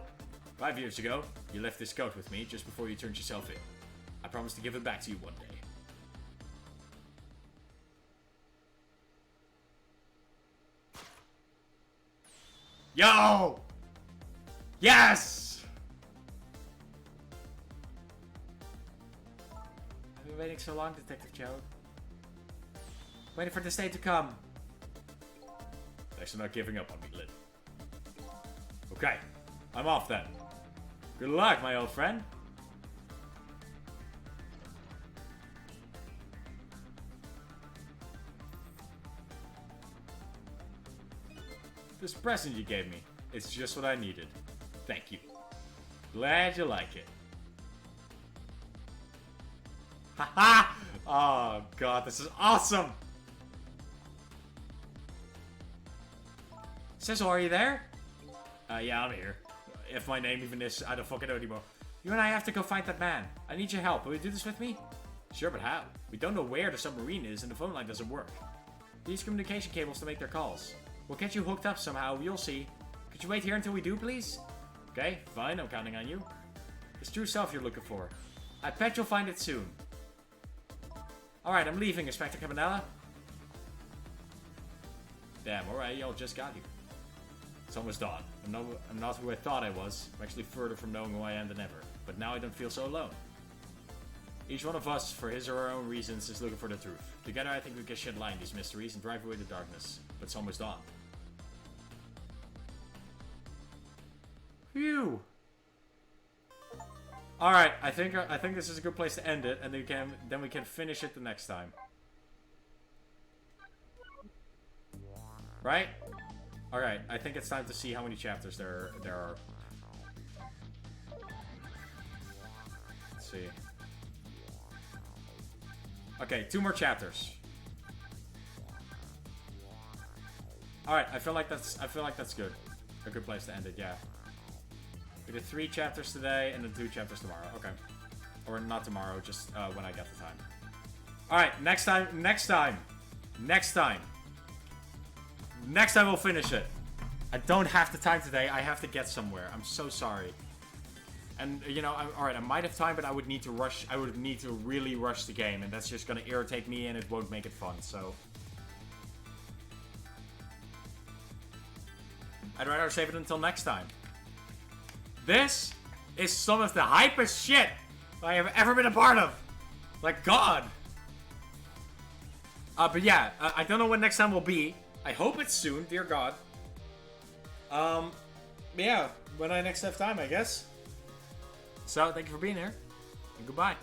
5 years ago, you left this coat with me just before you turned yourself in. I promise to give it back to you one day. Yo! Yes! I've been waiting so long, Detective Jode. Waiting for this day to come. Thanks for not giving up on me, Lynn. Okay, I'm off then. Good luck, my old friend. This present you gave me, it's just what I needed. Thank you. Glad you like it. Haha! Oh god, this is awesome! Sizzle, are you there? Yeah, I'm here. If my name even is, I don't fucking know anymore. You and I have to go find that man. I need your help. Will you do this with me? Sure, but how? We don't know where the submarine is and the phone line doesn't work. They use communication cables to make their calls. We'll get you hooked up somehow, you'll see. Could you wait here until we do, please? Okay, fine, I'm counting on you. It's true self you're looking for. I bet you'll find it soon. Alright, I'm leaving, Inspector Cabanella. Damn, alright, y'all just got here. It's almost dawn. I'm not who I thought I was. I'm actually further from knowing who I am than ever. But now I don't feel so alone. Each one of us, for his or her own reasons, is looking for the truth. Together I think we can shed light on these mysteries and drive away the darkness. But it's almost dawn. Phew! All right, I think this is a good place to end it, and then we can finish it the next time. Right? All right, I think it's time to see how many chapters there are. Let's see. Okay, 2 more chapters. All right, I feel like that's good. A good place to end it, yeah. We did 3 chapters today and then 2 chapters tomorrow. Okay. Or not tomorrow, just when I get the time. Alright, next time we'll finish it. I don't have the time today. I have to get somewhere. I'm so sorry. And, you know, alright, I might have time, but I would need to rush. I would need to really rush the game, and that's just gonna irritate me, and it won't make it fun, so... I'd rather save it until next time. This is some of the hypest shit I have ever been a part of. Like, God. But yeah, I don't know when next time will be. I hope it's soon, dear God. Yeah, when I next have time, I guess. So, thank you for being here, and goodbye.